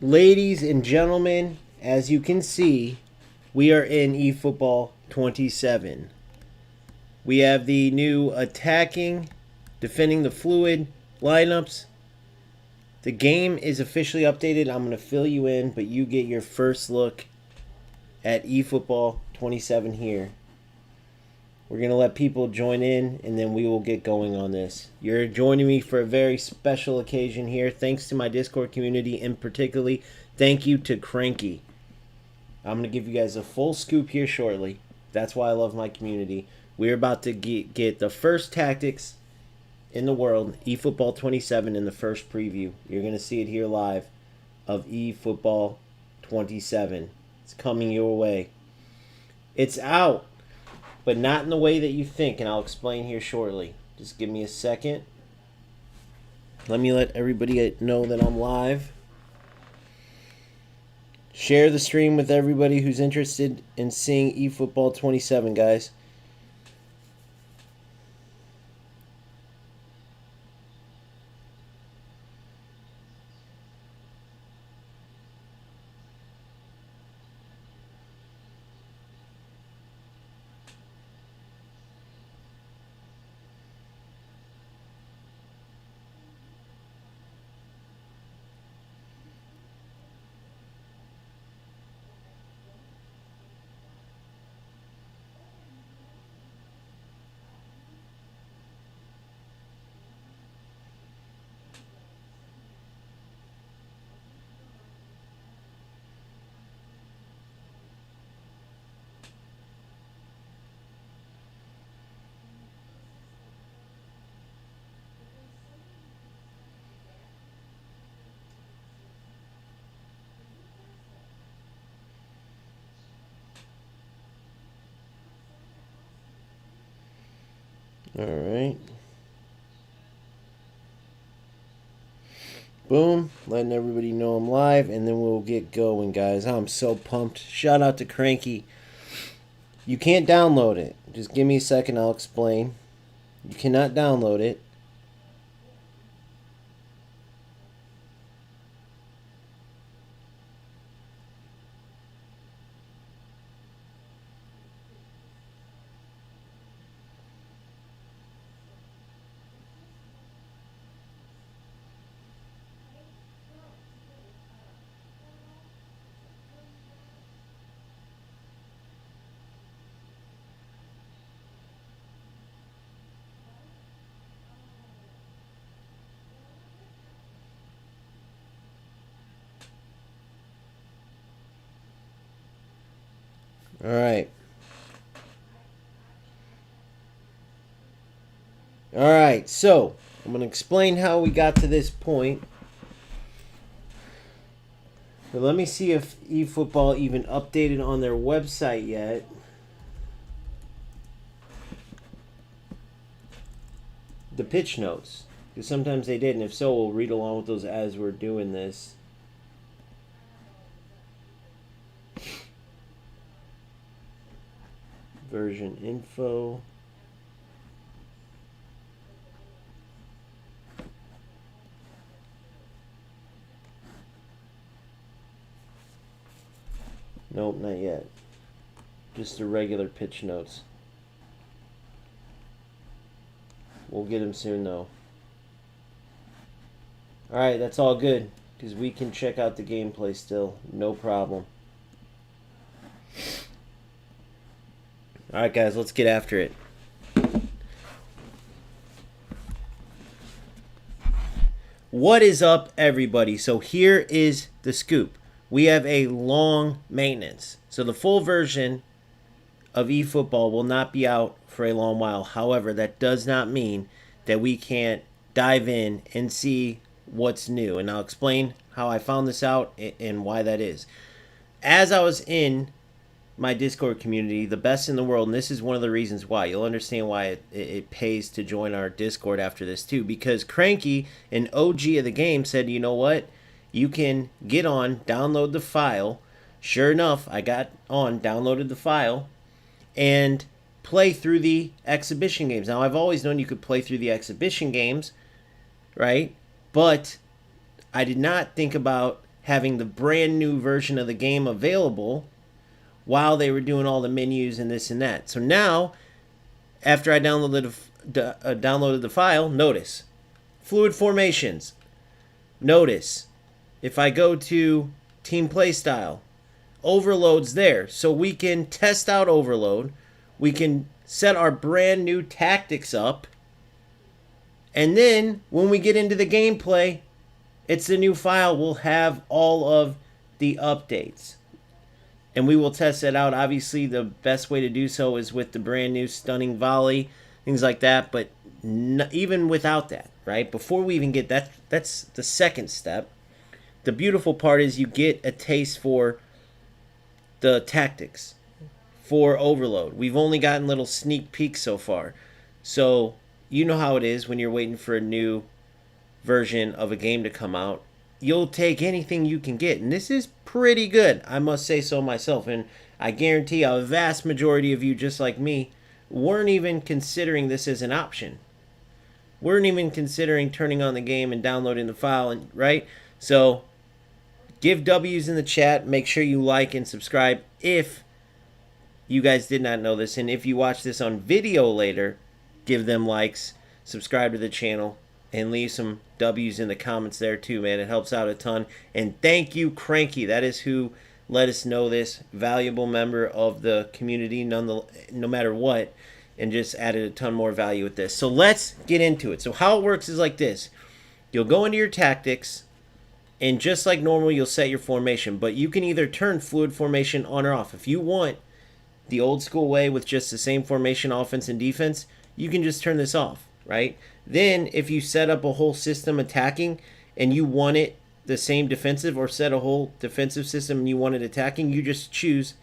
Ladies and gentlemen, as you can see, we are in eFootball 27. We have the new attacking, defending the fluid lineups. The game is officially updated. I'm going to fill you in, but you get your first look at eFootball 27 here. We're going to let people join in, and then we will get going on this. You're joining me for a very special occasion here. Thanks to my Discord community, and particularly thank you to Cranky. I'm going to give you guys a full scoop here shortly. That's why I love my community. We're about to get the first tactics in the world, eFootball 27, in the first preview. You're going to see it here live of eFootball 27. It's coming your way. It's out, but not in the way that you think, and I'll explain here shortly. Just give me a second. Let me let everybody know that I'm live. Share the stream with everybody who's interested in seeing eFootball 27, guys. All right. Boom. Letting everybody know I'm live, and then we'll get going, guys. I'm so pumped. Shout out to Cranky. You can't download it. Just give me a second. I'll explain. You cannot download it. All right. All right, so I'm going to explain how we got to this point. But let me see if eFootball even updated on their website yet. The pitch notes. Because sometimes they did, and if so, we'll read along with those as we're doing this. Version info. Nope, not yet. Just the regular pitch notes. We'll get them soon, though. Alright, that's all good, because we can check out the gameplay still. No problem. Alright, guys, let's get after it. What is up, everybody? So here is the scoop. We have a long maintenance. So the full version of eFootball will not be out for a long while. However, that does not mean that we can't dive in and see what's new. And I'll explain how I found this out and why that is. As I was in my Discord community, the best in the world, and this is one of the reasons why. You'll understand why it pays to join our Discord after this too. Because Cranky, an OG of the game, said, you know what? You can get on, download the file. Sure enough, I got on, downloaded the file, and play through the exhibition games. Now, I've always known you could play through the exhibition games, right? But I did not think about having the brand new version of the game available while they were doing all the menus and this and that. So now, after I downloaded the file, notice fluid formations. Notice if I go to team play style, overload's there. So we can test out overload. We can set our brand new tactics up. And then when we get into the gameplay, it's the new file. We'll have all of the updates. And we will test that out. Obviously, the best way to do so is with the brand new stunning volley, things like that. But even without that, right? Before we even get that, that's the second step. The beautiful part is you get a taste for the tactics for overload. We've only gotten little sneak peeks so far. So you know how it is when you're waiting for a new version of a game to come out. You'll take anything you can get, and this is pretty good, I must say so myself. And I guarantee a vast majority of you, just like me, weren't even considering this as an option. Weren't even considering turning on the game and downloading the file, and right? So give W's in the chat. Make sure you like and subscribe if you guys did not know this, and if you watch this on video later, give them likes, subscribe to the channel, and leave some W's in the comments there too, man. It helps out a ton. And thank you, Cranky. That is who let us know this. Valuable member of the community, no matter what, and just added a ton more value with this. So let's get into it. So how it works is like this. You'll go into your tactics, and just like normal, you'll set your formation. But you can either turn fluid formation on or off. If you want the old school way with just the same formation, offense and defense, you can just turn this off, right? Then if you set up a whole system attacking and you want it the same defensive, or set a whole defensive system and you want it attacking, you just choose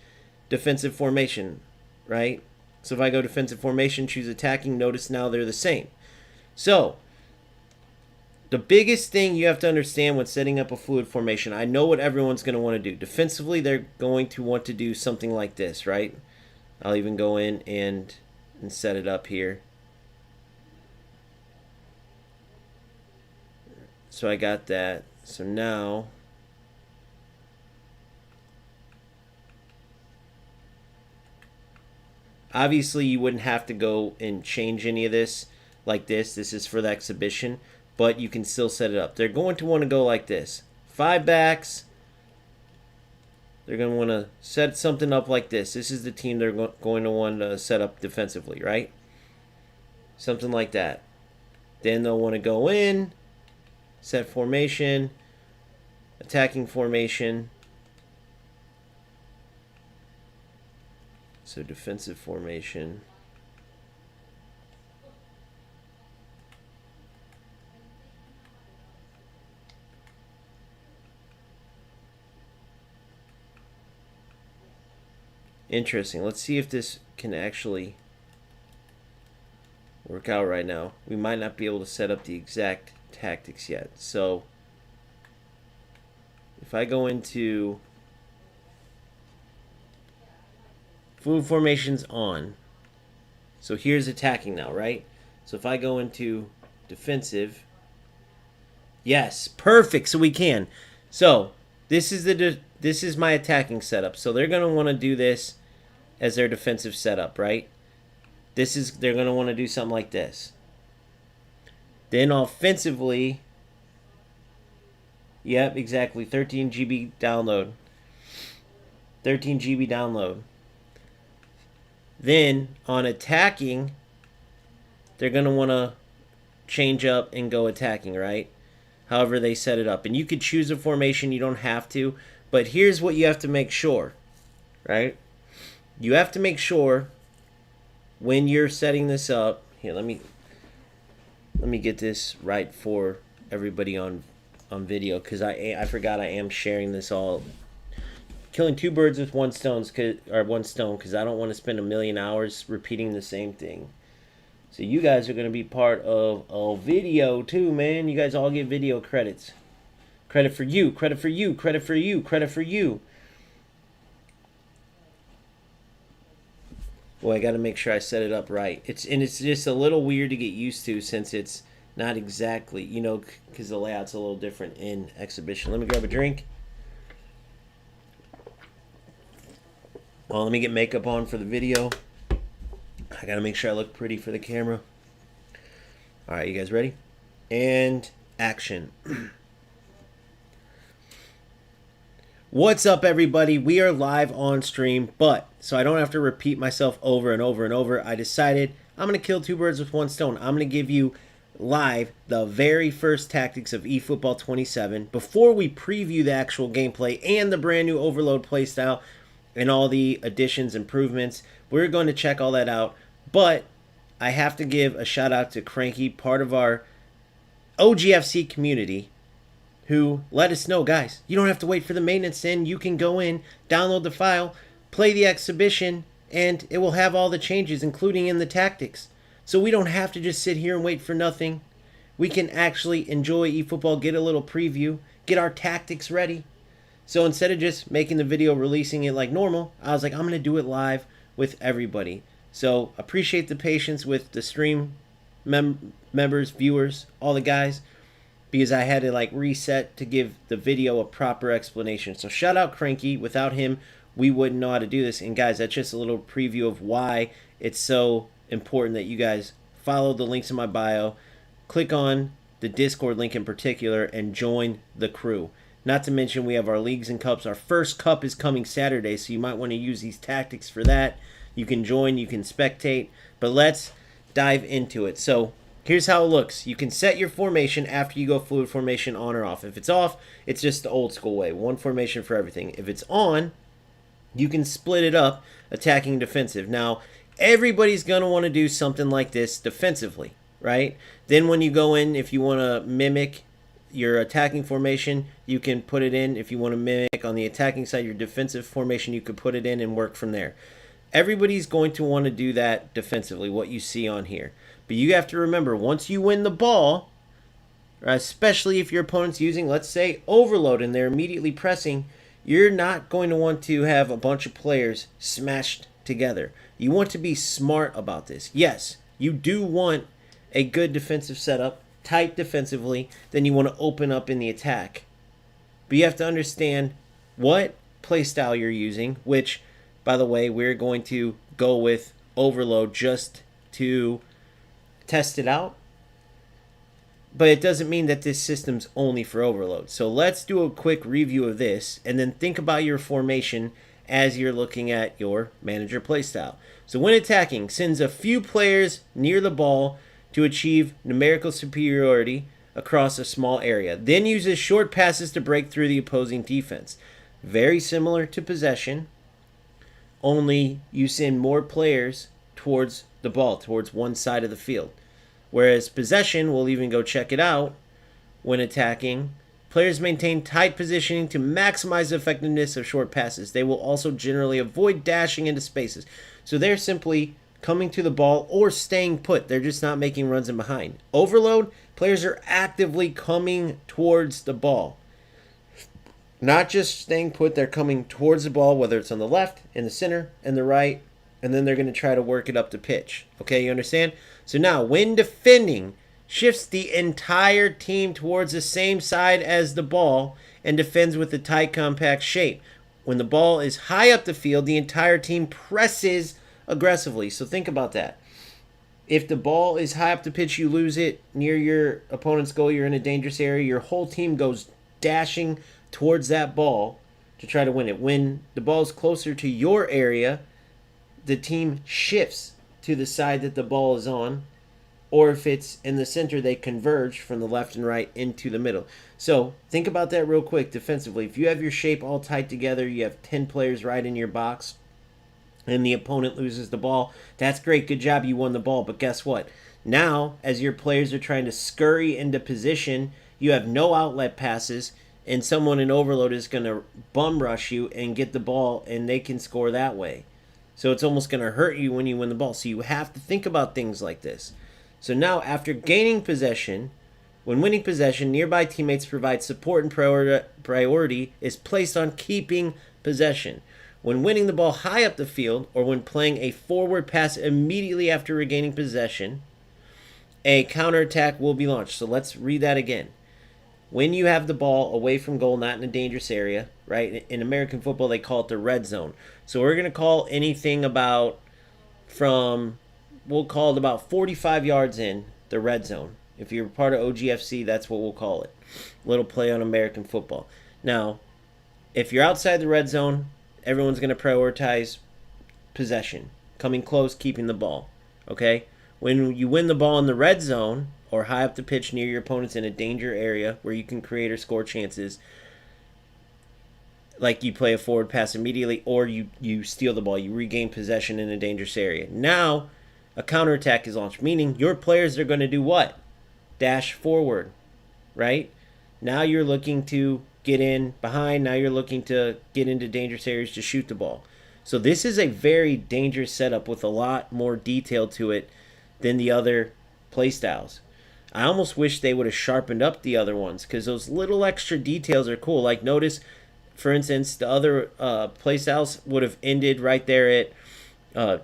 defensive formation, right? So if I go defensive formation, choose attacking, notice now they're the same. So the biggest thing you have to understand when setting up a fluid formation, I know what everyone's going to want to do. Defensively, they're going to want to do something like this, right? I'll even go in and set it up here. So I got that. So now obviously you wouldn't have to go and change any of this like this. This is for the exhibition, but you can still set it up. They're going to want to go like this. 5 backs. They're going to want to set something up like this. This is the team they're going to want to set up defensively, right? Something like that. Then they'll want to go in, set formation, attacking formation. So defensive formation. Interesting. Let's see if this can actually work out right now. We might not be able to set up the exact tactics yet. So if I go into fluid formations on, so here's attacking now, right? So if I go into defensive, yes, perfect. So we can. So this is my attacking setup. So they're going to want to do this as their defensive setup, right? They're going to want to do something like this. Then offensively, yep, exactly, 13 GB download. 13 GB download. Then on attacking, they're going to want to change up and go attacking, right? However they set it up. And you could choose a formation, you don't have to. But here's what you have to make sure, right? You have to make sure when you're setting this up. Here, let me get this right for everybody on video, because I forgot I am sharing this all. Killing 2 birds with one stone, because I don't want to spend a million hours repeating the same thing. So you guys are going to be part of a video too, man. You guys all get video credits. Credit for you, credit for you, credit for you, credit for you. Boy, I got to make sure I set it up right. It's just a little weird to get used to, since it's not exactly, because the layout's a little different in exhibition. Let me grab a drink. Well, let me get makeup on for the video. I gotta make sure I look pretty for the camera. Alright, you guys ready? And action. What's up, everybody? We are live on stream, but so I don't have to repeat myself over and over and over, I decided I'm going to kill two birds with one stone. I'm going to give you live the very first tactics of eFootball 27 before we preview the actual gameplay and the brand new Overload playstyle and all the additions, improvements. We're going to check all that out, but I have to give a shout out to Cranky, part of our OGFC community, who let us know, guys, you don't have to wait for the maintenance to end. You can go in, download the file, play the exhibition, and it will have all the changes, including in the tactics. So we don't have to just sit here and wait for nothing. We can actually enjoy eFootball, get a little preview, get our tactics ready. So instead of just making the video, releasing it like normal, I was like, I'm going to do it live with everybody. So appreciate the patience with the stream members, viewers, all the guys, because I had to like reset to give the video a proper explanation. So shout out Cranky. Without him, we wouldn't know how to do this. And guys, that's just a little preview of why it's so important that you guys follow the links in my bio, click on the Discord link in particular, and join the crew. Not to mention we have our leagues and cups. Our first cup is coming Saturday, so you might want to use these tactics for that. You can join, you can spectate, but let's dive into it. So here's how it looks. You can set your formation after you go fluid formation on or off. If it's off, it's just the old school way. One formation for everything. If it's on, you can split it up, attacking, defensive. Now, everybody's going to want to do something like this defensively, right? Then when you go in, if you want to mimic your attacking formation, you can put it in. If you want to mimic on the attacking side your defensive formation, you could put it in and work from there. Everybody's going to want to do that defensively, what you see on here. But you have to remember, once you win the ball, especially if your opponent's using, let's say, overload and they're immediately pressing, you're not going to want to have a bunch of players smashed together. You want to be smart about this. Yes, you do want a good defensive setup, tight defensively, then you want to open up in the attack. But you have to understand what play style you're using, which, by the way, we're going to go with overload just to test it out. But it doesn't mean that this system's only for overload. So let's do a quick review of this and then think about your formation as you're looking at your manager playstyle. So when attacking, sends a few players near the ball to achieve numerical superiority across a small area. Then uses short passes to break through the opposing defense. Very similar to possession, only you send more players towards the ball, towards one side of the field. Whereas possession, we'll even go check it out, when attacking, players maintain tight positioning to maximize the effectiveness of short passes. They will also generally avoid dashing into spaces. So they're simply coming to the ball or staying put. They're just not making runs in behind. Overload, players are actively coming towards the ball. Not just staying put, they're coming towards the ball, whether it's on the left, in the center, and the right, and then they're going to try to work it up the pitch. Okay, you understand? So now, when defending, shifts the entire team towards the same side as the ball and defends with a tight, compact shape. When the ball is high up the field, the entire team presses aggressively. So think about that. If the ball is high up the pitch, you lose it near your opponent's goal, you're in a dangerous area, your whole team goes dashing towards that ball to try to win it. When the ball is closer to your area, the team shifts to the side that the ball is on, or if it's in the center, they converge from the left and right into the middle. So think about that real quick defensively. If you have your shape all tight together, you have 10 players right in your box, and the opponent loses the ball, that's great, good job, you won the ball. But guess what? Now, as your players are trying to scurry into position, you have no outlet passes, and someone in overload is going to bum rush you and get the ball, and they can score that way. So it's almost going to hurt you when you win the ball. So you have to think about things like this. So now, after gaining possession, when winning possession, nearby teammates provide support, and priority is placed on keeping possession. When winning the ball high up the field, or when playing a forward pass immediately after regaining possession, a counterattack will be launched. So let's read that again. when you have the ball away from goal, not in a dangerous area, right? In American football, they call it the red zone. So we're going to call anything about we'll call it about 45 yards in the red zone. If you're part of OGFC, that's what we'll call it. Little play on American football. Now, if you're outside the red zone, everyone's going to prioritize possession, coming close, keeping the ball. Okay? When you win the ball in the red zone or high up the pitch near your opponents in a danger area where you can create or score chances, like you play a forward pass immediately or you steal the ball, you regain possession in a dangerous area. Now, a counterattack is launched, meaning your players are going to do what? Dash forward, right? Now you're looking to get in behind. Now you're looking to get into dangerous areas to shoot the ball. So this is a very dangerous setup with a lot more detail to it than the other play styles. I almost wish they would have sharpened up the other ones because those little extra details are cool. Like notice, for instance, the other play styles would have ended right there at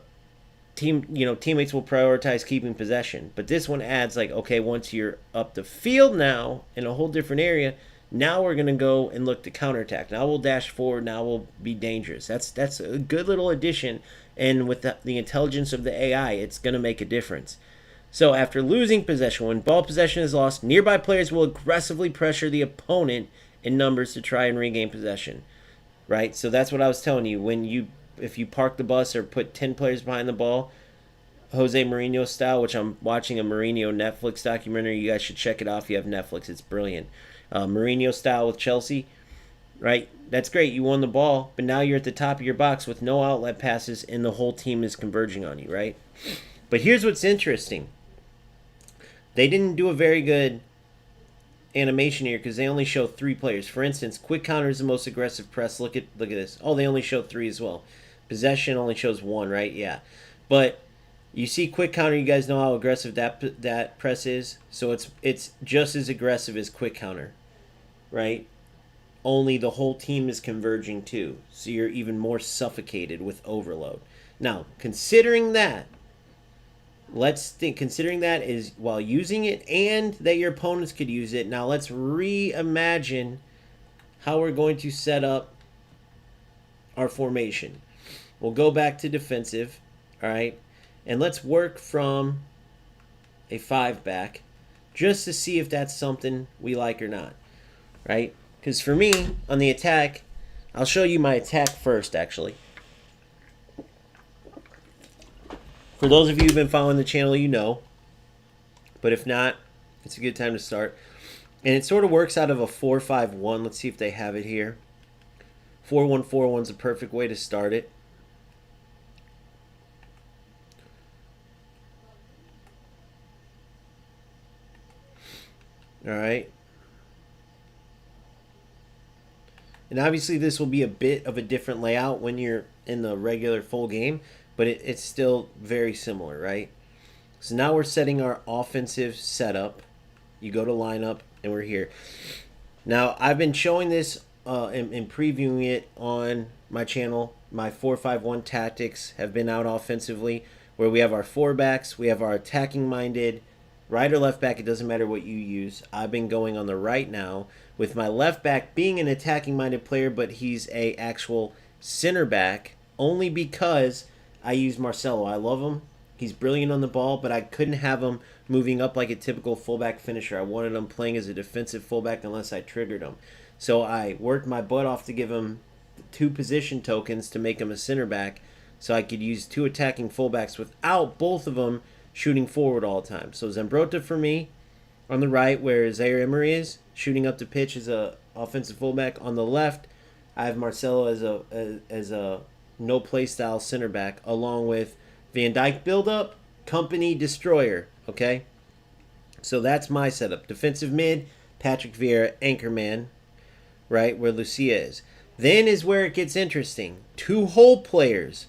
teammates will prioritize keeping possession. But this one adds like, okay, once you're up the field now in a whole different area, now we're going to go and look to counterattack. Now we'll dash forward. Now we'll be dangerous. That's a good little addition. And with the intelligence of the AI, it's going to make a difference. So after losing possession, when ball possession is lost, nearby players will aggressively pressure the opponent in numbers to try and regain possession. Right? So that's what I was telling you. If you park the bus or put 10 players behind the ball, Jose Mourinho style, which I'm watching a Mourinho Netflix documentary. You guys should check it out if you have Netflix. It's brilliant. Mourinho style with Chelsea, right? That's great. You won the ball, but now you're at the top of your box with no outlet passes and the whole team is converging on you, right? But here's what's interesting. They didn't do a very good animation here because they only show 3 players. For instance, quick counter is the most aggressive press. Look at this. Oh, they only show 3 as well. Possession only shows 1, right? Yeah. But you see quick counter, you guys know how aggressive that press is. So it's just as aggressive as quick counter, right? Only the whole team is converging too. So you're even more suffocated with overload. Now, considering that is while using it and that your opponents could use it. Now let's reimagine how we're going to set up our formation. We'll go back to defensive, all right? And let's work from a 5-back just to see if that's something we like or not, right? Because for me, on the attack, I'll show you my attack first, actually. For those of you who've been following the channel, you know. But if not, it's a good time to start. And it sort of works out of a 4-5-1. Let's see if they have it here. 4-1-4-1 is a perfect way to start it. All right. And obviously this will be a bit of a different layout when you're in the regular full game, but it's still very similar, right? So now we're setting our offensive setup. You go to lineup, and we're here. Now, I've been showing this and previewing it on my channel. My 4-5-1 tactics have been out offensively, where we have our 4-backs, we have our attacking-minded, right or left back, it doesn't matter what you use. I've been going on the right now with my left back being an attacking-minded player, but he's a actual center back only because I use Marcelo. I love him. He's brilliant on the ball, but I couldn't have him moving up like a typical fullback finisher. I wanted him playing as a defensive fullback unless I triggered him. So I worked my butt off to give him 2 position tokens to make him a center back so I could use 2 attacking fullbacks without both of them shooting forward all the time. So Zambrotta for me on the right, where Zaire Emery is, shooting up the pitch as a offensive fullback. On the left, I have Marcelo as a no play style center back, along with Van Dijk build-up, company destroyer, okay? So that's my setup. Defensive mid, Patrick Vieira, anchorman, right, where Lucia is. Then is where it gets interesting. 2 hole players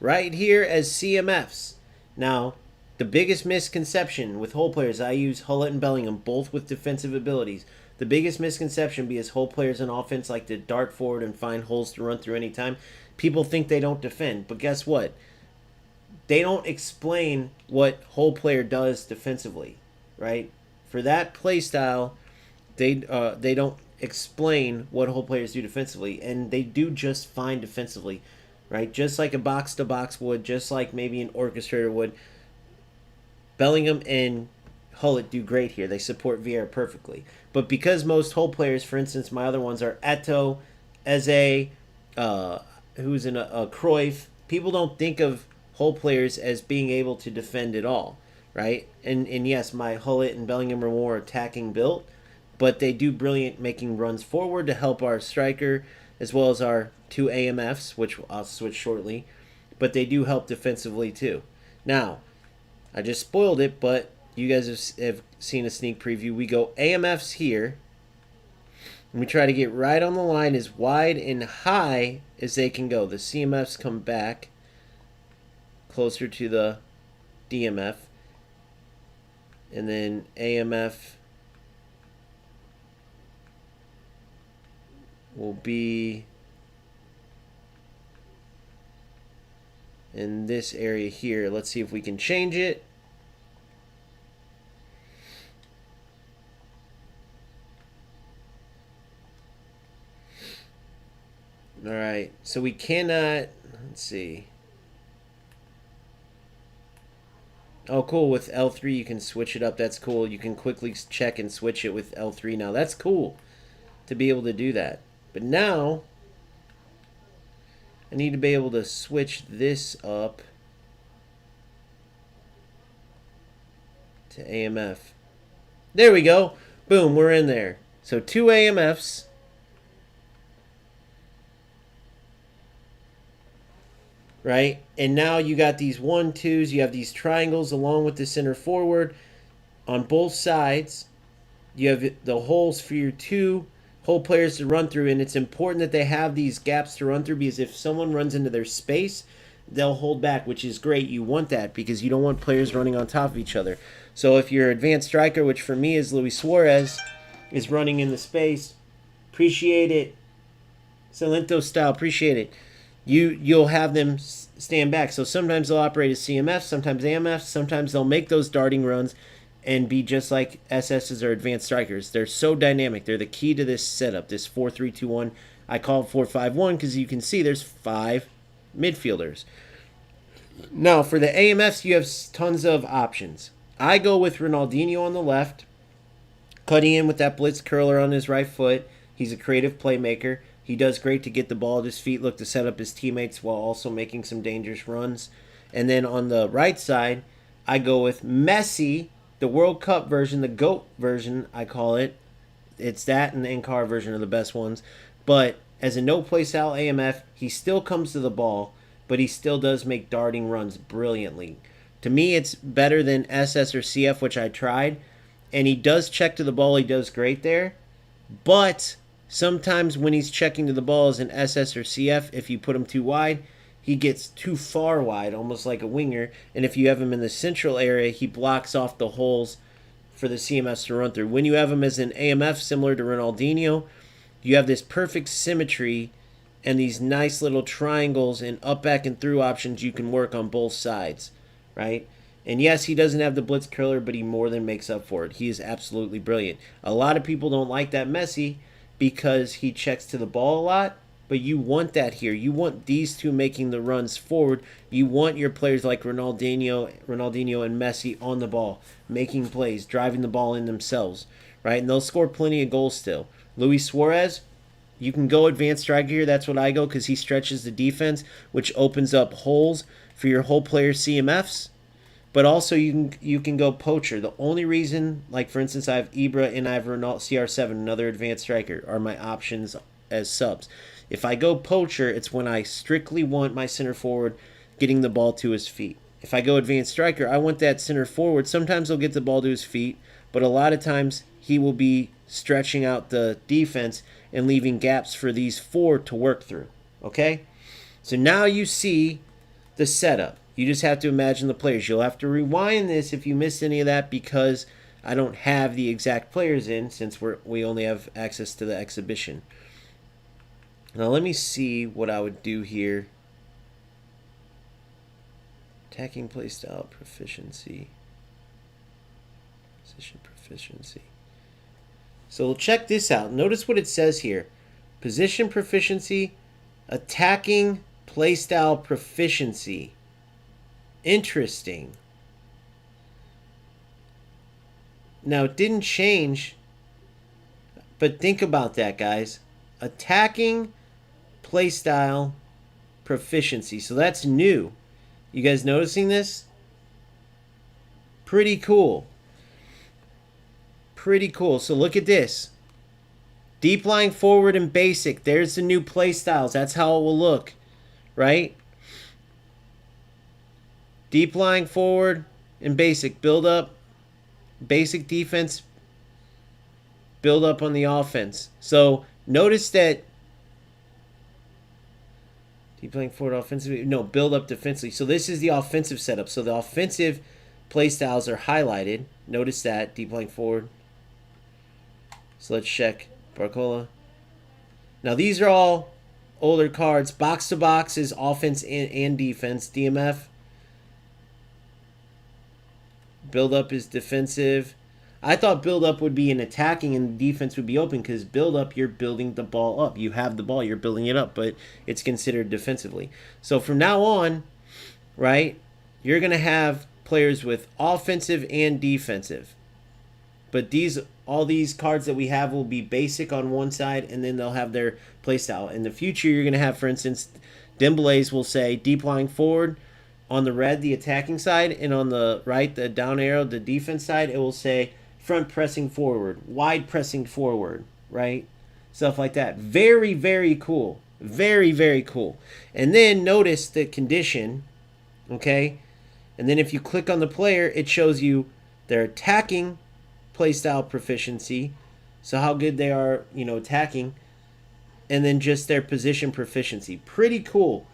right here as CMFs. Now, the biggest misconception with hole players, I use Hullett and Bellingham, both with defensive abilities. The biggest misconception because hole players in offense like to dart forward and find holes to run through anytime. People think they don't defend, but guess what? They don't explain what hole player does defensively, right? For that play style, They don't explain what whole players do defensively, and they do just fine defensively, right? Just like a box to box would, just like maybe an orchestrator would. Bellingham and Hullet do great here. They support Vieira perfectly. But because most whole players, for instance, my other ones are Eto, Eze, who's in a Cruyff, people don't think of whole players as being able to defend at all, right? And yes, my Hullet and Bellingham are more attacking built, but they do brilliant making runs forward to help our striker as well as our two AMFs, which I'll switch shortly. But they do help defensively too. Now, I just spoiled it, but you guys have seen a sneak preview. We go AMFs here, and we try to get right on the line as wide and high as they can go. The CMFs come back closer to the DMF, and then AMF will be in this area here. Let's see if we can change it. All right, so we cannot, let's see. Oh, cool, with L3 you can switch it up. That's cool. You can quickly check and switch it with L3 now. That's cool to be able to do that. But now, I need to be able to switch this up to AMF. There we go. Boom, we're in there. So 2 AMFs. Right? And now you got these 1-2s. You have these triangles along with the center forward on both sides. You have the holes for your 2 whole players to run through, and it's important that they have these gaps to run through, because if someone runs into their space, they'll hold back, which is great. You want that because you don't want players running on top of each other. So if your advanced striker, which for me is Luis Suarez, is running in the space, appreciate it. Salento style, appreciate it. You'll have them stand back. So sometimes they'll operate as CMF, sometimes AMF, sometimes they'll make those darting runs and be just like SS's or advanced strikers. They're so dynamic. They're the key to this setup, this 4-3-2-1. I call it 4-5-1 because you can see there's 5 midfielders. Now, for the AMFs, you have tons of options. I go with Ronaldinho on the left, cutting in with that blitz curler on his right foot. He's a creative playmaker. He does great to get the ball at his feet, look to set up his teammates while also making some dangerous runs. And then on the right side, I go with Messi, the World Cup version, the GOAT version, I call it. It's that and the in-car version are the best ones. But as a no-play style AMF, he still comes to the ball, but he still does make darting runs brilliantly. To me, it's better than SS or CF, which I tried. And he does check to the ball. He does great there. But sometimes when he's checking to the ball as an SS or CF, if you put him too wide, he gets too far wide, almost like a winger. And if you have him in the central area, he blocks off the holes for the CMFs to run through. When you have him as an AMF, similar to Ronaldinho, you have this perfect symmetry and these nice little triangles and up, back, and through options you can work on both sides, right? And yes, he doesn't have the blitz curler, but he more than makes up for it. He is absolutely brilliant. A lot of people don't like that Messi because he checks to the ball a lot, but you want that here. You want these two making the runs forward. You want your players like Ronaldinho and Messi on the ball, making plays, driving the ball in themselves, right? And they'll score plenty of goals still. Luis Suarez, you can go advanced striker here. That's what I go because he stretches the defense, which opens up holes for your whole player CMFs. But also you can go poacher. The only reason, like for instance, I have Ibra and I have CR7, another advanced striker, are my options as subs. If I go poacher, it's when I strictly want my center forward getting the ball to his feet. If I go advanced striker, I want that center forward. Sometimes he'll get the ball to his feet, but a lot of times he will be stretching out the defense and leaving gaps for these 4 to work through. Okay? So now you see the setup. You just have to imagine the players. You'll have to rewind this if you missed any of that because I don't have the exact players in since we only have access to the exhibition. Now let me see what I would do here. Attacking playstyle proficiency. Position proficiency. So check this out. Notice what it says here. Position proficiency, attacking playstyle proficiency. Interesting. Now, it didn't change, but think about that, guys. Attacking playstyle proficiency. So that's new. You guys noticing this? Pretty cool. Pretty cool. So look at this. Deep lying forward and basic. There's the new play styles. That's how it will look, right? Deep lying forward and basic. Build up. Basic defense. Build up on the offense. So notice that deep lying forward offensively. No, build up defensively. So this is the offensive setup. So the offensive play styles are highlighted. Notice that. Deep lying forward. So let's check. Barcola. Now these are all older cards. Box to box is offense and defense. DMF. Build up is defensive. I thought build up would be an attacking and defense would be open, because build up, you're building the ball up. You have the ball, you're building it up, but it's considered defensively. So from now on, right, you're going to have players with offensive and defensive. But all these cards that we have will be basic on one side, and then they'll have their playstyle. In the future, you're going to have, for instance, Dembele's will say deep lying forward on the red, the attacking side, and on the right, the down arrow, the defense side, it will say front pressing forward, wide pressing forward, right? Stuff like that. Very, very cool. Very, very cool. And then notice the condition, okay? And then if you click on the player, it shows you their attacking playstyle proficiency, so how good they are, attacking, and then just their position proficiency. Pretty cool.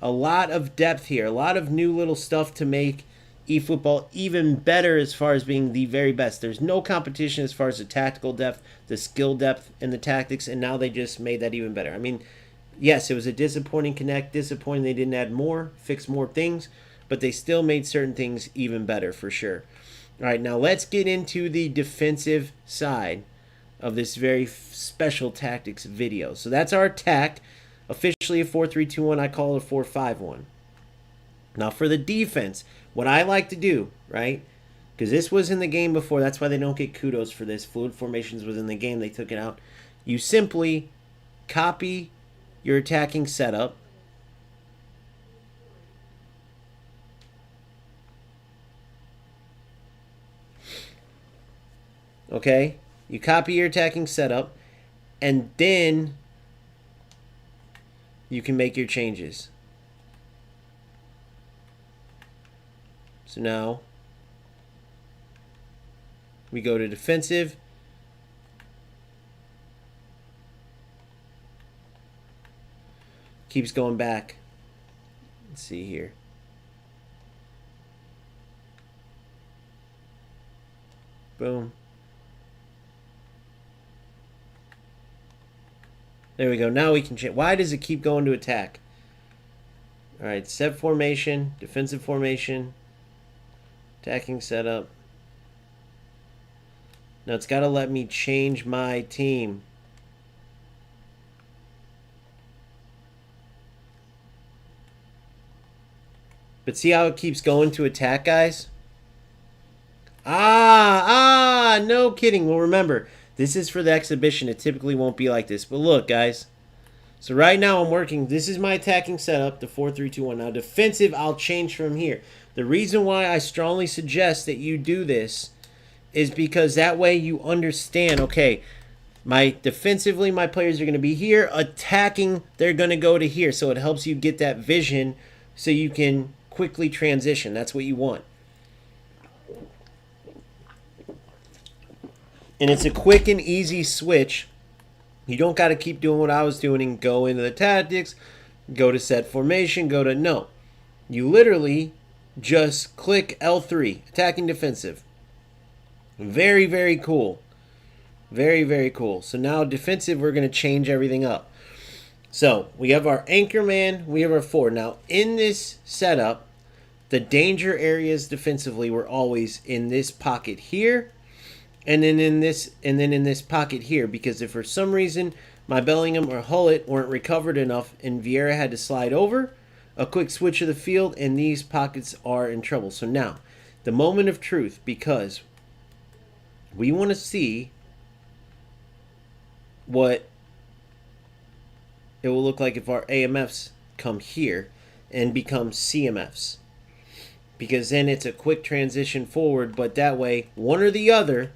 A lot of depth here, a lot of new little stuff to make eFootball even better as far as being the very best. There's no competition as far as the tactical depth, the skill depth, and the tactics, and now they just made that even better. I mean, yes, it was a disappointing Connect, disappointing they didn't add more, fix more things, but they still made certain things even better for sure. All right, now let's get into the defensive side of this very special tactics video. So that's our attack. Officially a 4-3-2-1. I call it a 4-5-1. Now for the defense, what I like to do, right, because this was in the game before, that's why they don't get kudos for this. Fluid formations was in the game. They took it out. You simply copy your attacking setup. Okay, you copy your attacking setup, and then you can make your changes. So now we go to defensive. Keeps going back. Let's see here. Boom. There we go. Now we can change. Why does it keep going to attack? All right, set formation, defensive formation, attacking setup. Now it's got to let me change my team. But see how it keeps going to attack, guys? No kidding. Well, remember, this is for the exhibition. It typically won't be like this. But look, guys. So right now I'm working. This is my attacking setup, the 4-3-2-1. Now defensive, I'll change from here. The reason why I strongly suggest that you do this is because that way you understand, okay, defensively, my players are going to be here. Attacking, they're going to go to here. So it helps you get that vision so you can quickly transition. That's what you want. And it's a quick and easy switch. You don't got to keep doing what I was doing and go into the tactics, go to set formation, no. You literally just click L3, attacking defensive. Very, very cool. Very, very cool. So now defensive, we're going to change everything up. So we have our anchor man, we have our forward. Now in this setup, the danger areas defensively were always in this pocket here and then in this pocket here, because if for some reason my Bellingham or Hullet weren't recovered enough and Vieira had to slide over, a quick switch of the field and these pockets are in trouble. So now, the moment of truth, because we want to see what it will look like if our AMFs come here and become CMFs. Because then it's a quick transition forward, but that way, one or the other,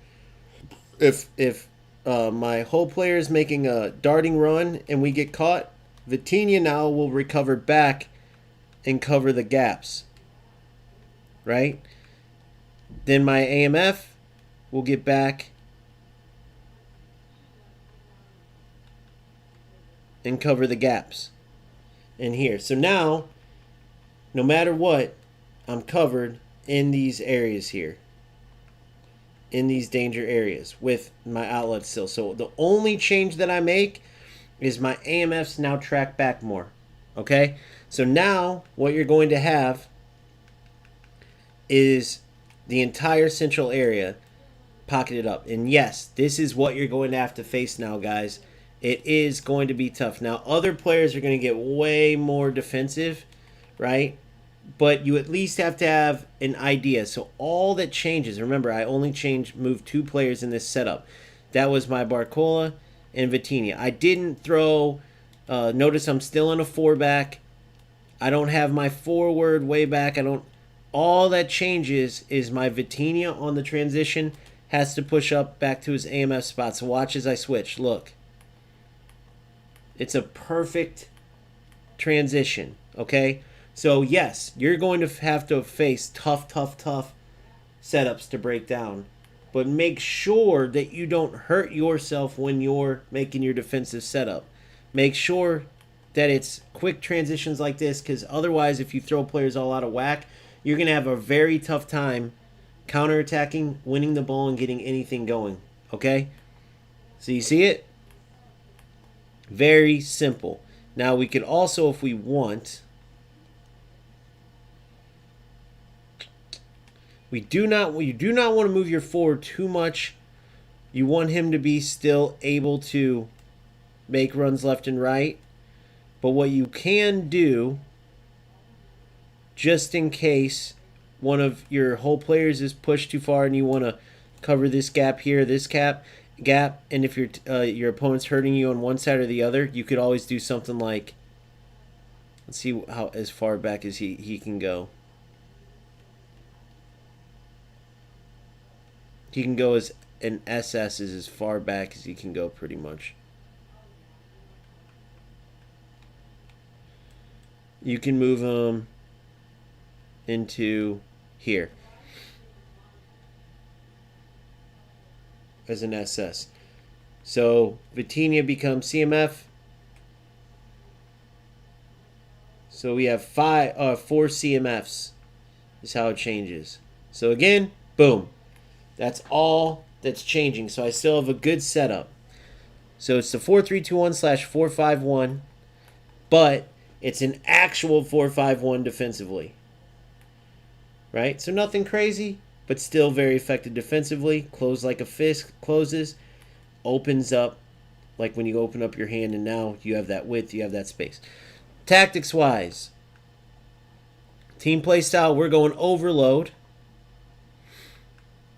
if my whole player is making a darting run and we get caught, Vitinha now will recover back and cover the gaps. Right? Then my AMF will get back and cover the gaps in here. So now, no matter what, I'm covered in these areas here, in these danger areas with my outlet still. So the only change that I make is my AMFs now track back more. Okay? So now what you're going to have is the entire central area pocketed up. And yes, this is what you're going to have to face now, guys. It is going to be tough. Now, other players are going to get way more defensive, right? But you at least have to have an idea. So all that changes, remember, I only moved 2 players in this setup. That was my Barcola and Vitinha. I didn't throw, notice I'm still in a 4-back. I don't have my forward way back. All that changes is my Vitinha on the transition has to push up back to his AMF spot. So watch as I switch. Look. It's a perfect transition, okay? So, yes, you're going to have to face tough setups to break down. But make sure that you don't hurt yourself when you're making your defensive setup. Make sure that it's quick transitions like this, because otherwise, if you throw players all out of whack, you're going to have a very tough time counterattacking, winning the ball, and getting anything going, okay? So you see it? Very simple. Now, we could also, if we want... You do not want to move your forward too much. You want him to be still able to make runs left and right. But what you can do, just in case one of your whole players is pushed too far and you want to cover this gap here, this gap, and if your opponent's hurting you on one side or the other, you could always do something like, let's see how as far back as he can go. He can go as an SS is as far back as he can go, pretty much. You can move him into here as an SS. So Vitinha becomes CMF. So we have 4 CMFs is how it changes. So again, boom. That's all that's changing. So I still have a good setup. So it's the 4-3-2-1/4-5-1, but it's an actual 4-5-1 defensively. Right? So nothing crazy, but still very effective defensively. Close like a fist closes. Opens up like when you open up your hand, and now you have that width, you have that space. Tactics-wise, team play style, we're going overload.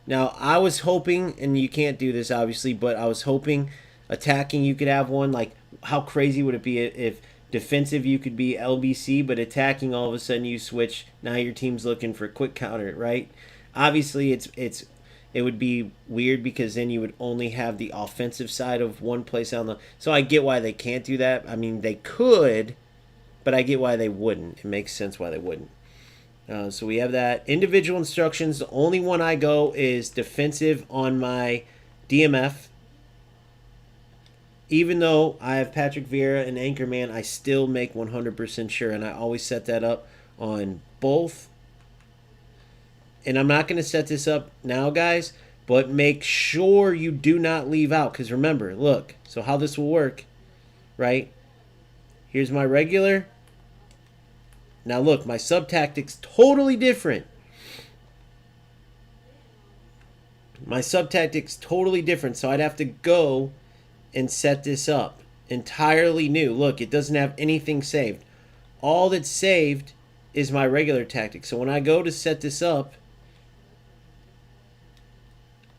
Now, I was hoping, and you can't do this obviously, but I was hoping attacking you could have one. Like, how crazy would it be if defensive you could be LBC, but attacking all of a sudden you switch. Now your team's looking for a quick counter, right? Obviously, it would be weird because then you would only have the offensive side of one place on the. So I get why they can't do that. I mean, they could, but I get why they wouldn't. It makes sense why they wouldn't. So we have that. Individual instructions. The only one I go is defensive on my DMF. Even though I have Patrick Vieira and Anchorman, I still make 100% sure, and I always set that up on both. And I'm not going to set this up now, guys, but make sure you do not leave out. Because remember, look, so how this will work, right? Here's my regular. Now look, my sub-tactic's totally different. My sub-tactic's totally different, so I'd have to go and set this up. Entirely new. Look, it doesn't have anything saved. All that's saved is my regular tactic. So when I go to set this up,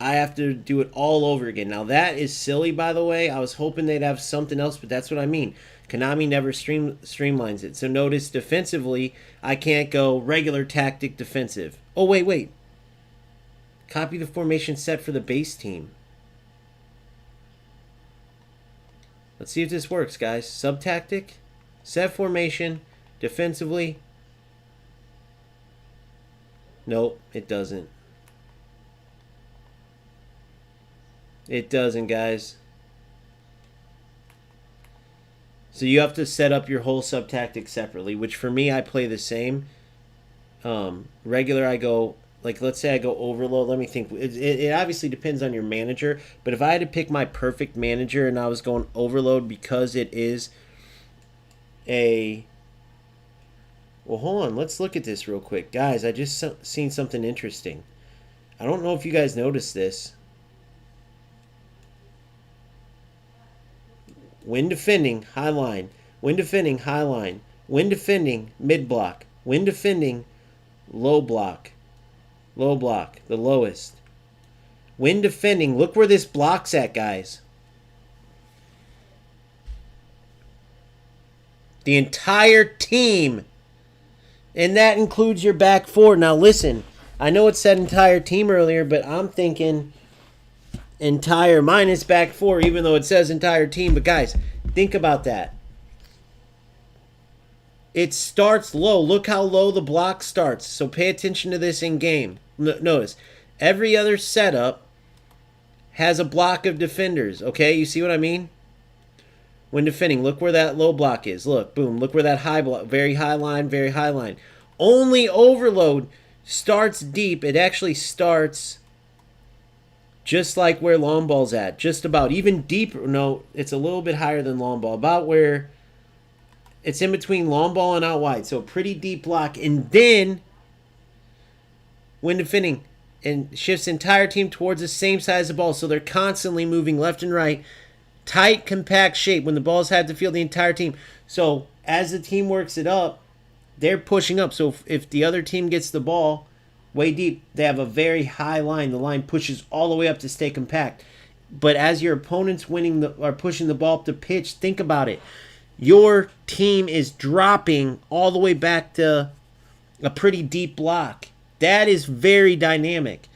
I have to do it all over again. Now that is silly, by the way. I was hoping they'd have something else, but that's what I mean. Konami never streamlines it. So notice defensively, I can't go regular tactic defensive. Oh, wait. Copy the formation set for the base team. Let's see if this works, guys. Sub-tactic, set formation, defensively. Nope, it doesn't. It doesn't, guys. So you have to set up your whole sub-tactic separately, which for me, I play the same. Regular, I go, like, let's say I go overload. Let me think. It obviously depends on your manager, but if I had to pick my perfect manager and I was going overload because it is a... Well, hold on. Let's look at this real quick. Guys, I just seen something interesting. I don't know if you guys noticed this. When defending, high line. When defending, high line. When defending, mid block. When defending, low block. Low block, the lowest. When defending, look where this block's at, guys. The entire team. And that includes your back four. Now listen, I know it said entire team earlier, but I'm thinking entire minus back four, even though it says entire team. But guys, think about that. It starts low. Look how low the block starts. So pay attention to this in game. Notice, every other setup has a block of defenders. Okay, you see what I mean? When defending, look where that low block is. Look, boom. Look where that high block, very high line, very high line. Only overload starts deep. It actually starts just like where long ball's at. Just about. Even deeper. No, it's a little bit higher than long ball. About where it's in between long ball and out wide. So a pretty deep block. And then when defending, and shifts entire team towards the same side as the ball. So they're constantly moving left and right. Tight, compact shape when the ball's had to field the entire team. So as the team works it up, they're pushing up. So if the other team gets the ball way deep, they have a very high line. The line pushes all the way up to stay compact. But as your opponent's are pushing the ball up the pitch, think about it. Your team is dropping all the way back to a pretty deep block. That is very dynamic,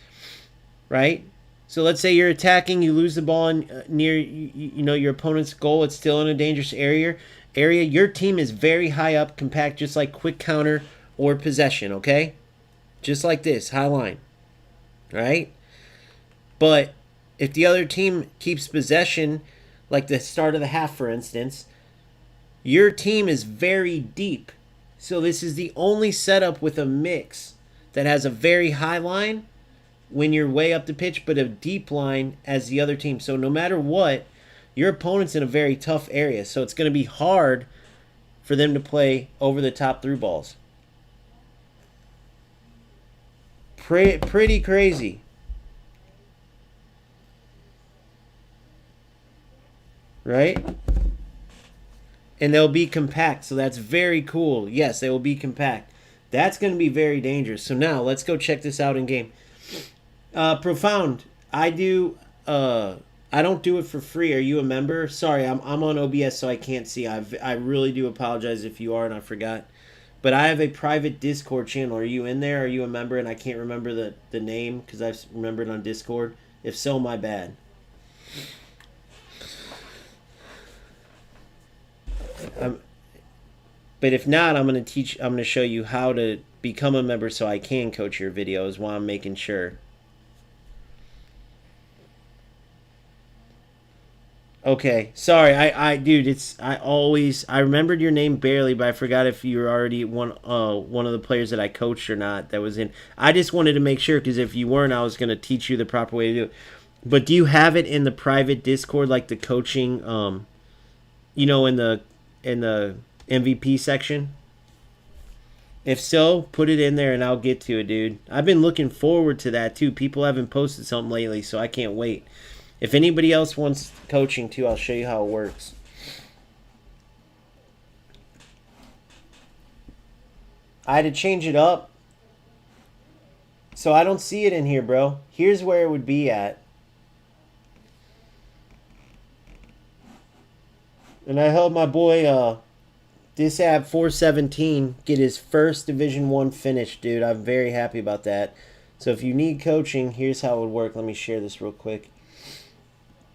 right? So let's say you're attacking, you lose the ball near your opponent's goal. It's still in a dangerous area. Your team is very high up, compact, just like quick counter or possession, okay? Just like this, high line, right? But if the other team keeps possession, like the start of the half, for instance, your team is very deep. So this is the only setup with a mix that has a very high line when you're way up the pitch, but a deep line as the other team. So no matter what, your opponent's in a very tough area. So it's going to be hard for them to play over the top through balls. Pretty crazy. Right? And they'll be compact, so that's very cool. Yes, they will be compact. That's going to be very dangerous. So now, let's go check this out in game. Profound. I don't do it for free. Are you a member? Sorry, I'm on OBS, so I can't see. I really do apologize if you are and I forgot. But I have a private Discord channel. Are you in there? Are you a member? And I can't remember the name because I remember it on Discord. If so, my bad. But if not, I'm going to show you how to become a member so I can coach your videos while I'm making sure. Okay, sorry, dude, I remembered your name barely, but I forgot if you were already one of the players that I coached or not that was in. I just wanted to make sure, because if you weren't, I was going to teach you the proper way to do it. But do you have it in the private Discord, like the coaching, in the MVP section? If so, put it in there and I'll get to it, dude. I've been looking forward to that too. People haven't posted something lately, so I can't wait. If anybody else wants coaching too, I'll show you how it works. I had to change it up. So I don't see it in here, bro. Here's where it would be at. And I helped my boy Disab 417 get his first Division 1 finish, dude. I'm very happy about that. So if you need coaching, here's how it would work. Let me share this real quick.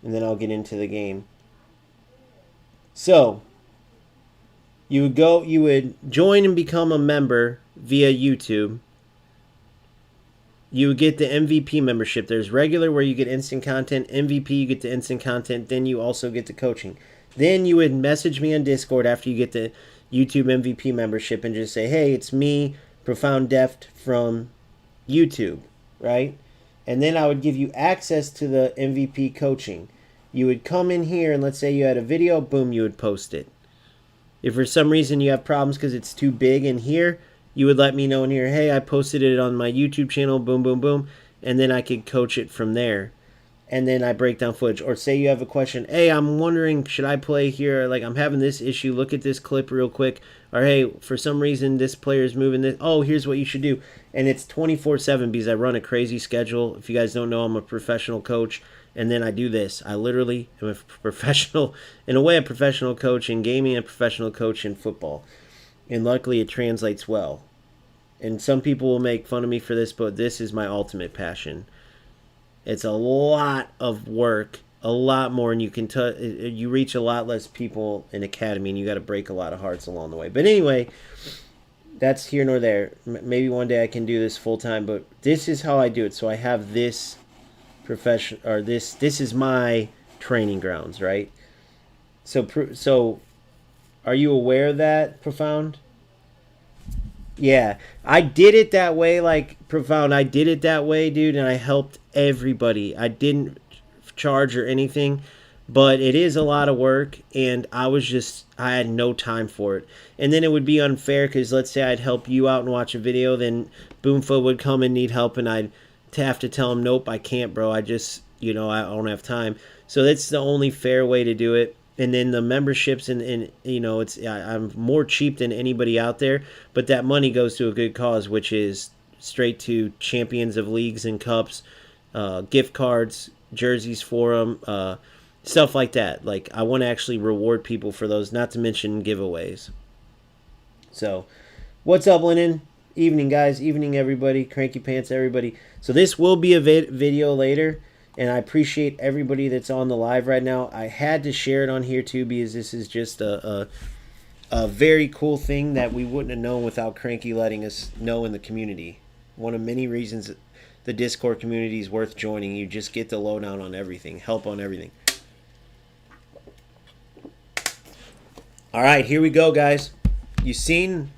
And then I'll get into the game. So you would join and become a member via YouTube. You would get the MVP membership. There's regular where you get instant content. MVP, you get the instant content. Then you also get the coaching. Then you would message me on Discord after you get the YouTube MVP membership and just say, hey, it's me, Profound Deft from YouTube, right? And then I would give you access to the MVP coaching. You would come in here and let's say you had a video, boom, you would post it. If for some reason you have problems because it's too big in here, you would let me know in here, hey, I posted it on my YouTube channel, boom, boom, boom, and then I could coach it from there. And then I break down footage. Or say you have a question, hey, I'm wondering, should I play here? Like, I'm having this issue. Look at this clip real quick. Or, hey, for some reason, this player's moving this. Oh, here's what you should do. And it's 24/7 because I run a crazy schedule. If you guys don't know, I'm a professional coach. And then I do this. I literally am a professional, in a way, a professional coach in gaming and a professional coach in football. And luckily, it translates well. And some people will make fun of me for this, but this is my ultimate passion. It's a lot of work, a lot more, and you reach a lot less people in academy, and you got to break a lot of hearts along the way. But anyway, that's here nor there. Maybe one day I can do this full time, but this is how I do it. So I have this profession, or this is my training grounds, right? So are you aware of that, Profound? Yeah, I did it that way, like, Profound. I did it that way, dude, and I helped everybody. I didn't charge or anything, but it is a lot of work, and I had no time for it. And then it would be unfair because let's say I'd help you out and watch a video, then Boomfoot would come and need help, and I'd have to tell him, nope, I can't, bro. I just, I don't have time. So that's the only fair way to do it. And then the memberships and I'm more cheap than anybody out there, but that money goes to a good cause, which is straight to champions of leagues and cups, gift cards, jerseys for them, stuff like that. Like, I want to actually reward people for those, not to mention giveaways. So, what's up, Lennon? Evening, guys. Evening, everybody. Cranky Pants, everybody. So this will be a video later. And I appreciate everybody that's on the live right now. I had to share it on here too because this is just a very cool thing that we wouldn't have known without Cranky letting us know in the community. One of many reasons the Discord community is worth joining. You just get the lowdown on everything, help on everything. All right, here we go, guys. You seen...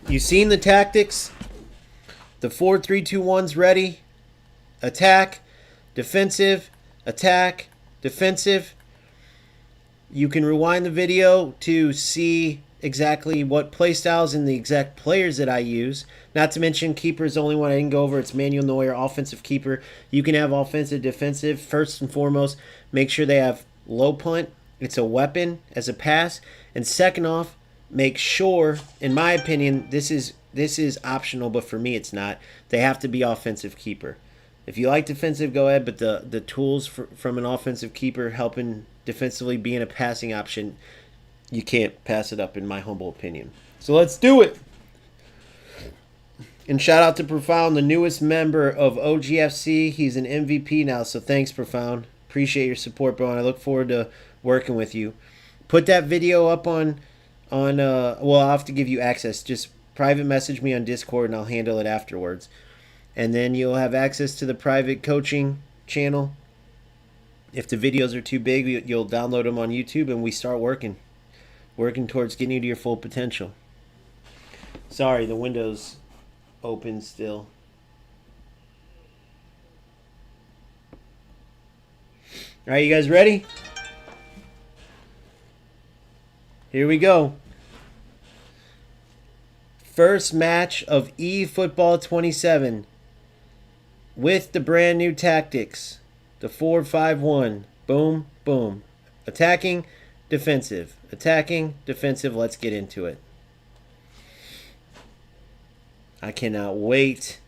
You seen the tactics? The 4-3-2-1's ready. Attack, defensive, attack, defensive. You can rewind the video to see exactly what play styles and the exact players that I use. Not to mention, keeper is the only one I didn't go over. It's Manuel Neuer, offensive keeper. You can have offensive, defensive. First and foremost, make sure they have low punt. It's a weapon as a pass. And second off, make sure, in my opinion, this is optional, but for me it's not. They have to be offensive keeper. If you like defensive, go ahead, but the tools from an offensive keeper helping defensively being a passing option, you can't pass it up, in my humble opinion. So let's do it. And shout out to Profound, the newest member of OGFC. He's an MVP now, so thanks, Profound. Appreciate your support, bro, and I look forward to working with you. Put that video up on well, I'll have to give you access. Just private message me on Discord and I'll handle it afterwards. And then you'll have access to the private coaching channel. If the videos are too big, you'll download them on YouTube and we start working towards getting you to your full potential. Sorry, the window's open still. All right, you guys ready? Here we go. First match of eFootball 27 with the brand new tactics. The 4-5-1. Boom, boom. Attacking, defensive. Attacking, defensive. Let's get into it. I cannot wait.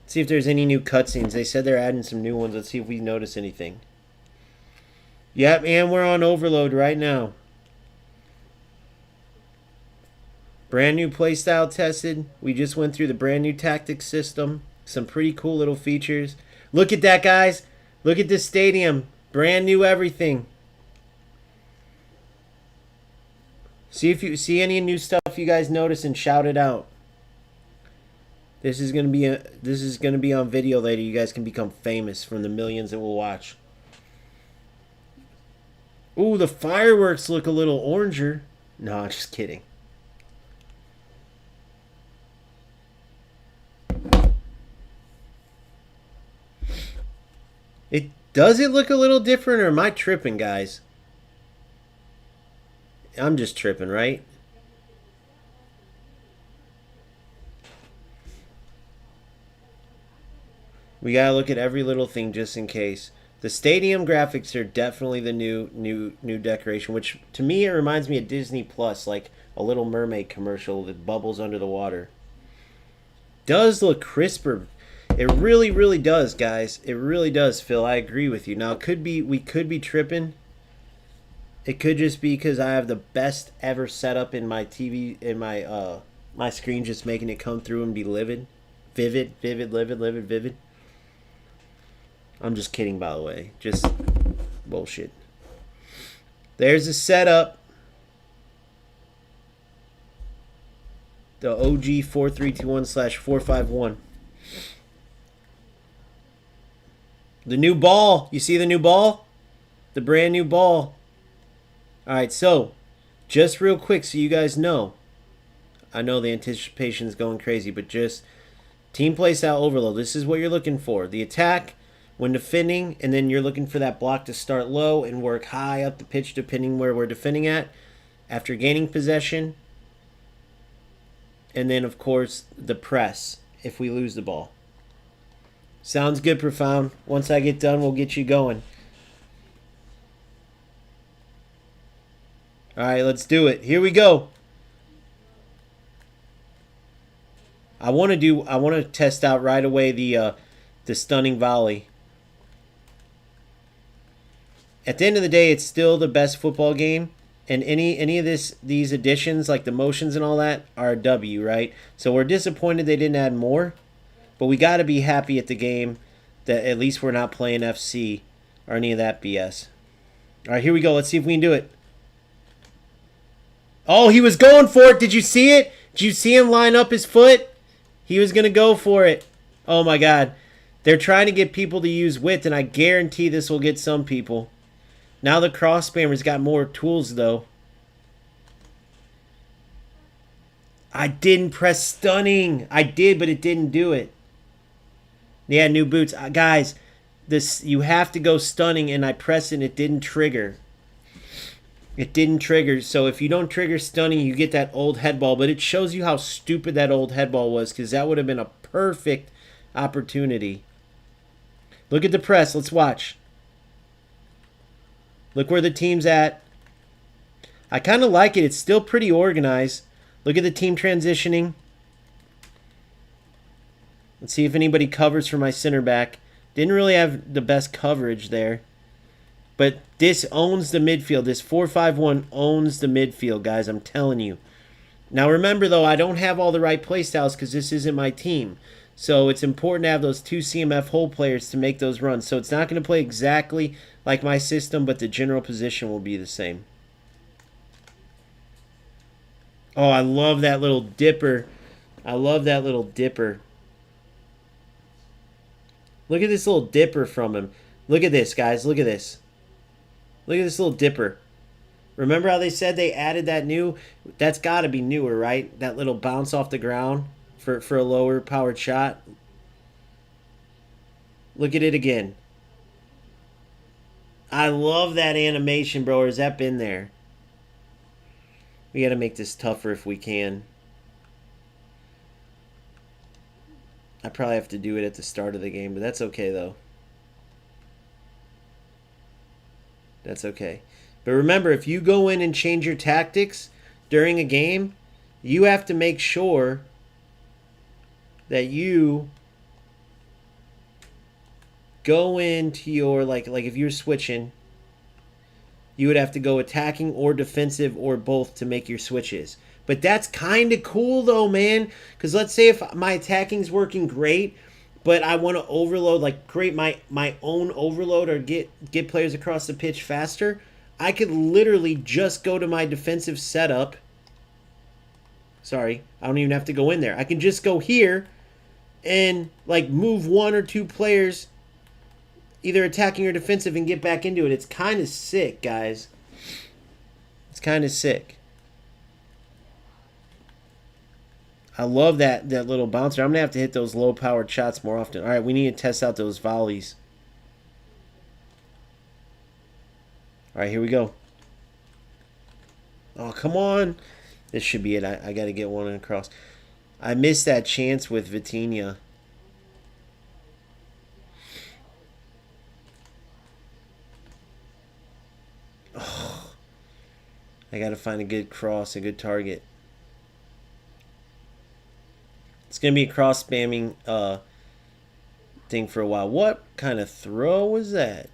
Let's see if there's any new cutscenes. They said they're adding some new ones. Let's see if we notice anything. Yep, and we're on overload right now. Brand new playstyle tested. We just went through the brand new tactics system. Some pretty cool little features. Look at that, guys. Look at this stadium. Brand new everything. See if you see any new stuff you guys notice and shout it out. This is gonna be on video later. You guys can become famous from the millions that will watch. Ooh, the fireworks look a little oranger. No, I'm just kidding. Does it look a little different, or am I tripping, guys? I'm just tripping, right? We gotta look at every little thing just in case. The stadium graphics are definitely the new decoration, which to me it reminds me of Disney Plus, like a Little Mermaid commercial that bubbles under the water. Does look crisper. It really, really does, guys. It really does, Phil. I agree with you. Now, we could be tripping. It could just be because I have the best ever setup in my TV, in my my screen, just making it come through and be vivid. I'm just kidding, by the way. Just bullshit. There's the setup. The OG 4321/451. The new ball. You see the new ball? The brand new ball. Alright, so, just real quick so you guys know. I know the anticipation is going crazy, but just team playstyle overload. This is what you're looking for. The attack when defending, and then you're looking for that block to start low and work high up the pitch depending where we're defending at. After gaining possession. And then, of course, the press if we lose the ball. Sounds good, Profound. Once I get done, we'll get you going. All right, let's do it. Here we go. I want to test out right away the stunning volley. At the end of the day, it's still the best football game, and any of these additions like the motions and all that are a W, right? So we're disappointed they didn't add more. But we got to be happy at the game that at least we're not playing FC or any of that BS. All right, here we go. Let's see if we can do it. Oh, he was going for it. Did you see it? Did you see him line up his foot? He was going to go for it. Oh, my God. They're trying to get people to use width, and I guarantee this will get some people. Now the cross spammer's got more tools, though. I didn't press stunning. I did, but it didn't do it. Yeah, new boots. Guys, you have to go stunning, and I pressed it and it didn't trigger. It didn't trigger. So if you don't trigger stunning, you get that old head ball. But it shows you how stupid that old head ball was, because that would have been a perfect opportunity. Look at the press. Let's watch. Look where the team's at. I kind of like it. It's still pretty organized. Look at the team transitioning. Let's see if anybody covers for my center back. Didn't really have the best coverage there. But this owns the midfield. This 4-5-1 owns the midfield, guys. I'm telling you. Now remember, though, I don't have all the right playstyles because this isn't my team. So it's important to have those two CMF hole players to make those runs. So it's not going to play exactly like my system, but the general position will be the same. Oh, I love that little dipper. I love that little dipper. Look at this little dipper from him. Look at this, guys. Look at this. Look at this little dipper. Remember how they said they added that new? That's got to be newer, right? That little bounce off the ground for a lower powered shot. Look at it again. I love that animation, bro. Or has that been there? We got to make this tougher if we can. I probably have to do it at the start of the game, but that's okay, though. That's okay. But remember, if you go in and change your tactics during a game, you have to make sure that you go into your, like if you're switching, you would have to go attacking or defensive or both to make your switches. But that's kind of cool, though, man. Because let's say if my attacking's working great, but I want to overload, like create my own overload or get players across the pitch faster, I could literally just go to my defensive setup. Sorry, I don't even have to go in there. I can just go here and like move one or two players, either attacking or defensive, and get back into it. It's kind of sick, guys. It's kind of sick. I love that little bouncer. I'm going to have to hit those low-powered shots more often. All right, we need to test out those volleys. All right, here we go. Oh, come on. This should be it. I got to get one across. I missed that chance with Vitinha. Oh, I got to find a good cross, a good target. It's going to be a cross-spamming thing for a while. What kind of throw was that?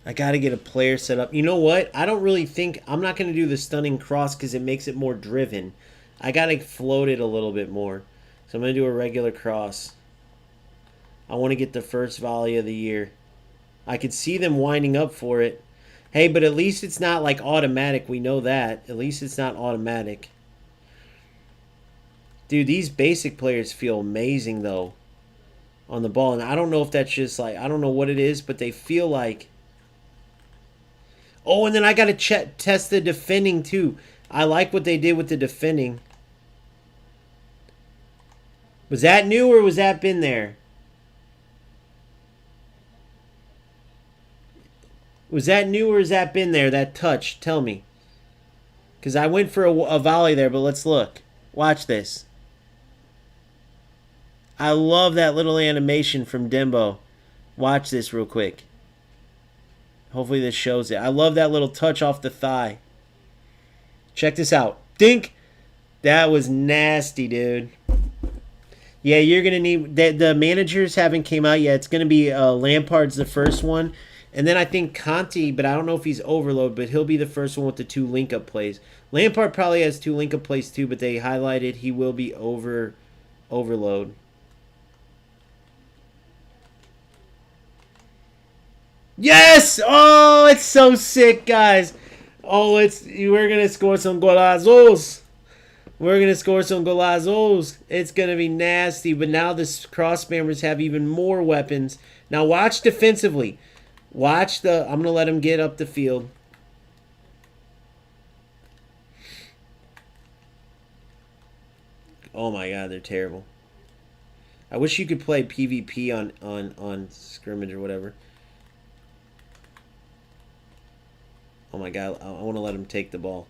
I got to get a player set up. You know what? I don't really think... I'm not going to do the stunning cross because it makes it more driven. I got to float it a little bit more. So I'm going to do a regular cross. I want to get the first volley of the year. I could see them winding up for it. Hey, but at least it's not like automatic. We know that. At least it's not automatic. Dude, these basic players feel amazing, though, on the ball. And I don't know if that's just like... I don't know what it is, but they feel like... Oh, and then I got to test the defending, too. I like what they did with the defending. Was that new or was that been there? Was that new or has that been there, that touch? Tell me. Because I went for a volley there, but let's look. Watch this. I love that little animation from Dembo. Watch this real quick. Hopefully this shows it. I love that little touch off the thigh. Check this out. Dink! That was nasty, dude. Yeah, you're going to need... The managers haven't came out yet. It's going to be Lampard's the first one. And then I think Conte, but I don't know if he's overload, but he'll be the first one with the 2 link-up plays. Lampard probably has 2 link-up plays too, but they highlighted he will be overload. Yes! Oh, it's so sick, guys. Oh, we're going to score some golazos. We're going to score some golazos. It's going to be nasty. But now the cross spammers have even more weapons. Now watch defensively. Watch the... I'm going to let him get up the field. Oh my god, they're terrible. I wish you could play PvP on scrimmage or whatever. Oh my god, I want to let him take the ball.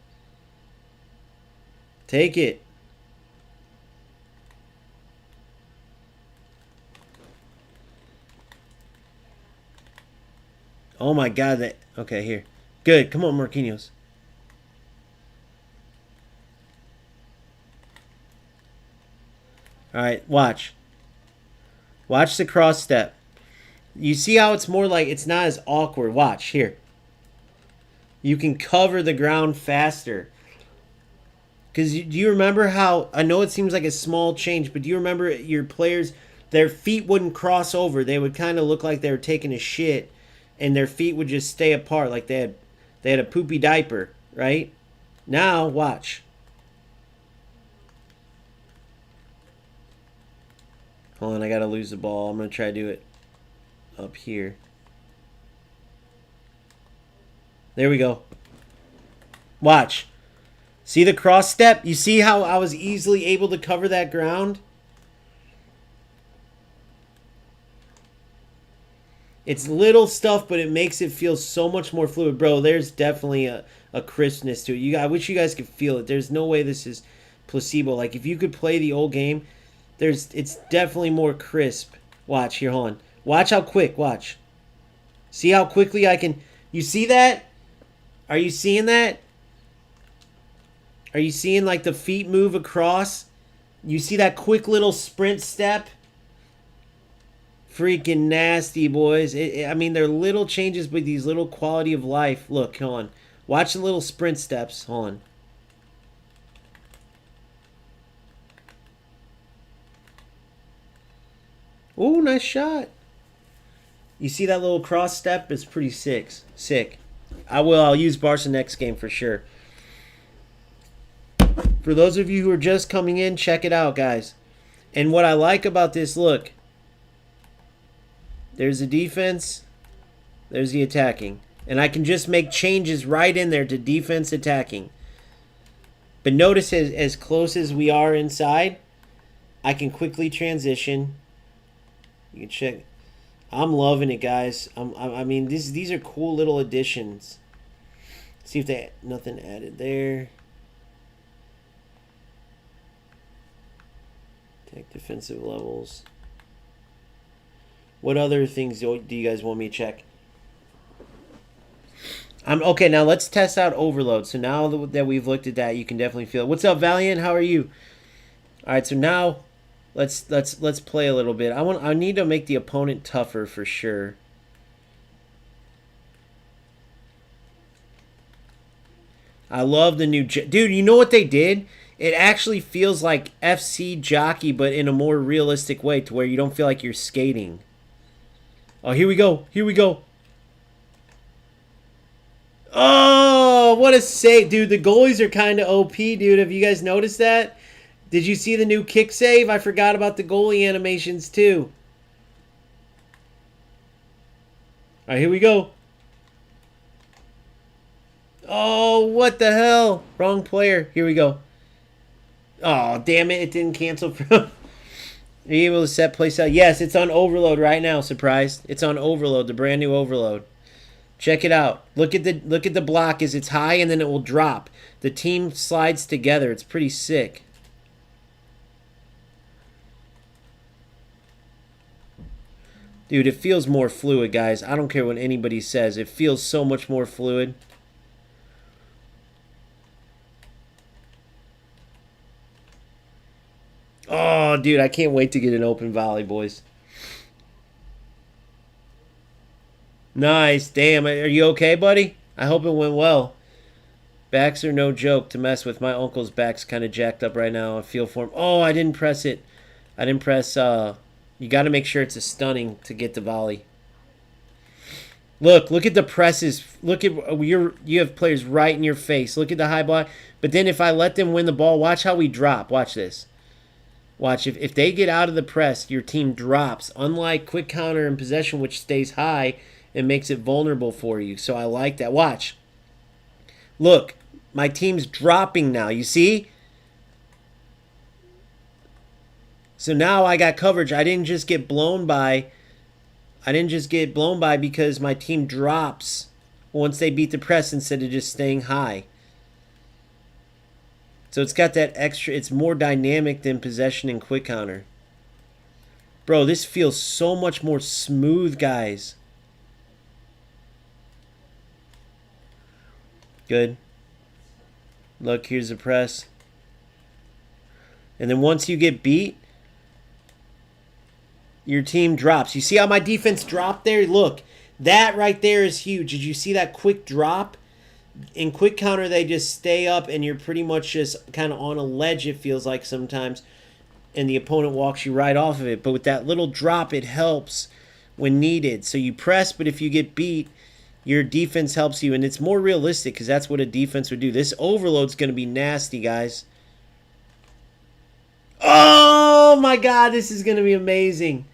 Take it. Oh my god, okay, here. Good, come on, Marquinhos. Alright, watch. Watch the cross step. You see how it's more like, it's not as awkward. Watch, here. You can cover the ground faster. Because do you remember how, I know it seems like a small change, but do you remember your players, their feet wouldn't cross over. They would kind of look like they were taking a shit, and their feet would just stay apart like they had a poopy diaper, right? Now, watch. Hold on, I got to lose the ball. I'm going to try to do it up here. There we go. Watch. See the cross step? You see how I was easily able to cover that ground? It's little stuff, but it makes it feel so much more fluid. Bro, there's definitely a crispness to it. I wish you guys could feel it. There's no way this is placebo. Like, if you could play the old game, it's definitely more crisp. Watch, here, hold on. Watch how quick, watch. See how quickly I can... You see that? Are you seeing that? Are you seeing, like, the feet move across? You see that quick little sprint step? Freaking nasty, boys. I mean, they're little changes, but these little quality of life. Look, hold on. Watch the little sprint steps. Hold on. Oh, nice shot. You see that little cross step? It's pretty sick. Sick. I'll use Barca next game for sure. For those of you who are just coming in, check it out, guys. And what I like about this, look. There's the defense. There's the attacking. And I can just make changes right in there to defense attacking. But notice as close as we are inside, I can quickly transition. You can check. I'm loving it, guys. I mean, these are cool little additions. See if they nothing added there. Take defensive levels. What other things do you guys want me to check? Okay, now let's test out overload. So now that we've looked at that, you can definitely feel it. What's up, Valiant? How are you? All right, so now let's play a little bit. I need to make the opponent tougher for sure. I love the new dude. You know what they did? It actually feels like FC Jockey, but in a more realistic way, to where you don't feel like you're skating. Oh, here we go. Here we go. Oh, what a save. Dude, the goalies are kind of OP, dude. Have you guys noticed that? Did you see the new kick save? I forgot about the goalie animations, too. All right, here we go. Oh, what the hell? Wrong player. Here we go. Oh, damn it. It didn't cancel from... Are you able to set place out? Yes, it's on overload right now. Surprised. It's on overload, the brand new overload. Check it out. Look at the block as it's high, and then it will drop. The team slides together. It's pretty sick. Dude, it feels more fluid, guys. I don't care what anybody says. It feels so much more fluid. Oh, dude, I can't wait to get an open volley, boys. Nice. Damn, are you okay, buddy? I hope it went well. Backs are no joke to mess with. My uncle's back's kind of jacked up right now. I feel for him. Oh, I didn't press it. I didn't press... You got to make sure it's a stunning to get the volley. Look at the presses. Look at... You have players right in your face. Look at the high block. But then if I let them win the ball, watch how we drop. Watch this. Watch, if they get out of the press, your team drops. Unlike quick counter and possession, which stays high and makes it vulnerable for you. So I like that. Watch. Look, my team's dropping now. You see? So now I got coverage. I didn't just get blown by. Because my team drops once they beat the press instead of just staying high. So it's got that extra, it's more dynamic than possession and quick counter. Bro, this feels so much more smooth, guys. Good. Look, here's the press. And then once you get beat, your team drops. You see how my defense dropped there? Look, that right there is huge. Did you see that quick drop? In quick counter, they just stay up, and you're pretty much just kind of on a ledge, it feels like sometimes, and the opponent walks you right off of it. But with that little drop, it helps when needed. So you press, but if you get beat, your defense helps you, and it's more realistic because that's what a defense would do. This overload's going to be nasty, guys. Oh, my God, this is going to be amazing.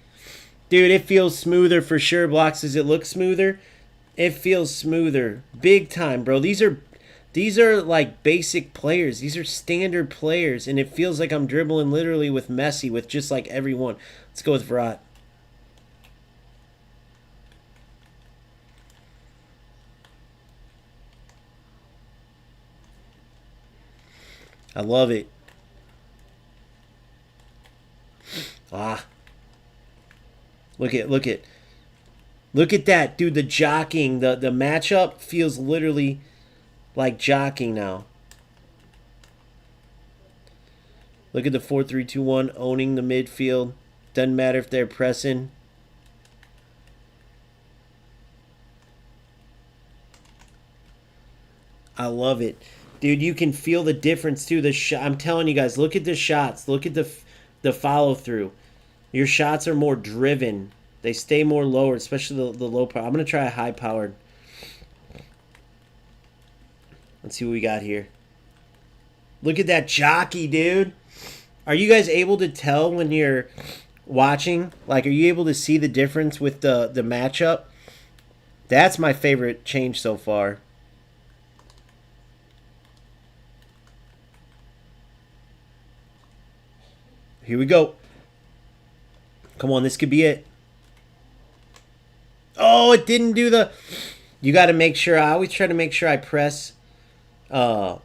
Dude, it feels smoother for sure. Blocks, does it look smoother? It feels smoother. Big time, bro. These are These are like basic players. These are standard players, and it feels like I'm dribbling literally with Messi, with just like everyone. Let's go with Verrat. I love it. Ah. Look at that, dude. The jockeying, the matchup feels literally like jockeying now. Look at the 4-3-2-1 owning the midfield. Doesn't matter if they're pressing. I love it. Dude, you can feel the difference too. I'm telling you guys, look at the shots. Look at the follow through. Your shots are more driven. They stay more lower, especially the low power. I'm going to try a high powered. Let's see what we got here. Look at that jockey, dude. Are you guys able to tell when you're watching? Like, are you able to see the difference with the matchup? That's my favorite change so far. Here we go. Come on, this could be it. Oh, it didn't do the... You got to make sure... I always try to make sure I press R2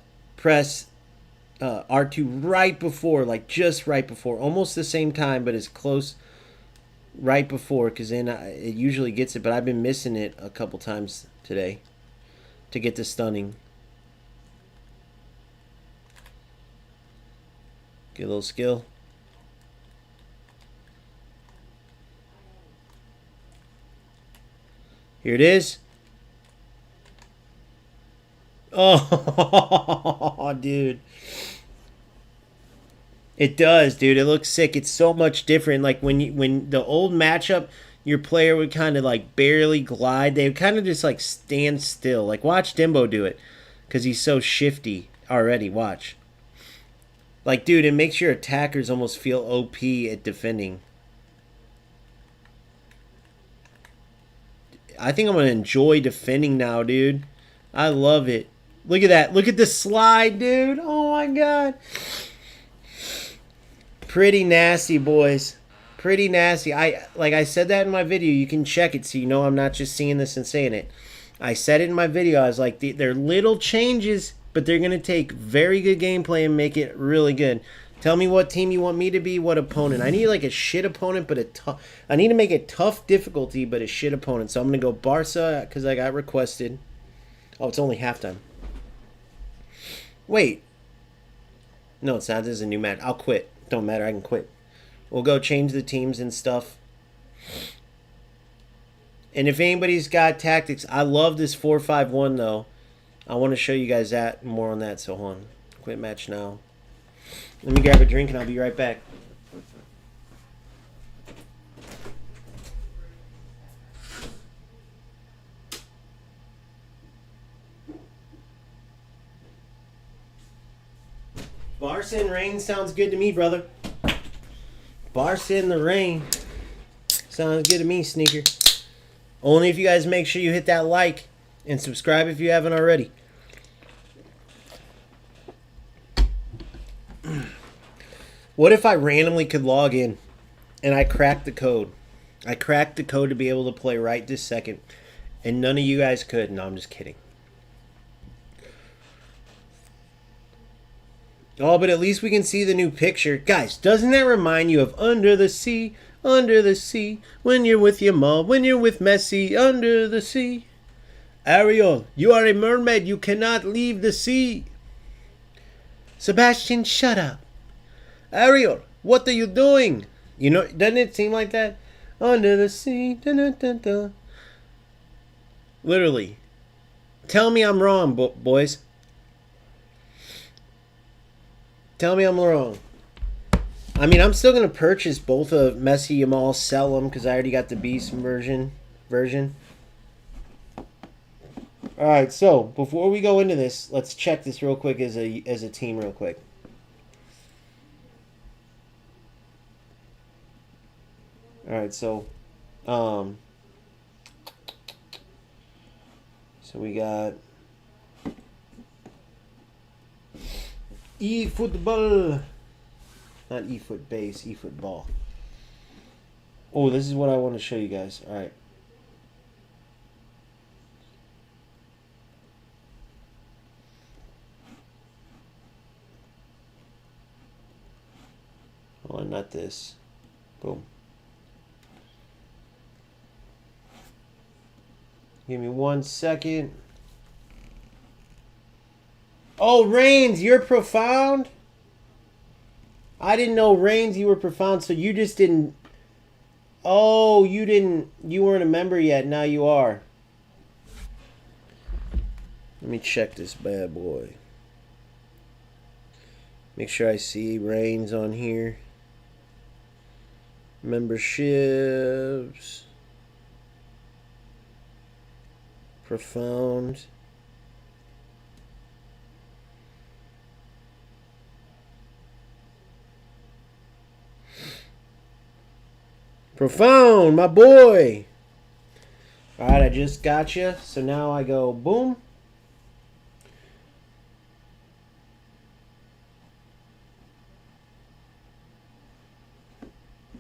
right before, like just right before. Almost the same time, but as close right before, because then it usually gets it. But I've been missing it a couple times today to get the stunning. Get a little skill. Here it is. Oh, dude. It does, dude. It looks sick. It's so much different. Like when the old matchup, your player would kind of like barely glide. They would kind of just like stand still. Like watch Dimbo do it, because he's so shifty already. Watch. Like, dude, it makes your attackers almost feel OP at defending. I think I'm going to enjoy defending now, dude. I love it. Look at that. Look at the slide, dude. Oh, my God. Pretty nasty, boys. Pretty nasty. Like I said that in my video. You can check it so you know I'm not just seeing this and saying it. I said it in my video. I was like, they're little changes, but they're going to take very good gameplay and make it really good. Tell me what team you want me to be, what opponent. I need like a shit opponent, but a tough... I need to make it tough difficulty, but a shit opponent. So I'm going to go Barca because I got requested. Oh, it's only halftime. Wait. No, it's not. This is a new match. I'll quit. Don't matter. I can quit. We'll go change the teams and stuff. And if anybody's got tactics, I love this 4-5-1 though. I want to show you guys that more on that. So hold on. Quit match now. Let me grab a drink and I'll be right back. Barca in rain sounds good to me, brother. Barca in the rain sounds good to me, Sneaker. Only if you guys make sure you hit that like and subscribe if you haven't already. What if I randomly could log in and I cracked the code? I cracked the code to be able to play right this second, and none of you guys could. No, I'm just kidding. Oh, but at least we can see the new picture. Guys, doesn't that remind you of Under the Sea, when you're with your mom, when you're with Messi, under the sea? Ariel, you are a mermaid. You cannot leave the sea. Sebastian, shut up. Ariel, what are you doing? You know, doesn't it seem like that? Under the sea. Dun, dun, dun, dun. Literally. Tell me I'm wrong, boys. Tell me I'm wrong. I mean, I'm still going to purchase both of Messi and Yamal, sell them because I already got the Beast version. Alright, so before we go into this, let's check this real quick as a team real quick. Alright, so we got eFootball. Not eFoot base, eFootball. Oh, this is what I want to show you guys. All right. Oh, not this. Boom. Give me 1 second. Oh, Reigns, you're profound? I didn't know, Reigns, you were profound, so you just didn't... Oh, you weren't a member yet, now you are. Let me check this bad boy. Make sure I see Reigns on here. Memberships. Profound. Profound, my boy. All right, I just got you. So now I go boom.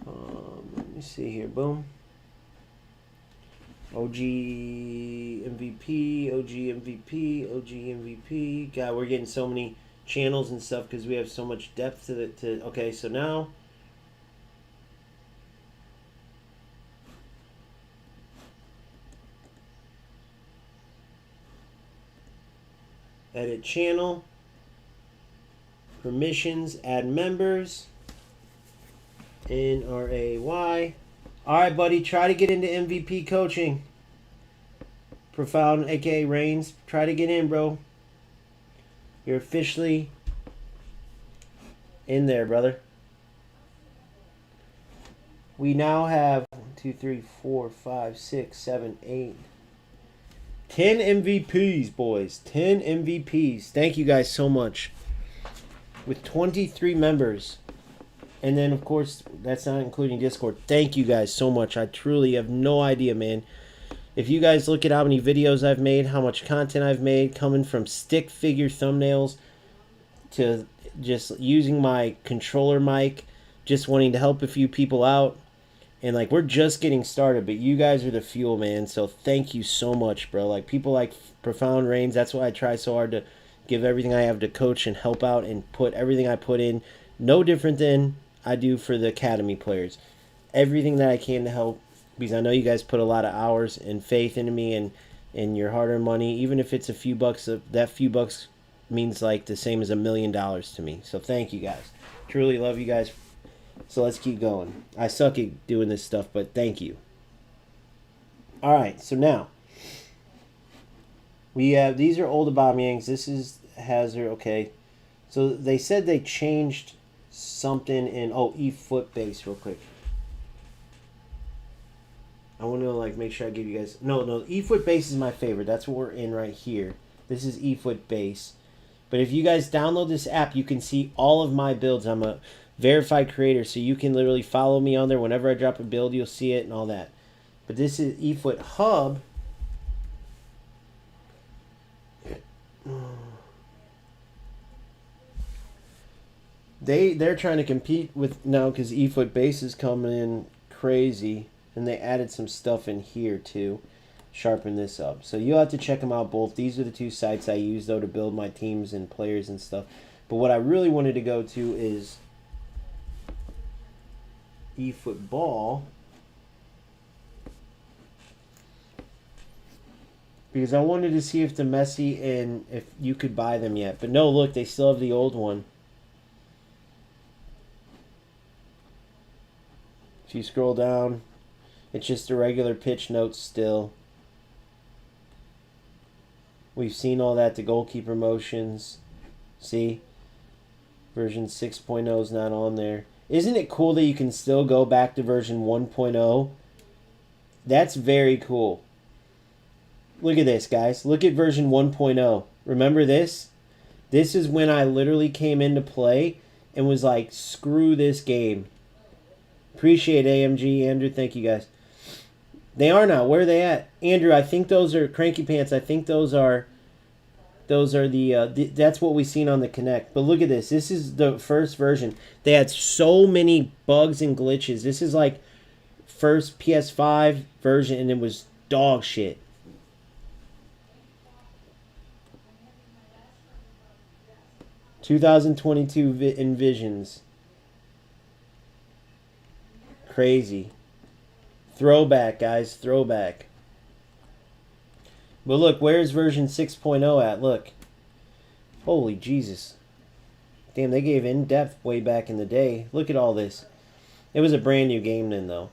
Let me see here. Boom. OG MVP, OG MVP, OG MVP. God, we're getting so many channels and stuff because we have so much depth to it. Okay, so now edit channel, permissions, add members, NRAY. All right, buddy, try to get into MVP coaching. Profound, aka Reigns, try to get in, bro. You're officially in there, brother. We now have 1, 2, 3, 4, 5, 6, 7, 8, 10 MVPs, boys. 10 MVPs. Thank you guys so much. With 23 members. And then, of course, that's not including Discord. Thank you guys so much. I truly have no idea, man. If you guys look at how many videos I've made, how much content I've made, coming from stick figure thumbnails to just using my controller mic, just wanting to help a few people out. And, like, we're just getting started, but you guys are the fuel, man. So thank you so much, bro. Like, people like Profound Reigns, that's why I try so hard to give everything I have to coach and help out and put everything I put in. No different than I do for the academy players. Everything that I can to help, because I know you guys put a lot of hours and faith into me and your hard-earned money. Even if it's a few bucks, that few bucks means like the same as $1 million to me. So thank you guys. Truly love you guys. So let's keep going. I suck at doing this stuff, but thank you. All right, so now we have, these are old Aubameyangs. This is Hazard. Okay, so they said they changed something in eFootbase real quick. I want to like make sure I give you guys no eFootbase is my favorite. That's what we're in right here. This is eFootbase. But if you guys download this app, you can see all of my builds. I'm a verified creator, so you can literally follow me on there. Whenever I drop a build, you'll see it and all that. But this is eFoot Hub. They're trying to compete with now because eFootbase is coming in crazy, and they added some stuff in here too, sharpen this up. So you'll have to check them out both. These are the two sites I use though to build my teams and players and stuff. But what I really wanted to go to is eFootball, because I wanted to see if the Messi and if you could buy them yet. But no, look, they still have the old one. If you scroll down, it's just a regular pitch notes still. We've seen all that, the goalkeeper motions. See? Version 6.0 is not on there. Isn't it cool that you can still go back to version 1.0? That's very cool. Look at this, guys. Look at version 1.0. Remember this? This is when I literally came into play and was like, screw this game. Appreciate AMG, Andrew. Thank you, guys. They are now. Where are they at? Andrew, I think those are Cranky Pants. I think those are Those are that's what we've seen on the Kinect. But look at this. This is the first version. They had so many bugs and glitches. This is like first PS5 version, and it was dog shit. (2022) envisions. Crazy. Throwback, guys. Throwback. But look, where's version 6.0 at? Look. Holy Jesus. Damn, they gave in-depth way back in the day. Look at all this. It was a brand new game then, though.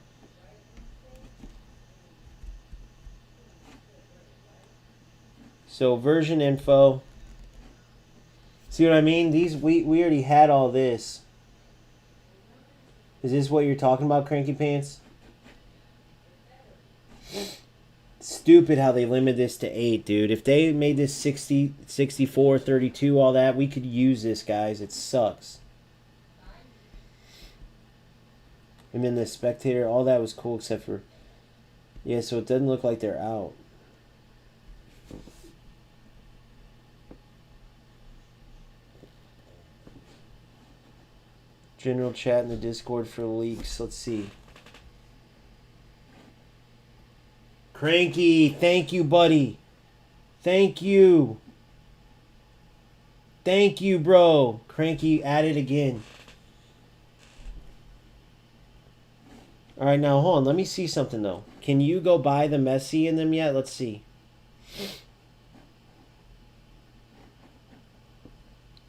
So, version info. See what I mean? These we already had all this. Is this what you're talking about, Cranky Pants? Stupid how they limit this to 8, dude. If they made this 60, 64, 32, all that, we could use this, guys. It sucks. And then the spectator, all that was cool except for... Yeah, so it doesn't look like they're out. General chat in the Discord for leaks. Let's see. Cranky, thank you, buddy. Thank you. Thank you, bro. Cranky at it again. All right, now hold on. Let me see something, though. Can you go buy the Messi in them yet? Let's see.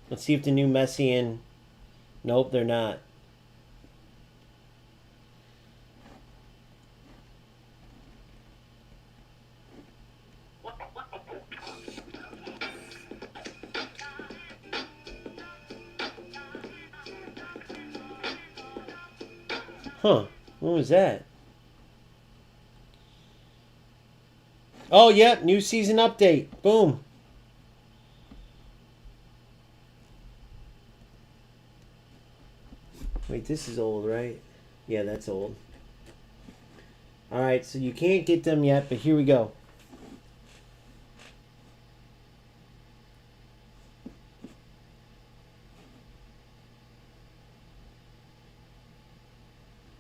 Let's see if the new Messi in... Nope, they're not. Huh. What was that? Oh, yep. New season update. Boom. Wait, this is old, right? Yeah, that's old. Alright, so you can't get them yet, but here we go.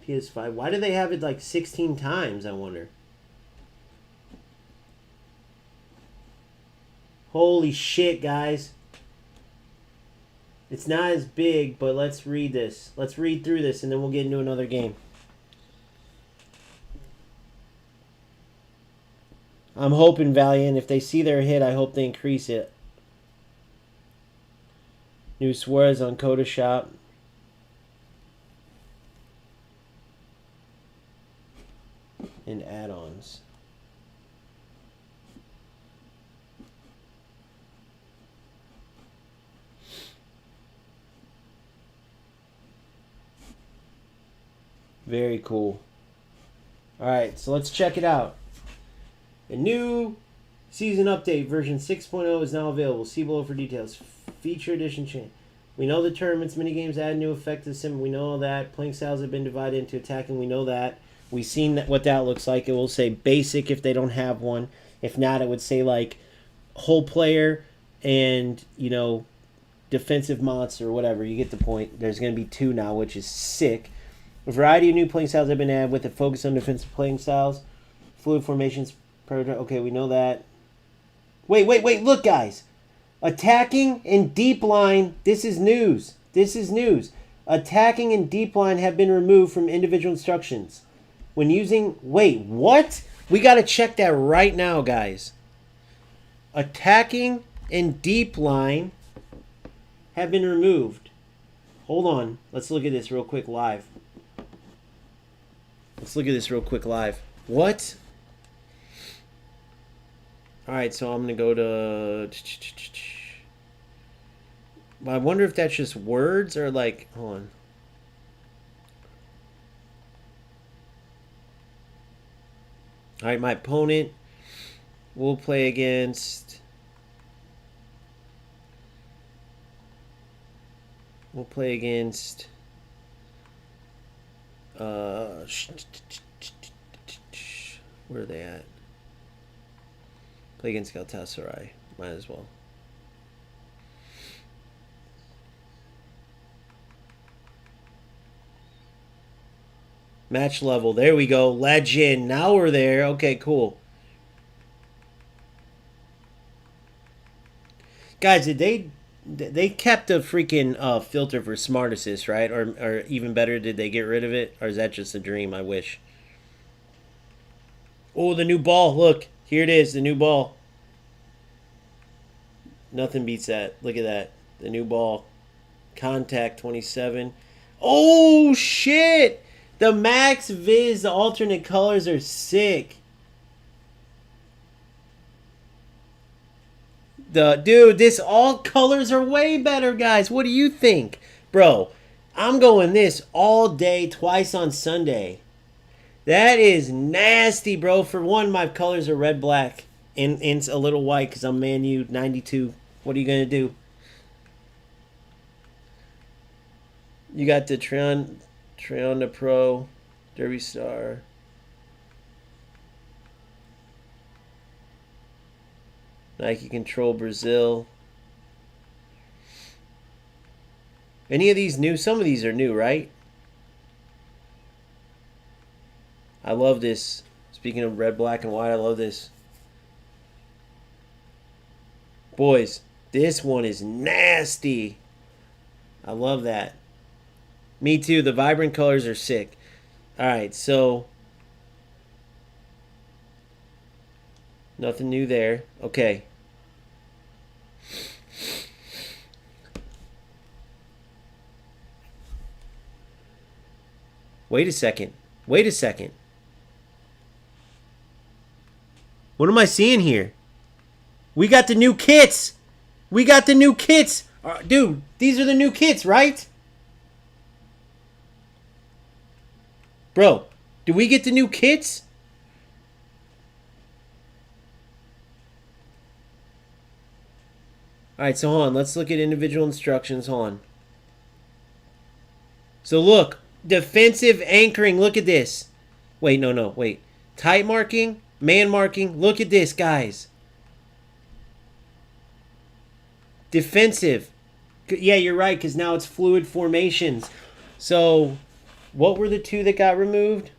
PS5. Why do they have it like 16 times, I wonder? Holy shit, guys. It's not as big, but let's read this. Let's read through this, and then we'll get into another game. I'm hoping, Valiant, if they see their hit, I hope they increase it. New Suarez on Coda Shop. And add-ons. Very cool. Alright, so let's check it out. A new season update version 6.0 is now available. See below for details. Feature edition change. We know the tournaments, minigames add new effect to the sim. We know all that. Playing styles have been divided into attacking. We know that. We've seen what that looks like. It will say basic if they don't have one. If not, it would say like whole player and, you know, defensive monster or whatever. You get the point. There's going to be 2 now, which is sick. A variety of new playing styles have been added with a focus on defensive playing styles. Fluid formations. Okay, we know that. Wait. Look, guys. Attacking and deep line. This is news. This is news. Attacking and deep line have been removed from individual instructions. When using... Wait, what? We got to check that right now, guys. Attacking and deep line have been removed. Hold on. Let's look at this real quick live. Let's look at this real quick live. What? Alright, so I'm going to go to... I wonder if that's just words or like... Hold on. Alright, my opponent will play against... We'll play against... where are they at? Play against Galatasaray. Might as well. Match level. There we go. Legend. Now we're there. Okay, cool. Guys, they kept a freaking filter for Smart Assist, right? Or even better, did they get rid of it? Or is that just a dream? I wish. Oh, the new ball. Look. Here it is. The new ball. Nothing beats that. Look at that. The new ball. Contact 27. Oh, shit! The Max Viz, the alternate colors are sick. Dude, this all colors are way better, guys. What do you think? Bro, I'm going this all day, twice on Sunday. That is nasty, bro. For one, my colors are red, black, and a little white because I'm Man U 92. What are you going to do? You got the Treon the Pro, Derby Star. Nike Control Brazil. Any of these new? Some of these are new, right? I love this. Speaking of red, black, and white, I love this. Boys, this one is nasty. I love that. Me too. The vibrant colors are sick. All right, so nothing new there. Okay. Wait a second. Wait a second. What am I seeing here? We got the new kits. We got the new kits. Dude, these are the new kits, right? Bro, do we get the new kits? Alright, so hold on. Let's look at individual instructions. Hold on. So look. Defensive anchoring. Look at this. Wait, no. Wait. Tight marking. Man marking. Look at this, guys. Defensive. Yeah, you're right, because now it's fluid formations. So, what were the two that got removed?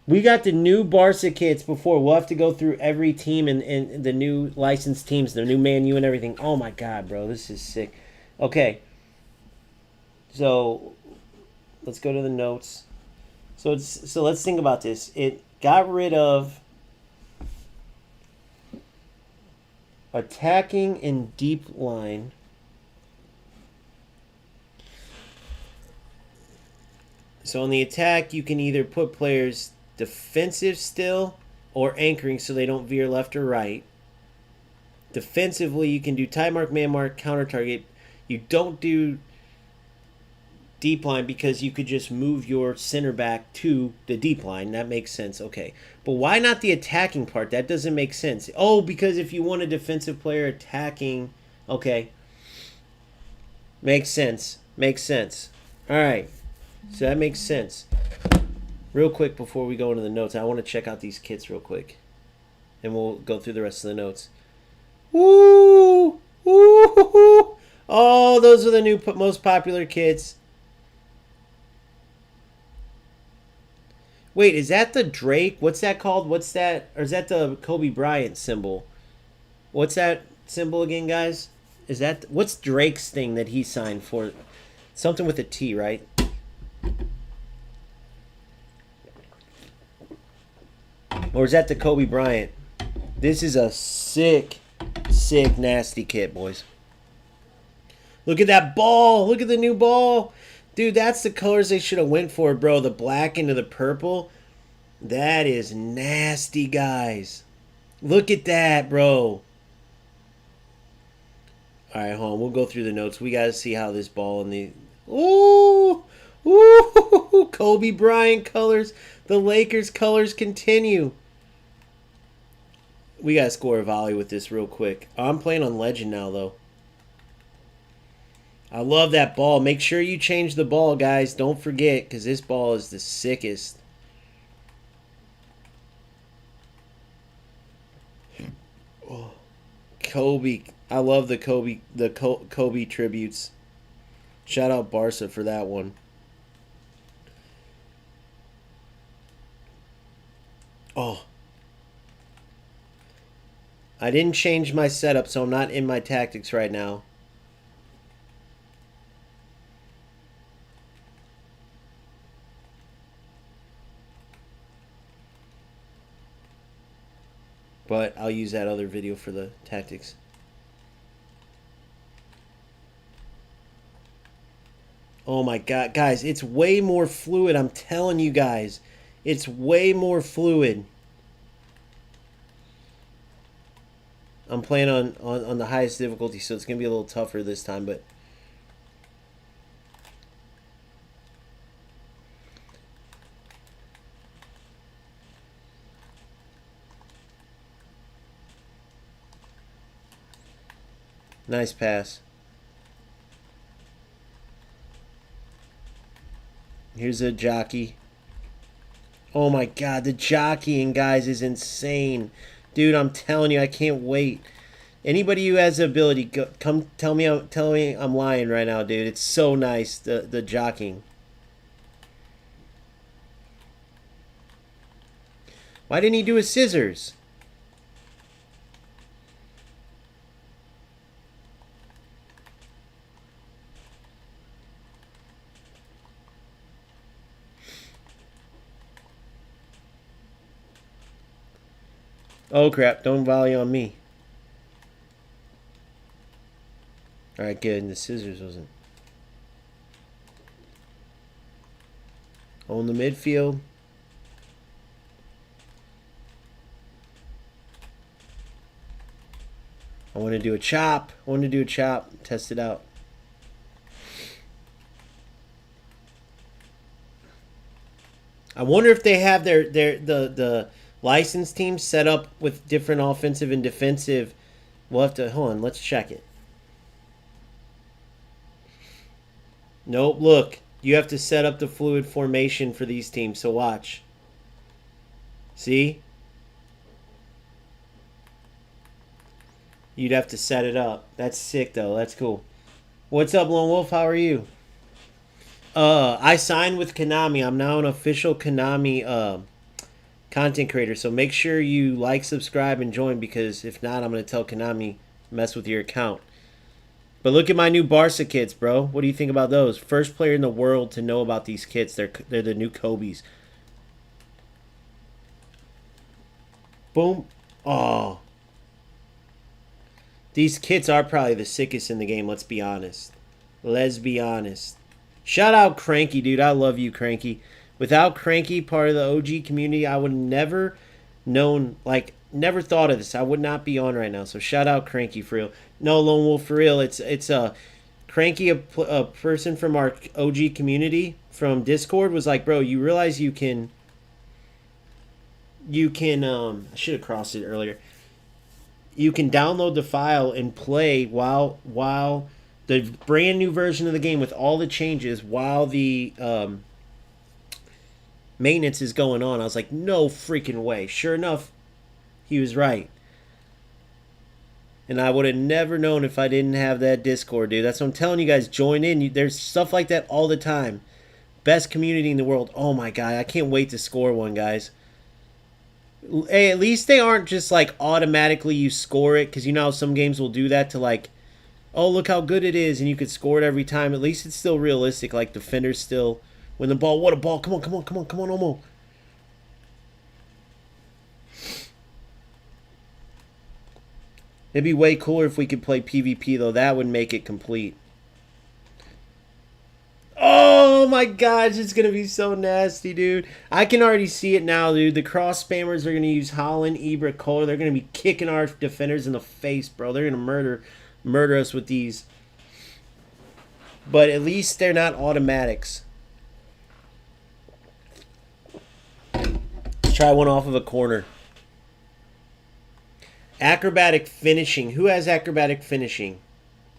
We got the new Barca kits before. We'll have to go through every team and the new licensed teams, the new Man U and everything. Oh my god, bro. This is sick. Okay. So, let's go to the notes. So let's think about this. It got rid of attacking in deep line. So on the attack, you can either put players defensive still or anchoring so they don't veer left or right. Defensively, you can do tie mark, man mark, counter target. You don't do deep line because you could just move your center back to the deep line. That makes sense. Okay. But why not the attacking part? That doesn't make sense. Oh, because if you want a defensive player attacking. Okay. Makes sense. Makes sense. All right. So that makes sense. Real quick before we go into the notes, I want to check out these kits real quick. And we'll go through the rest of the notes. Woo! Woo! Oh, those are the new most popular kits. Wait, is that the Drake? What's that called? What's that? Or is that the Kobe Bryant symbol? What's that symbol again, guys? Is that... What's Drake's thing that he signed for? Something with a T, right? Or is that the Kobe Bryant? This is a sick, nasty kit, boys. Look at that ball. Look at the new ball. Dude, that's the colors they should have went for, bro. The black into the purple. That is nasty, guys. Look at that, bro. All right, hold on. We'll go through the notes. We got to see how this ball in the... Ooh! Ooh! Kobe Bryant colors. The Lakers colors continue. We got to score a volley with this real quick. I'm playing on Legend now, though. I love that ball. Make sure you change the ball, guys. Don't forget, because this ball is the sickest. Oh, Kobe. I love the Kobe tributes. Shout out Barca for that one. Oh. I didn't change my setup, so I'm not in my tactics right now. But I'll use that other video for the tactics. Oh my god, guys, it's way more fluid. I'm telling you guys. It's way more fluid. I'm playing on the highest difficulty, so it's going to be a little tougher this time, but nice pass. Here's a jockey. Oh my god, the jockeying, guys, is insane. Dude, I'm telling you, I can't wait. Anybody who has the ability, come tell me I'm lying right now, dude. It's so nice, the jockeying. Why didn't he do his scissors? Oh crap, don't volley on me. Alright, good. And the scissors wasn't. On the midfield. I want to do a chop. Test it out. I wonder if they have the licensed teams set up with different offensive and defensive. We'll have to, hold on, let's check it. Nope, look. You have to set up the fluid formation for these teams, so watch. See? You'd have to set it up. That's sick, though. That's cool. What's up, Lone Wolf? How are you? I signed with Konami. I'm now an official Konami content creator, so make sure you like, subscribe, and join, because if not, I'm going to tell Konami mess with your account. But look at my new Barca kits, bro. What do you think about those? First player in the world to know about these kits. They're the new Kobe's. Boom. Oh. These kits are probably the sickest in the game, let's be honest. Let's be honest. Shout out Cranky, dude. I love you, Cranky. Without Cranky, part of the OG community, I would never known, like, never thought of this. I would not be on right now. So shout out Cranky for real. No, Lone Wolf, for real. It's Cranky, a person from our OG community from Discord, was like, bro, you realize you can I should have crossed it earlier. You can download the file and play while the brand new version of the game with all the changes while the maintenance is going on. I was like, no freaking way. Sure enough, he was right. And I would have never known if I didn't have that Discord, dude. That's what I'm telling you guys. Join in. There's stuff like that all the time. Best community in the world. Oh my god, I can't wait to score one, guys. Hey, at least they aren't just like automatically you score it, because you know how some games will do that to like, oh, look how good it is, and you could score it every time. At least it's still realistic. Like, defenders still win the ball. What a ball. Come on, Omo. It'd be way cooler if we could play PvP, though. That would make it complete. Oh, my gosh. It's going to be so nasty, dude. I can already see it now, dude. The cross spammers are going to use Holland, Ibra, Kohler. They're going to be kicking our defenders in the face, bro. They're going to murder us with these. But at least they're not automatics. Let's try one off of a corner. Acrobatic finishing. Who has acrobatic finishing?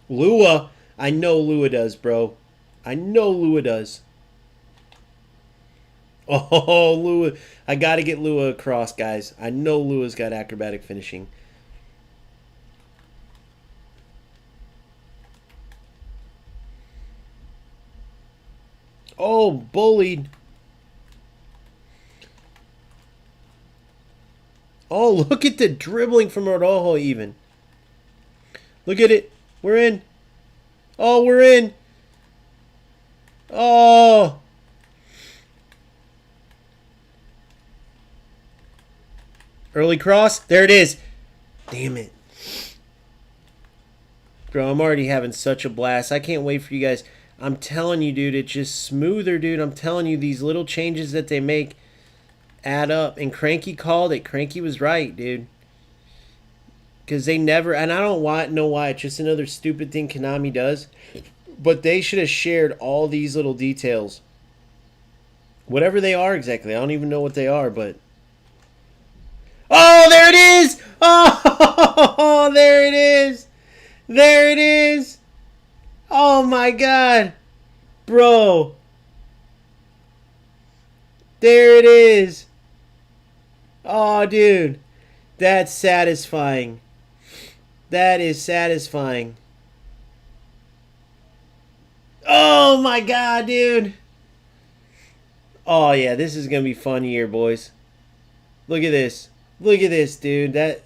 Lua. I know Lua does, bro. I know Lua does. Oh, Lua. I got to get Lua across, guys. I know Lua's got acrobatic finishing. Oh, bullied. Oh, look at the dribbling from Rojo even. Look at it. We're in. Oh, we're in. Oh. Early cross. There it is. Damn it. Bro, I'm already having such a blast. I can't wait for you guys. I'm telling you, dude, it's just smoother, dude. I'm telling you, these little changes that they make add up. And Cranky called it. Cranky was right, dude. Because they never, and I don't know why. It's just another stupid thing Konami does. But they should have shared all these little details. Whatever they are exactly. I don't even know what they are, but... Oh, there it is! Oh, there it is! There it is! Oh my god! Bro! There it is! Oh, dude. That's satisfying. That is satisfying. Oh my god, dude! Oh yeah, this is gonna be fun here, boys. Look at this. Look at this, dude. That...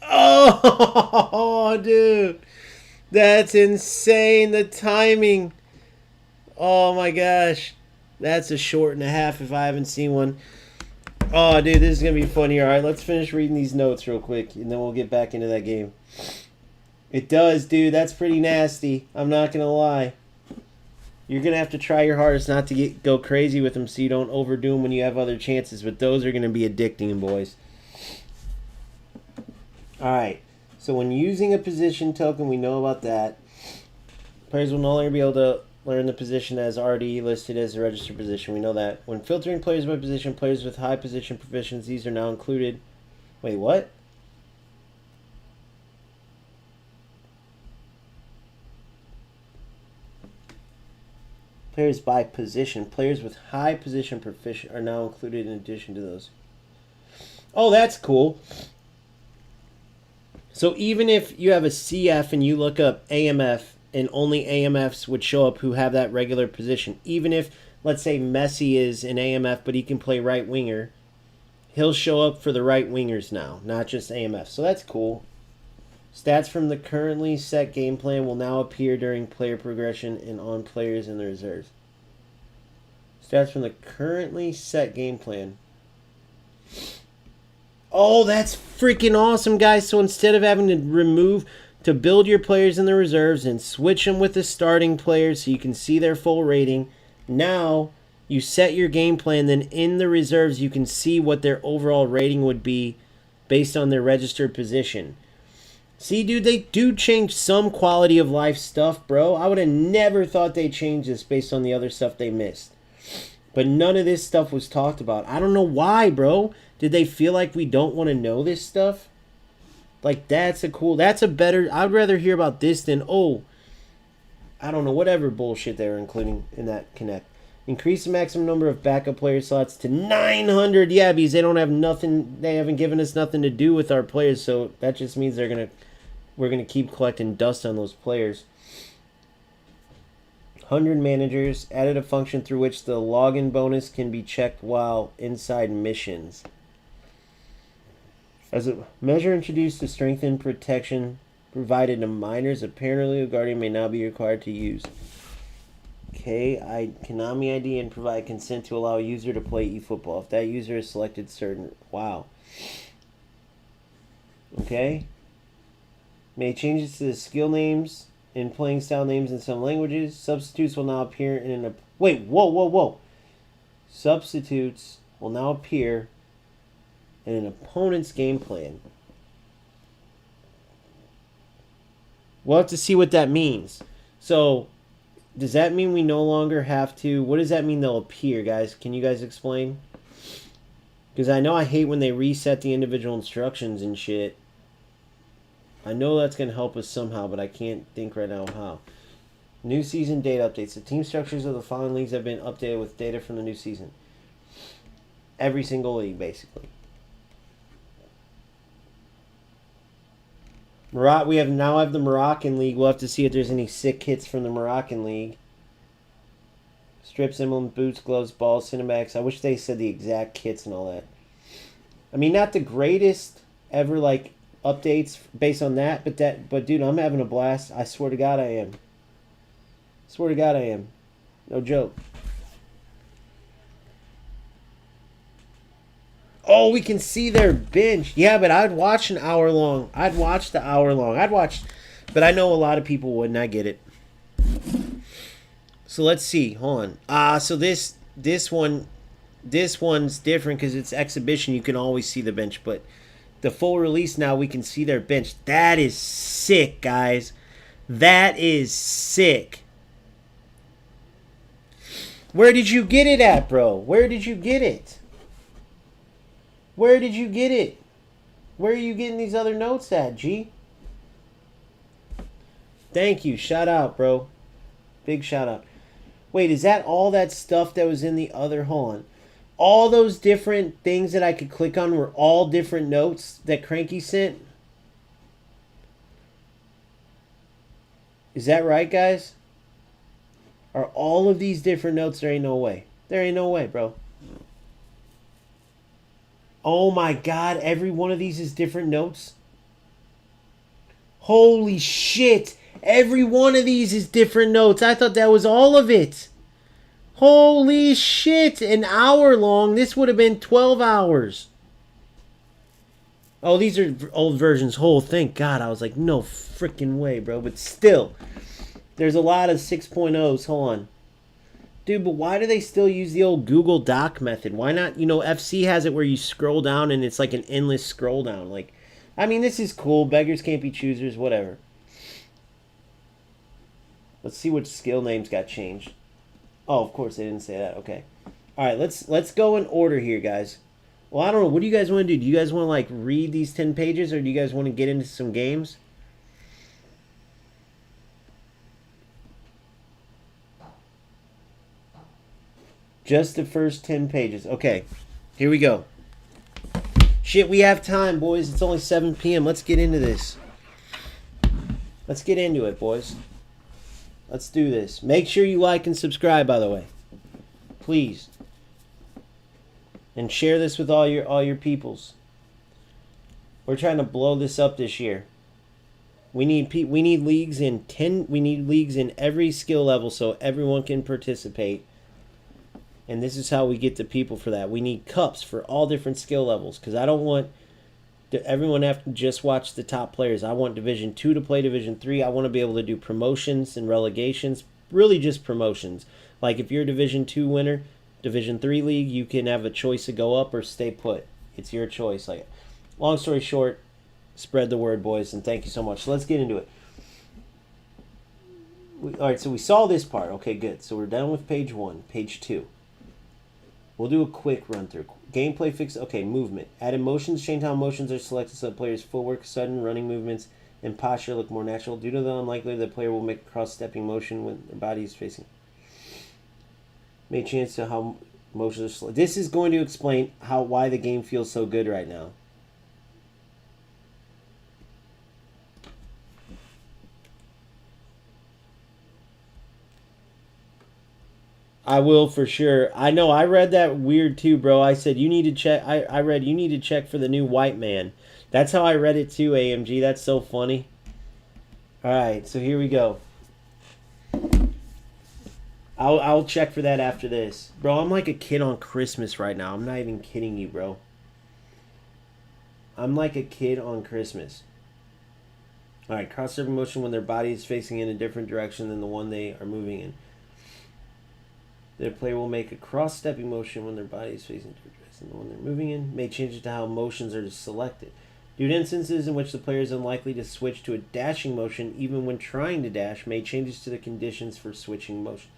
Oh, dude. That's insane. The timing. Oh, my gosh. That's a short and a half if I haven't seen one. Oh, dude, this is going to be funny. All right, let's finish reading these notes real quick, and then we'll get back into that game. It does, dude. That's pretty nasty. I'm not going to lie. You're going to have to try your hardest not to go crazy with them so you don't overdo them when you have other chances. But those are going to be addicting, boys. Alright. So when using a position token, we know about that. Players will no longer be able to learn the position as already listed as a registered position. We know that. When filtering players by position, players with high position proficiencies are now included. Wait, what? Players by position. Players with high position proficient are now included in addition to those. Oh, that's cool. So even if you have a CF and you look up AMF and only AMFs would show up who have that regular position, even if, let's say, Messi is an AMF but he can play right winger, he'll show up for the right wingers now, not just AMF. So that's cool. Stats from the currently set game plan will now appear during player progression and on players in the reserves. Stats from the currently set game plan. Oh, that's freaking awesome, guys. So instead of having to build your players in the reserves and switch them with the starting players so you can see their full rating, now you set your game plan, then in the reserves you can see what their overall rating would be based on their registered position. See, dude, they do change some quality of life stuff, bro. I would have never thought they changed this based on the other stuff they missed. But none of this stuff was talked about. I don't know why, bro. Did they feel like we don't want to know this stuff? Like, that's a better... I'd rather hear about this than, oh, I don't know, whatever bullshit they were including in that connect. Increase the maximum number of backup player slots to 900. Yeah, because they don't have nothing... They haven't given us nothing to do with our players, so that just means we're going to keep collecting dust on those players. 100 managers. Added a function through which the login bonus can be checked while inside missions. As a measure introduced to strengthen protection provided to minors, apparently a guardian may now be required to use Konami ID and provide consent to allow a user to play eFootball if that user is selected certain... Wow. Okay. Made changes to the skill names and playing style names in some languages. Substitutes will now appear in an... Wait, whoa. Substitutes will now appear in an opponent's game plan. We'll have to see what that means. So, does that mean we no longer have to... What does that mean they'll appear, guys? Can you guys explain? Because I know I hate when they reset the individual instructions and shit. I know that's going to help us somehow, but I can't think right now how. New season data updates. The team structures of the following leagues have been updated with data from the new season. Every single league, basically. We now have the Moroccan League. We'll have to see if there's any sick hits from the Moroccan League. Strips, emblems, boots, gloves, balls, cinematics. I wish they said the exact kits and all that. I mean, not the greatest ever, like, updates based on that, but dude, I'm having a blast. I swear to God I am. Swear to God I am. No joke. Oh, we can see their bench. Yeah, but I'd watch an hour long. I'd watch the hour long. But I know a lot of people wouldn't. I get it. So let's see. Hold on. So this one's different because it's exhibition. You can always see the bench, but the full release now we can see their bench. That is sick, guys. That is sick. Where did you get it at, bro? Where did you get it? Where did you get it? Where are you getting these other notes at, G? Thank you. Shout out, bro. Big shout out. Wait, is that all that stuff that was in the other? Hold on. All those different things that I could click on were all different notes that Cranky sent? Is that right, guys? Are all of these different notes? There ain't no way. There ain't no way, bro. Oh my God, every one of these is different notes? Holy shit. Every one of these is different notes. I thought that was all of it. Holy shit. An hour long. This would have been 12 hours. Oh, these are old versions. Oh, thank God. I was like, no freaking way, bro. But still, there's a lot of 6.0s. Hold on. Dude, but why do they still use the old Google Doc method? Why not, FC has it where you scroll down and it's like an endless scroll down. Like, I mean, this is cool. Beggars can't be choosers, whatever. Let's see which skill names got changed. Oh, of course they didn't say that. Okay. All right, let's go in order here, guys. Well, I don't know. What do you guys want to do? Do you guys want to, like, read these 10 pages or do you guys want to get into some games? Just the first 10 pages. Okay, here we go. Shit, we have time, boys. It's only 7 p.m. Let's get into this. Let's get into it, boys. Let's do this. Make sure you like and subscribe, by the way. Please. And share this with all your peoples. We're trying to blow this up this year. We need leagues in 10. We need leagues in every skill level so everyone can participate. And this is how we get the people for that. We need cups for all different skill levels because I don't want everyone have to just watch the top players. I want Division 2 to play Division 3. I want to be able to do promotions and relegations, really just promotions. Like if you're a Division 2 winner, Division 3 league, you can have a choice to go up or stay put. It's your choice. Like, long story short, spread the word, boys, and thank you so much. So let's get into it. All right, so we saw this part. Okay, good. So we're done with page 1. Page 2. We'll do a quick run through. Gameplay fix. Okay, movement. Added motions. Change how motions are selected so the player's footwork, sudden running movements, and posture look more natural. Due to the unlikely the player will make a cross-stepping motion when their body is facing. May change to how motions are selected. This is going to explain why the game feels so good right now. I will for sure. I know I read that weird too, bro. I said you need to check. I read you need to check for the new white man. That's how I read it too, AMG. That's so funny. All right, so here we go. I'll check for that after this. Bro, I'm like a kid on Christmas right now. I'm not even kidding you, bro. I'm like a kid on Christmas. All right, cross-stepping motion when their body is facing in a different direction than the one they are moving in. The player will make a cross-stepping motion when their body is facing different direction than the one they're moving in. May change it to how motions are selected. Due to instances in which the player is unlikely to switch to a dashing motion even when trying to dash, may changes to the conditions for switching motion.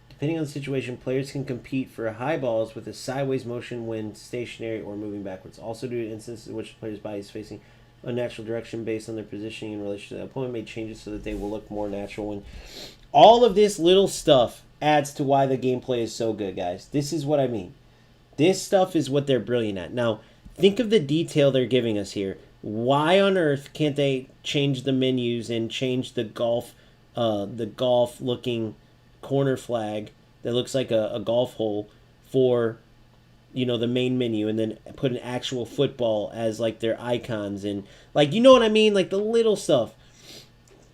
Depending on the situation, players can compete for high balls with a sideways motion when stationary or moving backwards. Also, due to instances in which the player's body is facing a natural direction based on their positioning in relation to the opponent, may changes so that they will look more natural. When all of this little stuff adds to why the gameplay is so good, guys. This is what I mean. This stuff is what they're brilliant at. Now, think of the detail they're giving us here. Why on earth can't they change the menus and change the golf looking corner flag that looks like a golf hole for, you know, the main menu, and then put an actual football as like their icons, and like, you know what I mean, like the little stuff.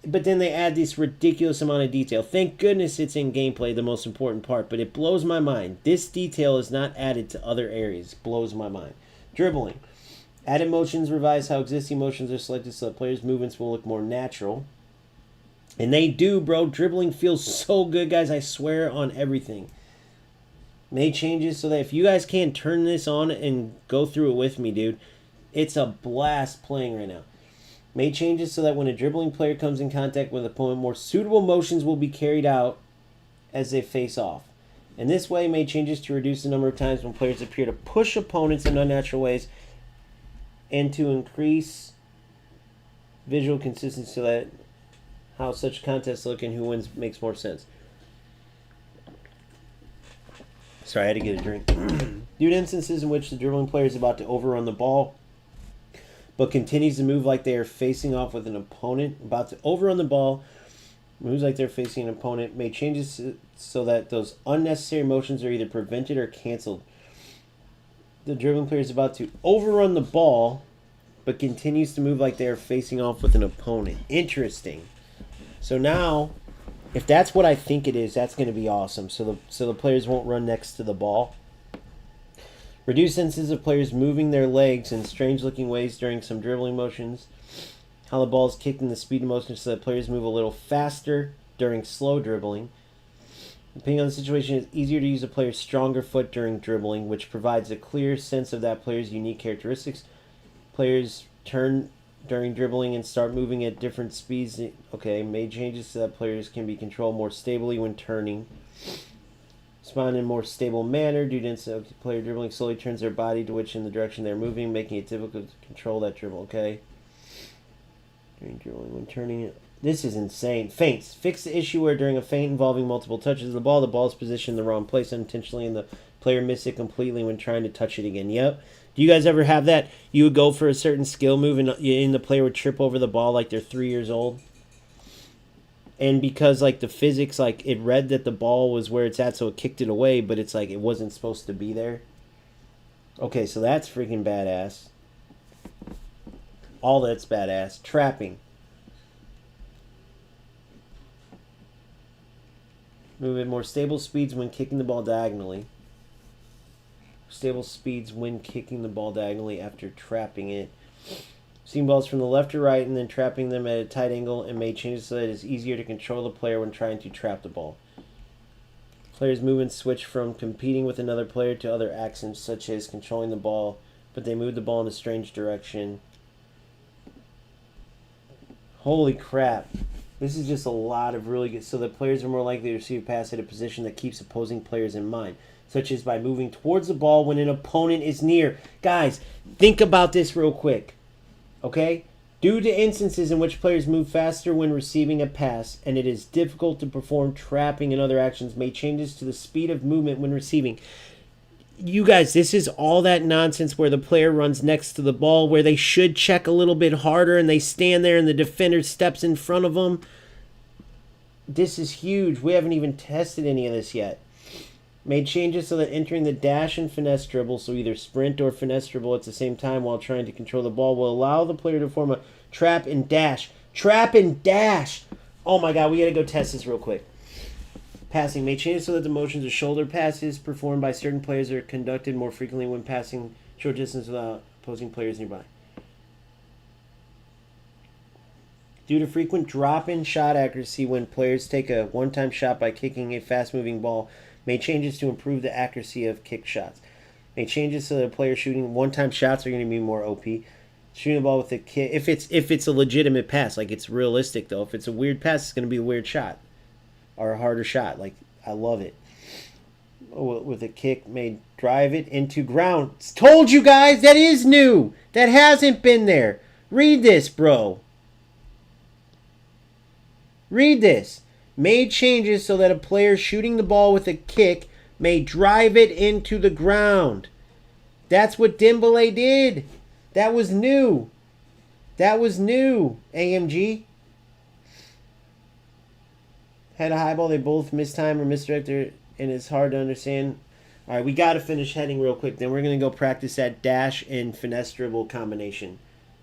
But then they add this ridiculous amount of detail. Thank goodness it's in gameplay, the most important part, but it blows my mind. This detail is not added to other areas. Blows my mind. Dribbling. Added motions revise how existing motions are selected so that players' movements will look more natural. And they do, bro. Dribbling feels so good, guys. I swear on everything. Made changes so that if you guys can't turn this on and go through it with me, dude, it's a blast playing right now. Made changes so that when a dribbling player comes in contact with an opponent, more suitable motions will be carried out as they face off. In this way, made changes to reduce the number of times when players appear to push opponents in unnatural ways and to increase visual consistency so that how such contests look and who wins makes more sense. Sorry, I had to get a drink. Due to instances in which the dribbling player is about to overrun the ball, but continues to move like they are facing off with an opponent, about to overrun the ball, moves like they're facing an opponent, made changes so that those unnecessary motions are either prevented or canceled. The dribbling player is about to overrun the ball, but continues to move like they are facing off with an opponent. Interesting. So now, if that's what I think it is, that's going to be awesome. So the players won't run next to the ball. Reduce instances of players moving their legs in strange-looking ways during some dribbling motions. How the ball is kicked in the speed of motion so that players move a little faster during slow dribbling. Depending on the situation, it's easier to use a player's stronger foot during dribbling, which provides a clear sense of that player's unique characteristics. Players turn during dribbling and start moving at different speeds. Okay, made changes so that players can be controlled more stably when turning. Respond in a more stable manner due to the player dribbling slowly turns their body to which in the direction they're moving, making it difficult to control that dribble. Okay. During dribbling when turning it. This is insane. Feints. Fix the issue where during a feint involving multiple touches of the ball is positioned in the wrong place unintentionally and the player missed it completely when trying to touch it again. Yep. Do you guys ever have that? You would go for a certain skill move and the player would trip over the ball like they're 3 years old? And because, like, the physics, like, it read that the ball was where it's at, so it kicked it away, but it's like it wasn't supposed to be there. Okay, so that's freaking badass. All that's badass. Trapping. Move at more stable speeds when kicking the ball diagonally. Stable speeds when kicking the ball diagonally after trapping it. Seeing balls from the left to right and then trapping them at a tight angle and made changes so that it is easier to control the player when trying to trap the ball. Players' movements switch from competing with another player to other actions such as controlling the ball, but they move the ball in a strange direction. Holy crap. This is just a lot of really good... So the players are more likely to receive a pass at a position that keeps opposing players in mind, such as by moving towards the ball when an opponent is near. Guys, think about this real quick. Okay? Due to instances in which players move faster when receiving a pass, and it is difficult to perform trapping and other actions, make changes to the speed of movement when receiving. You guys, this is all that nonsense where the player runs next to the ball, where they should check a little bit harder, and they stand there and the defender steps in front of them. This is huge. We haven't even tested any of this yet. Made changes so that entering the dash and finesse dribble, so either sprint or finesse dribble at the same time while trying to control the ball, will allow the player to form a trap and dash. Trap and dash! Oh my god, we gotta go test this real quick. Passing. Made changes so that the motions of shoulder passes performed by certain players are conducted more frequently when passing short distance without opposing players nearby. Due to frequent drop-in shot accuracy when players take a one-time shot by kicking a fast-moving ball, made changes to improve the accuracy of kick shots. Made changes so that a player shooting one-time shots are going to be more OP. Shooting the ball with a kick, if it's a legitimate pass, like it's realistic though. If it's a weird pass, it's going to be a weird shot or a harder shot. Like, I love it. With a kick, made drive it into ground. Told you guys, that is new. That hasn't been there. Read this, bro. Read this. Made changes so that a player shooting the ball with a kick may drive it into the ground. That's what Dembele did. That was new. That was new, AMG. Had a high ball. They both missed time or misdirected and it's hard to understand. All right, we got to finish heading real quick. Then we're going to go practice that dash and finesse dribble combination.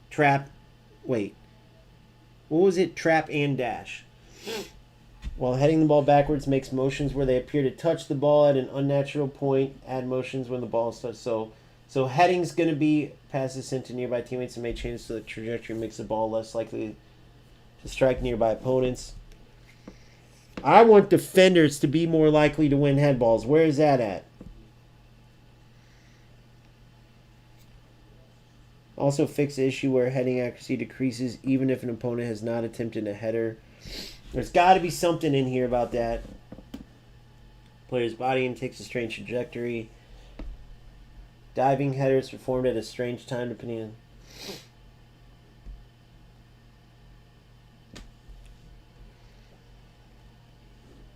Trap. Wait. What was it? Trap and dash. While heading the ball backwards makes motions where they appear to touch the ball at an unnatural point. Add motions when the ball is touched. So heading's going to be passes sent to nearby teammates and make changes to the trajectory, makes the ball less likely to strike nearby opponents. I want defenders to be more likely to win head balls. Where is that at? Also fix the issue where heading accuracy decreases even if an opponent has not attempted a header. There's got to be something in here about that. Player's body and takes a strange trajectory. Diving headers performed at a strange time depending on...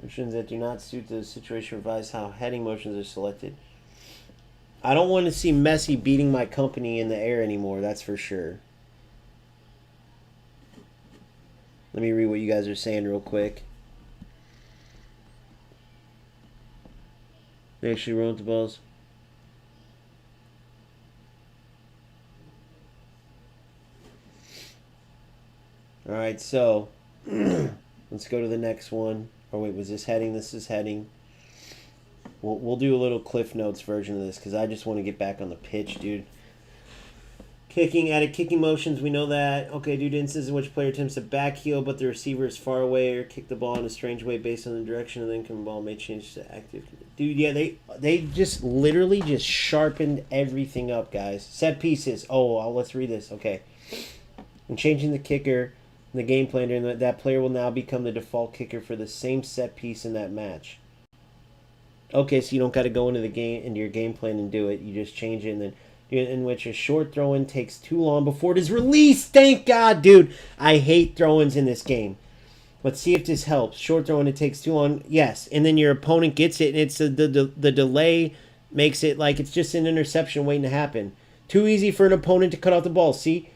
Motions that do not suit the situation revise how heading motions are selected. I don't want to see Messi beating my company in the air anymore, that's for sure. Let me read what you guys are saying real quick. They actually roll the balls. Alright, so let's go to the next one. Oh wait, was this heading? This is heading. We'll do a little Cliff Notes version of this because I just want to get back on the pitch, dude. Kicking, added kicking motions, we know that. Okay, due to instances in which player attempts to back heel, but the receiver is far away, or kick the ball in a strange way based on the direction of the incoming ball may change to active. Dude, yeah, they just literally just sharpened everything up, guys. Set pieces. Oh, let's read this. Okay. And changing the kicker in the game plan, and that player will now become the default kicker for the same set piece in that match. Okay, so you don't got to go into your game plan and do it. You just change it, and then in which a short throw-in takes too long before it is released. Thank God, dude. I hate throw-ins in this game. Let's see if this helps. Short throw-in, it takes too long. Yes, and then your opponent gets it, and it's the delay makes it like it's just an interception waiting to happen. Too easy for an opponent to cut out the ball. See?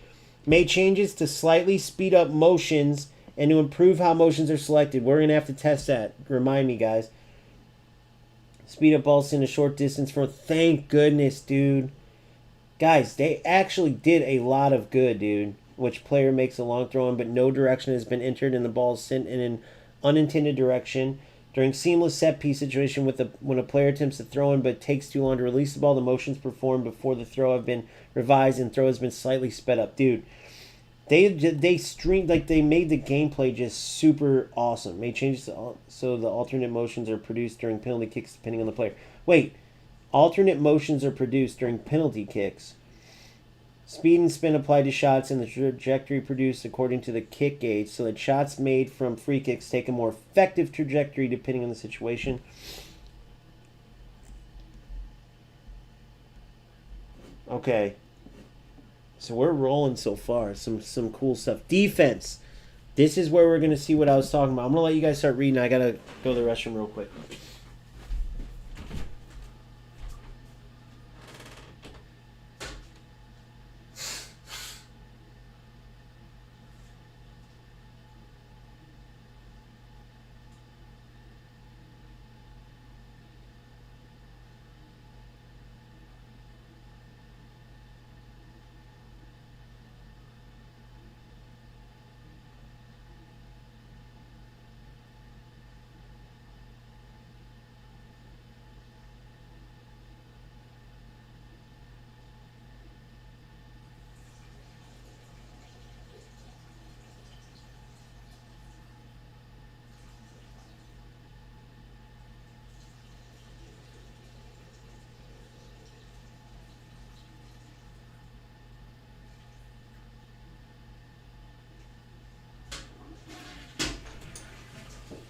Made changes to slightly speed up motions and to improve how motions are selected. We're going to have to test that. Remind me, guys. Speed up balls in a short distance from... Thank goodness, dude. Guys, they actually did a lot of good, dude. Which player makes a long throw in, but no direction has been entered and the ball is sent in an unintended direction. During seamless set piece situation when a player attempts to throw in but takes too long to release the ball, the motions performed before the throw have been revised and throw has been slightly sped up. Dude, they streamed, like they made the gameplay just super awesome. Made changes so the alternate motions are produced during penalty kicks depending on the player. Wait, alternate motions are produced during penalty kicks. Speed and spin applied to shots and the trajectory produced according to the kick gauge so that shots made from free kicks take a more effective trajectory depending on the situation. Okay. So we're rolling so far. Some cool stuff. Defense. This is where we're going to see what I was talking about. I'm going to let you guys start reading. I got to go to the restroom real quick.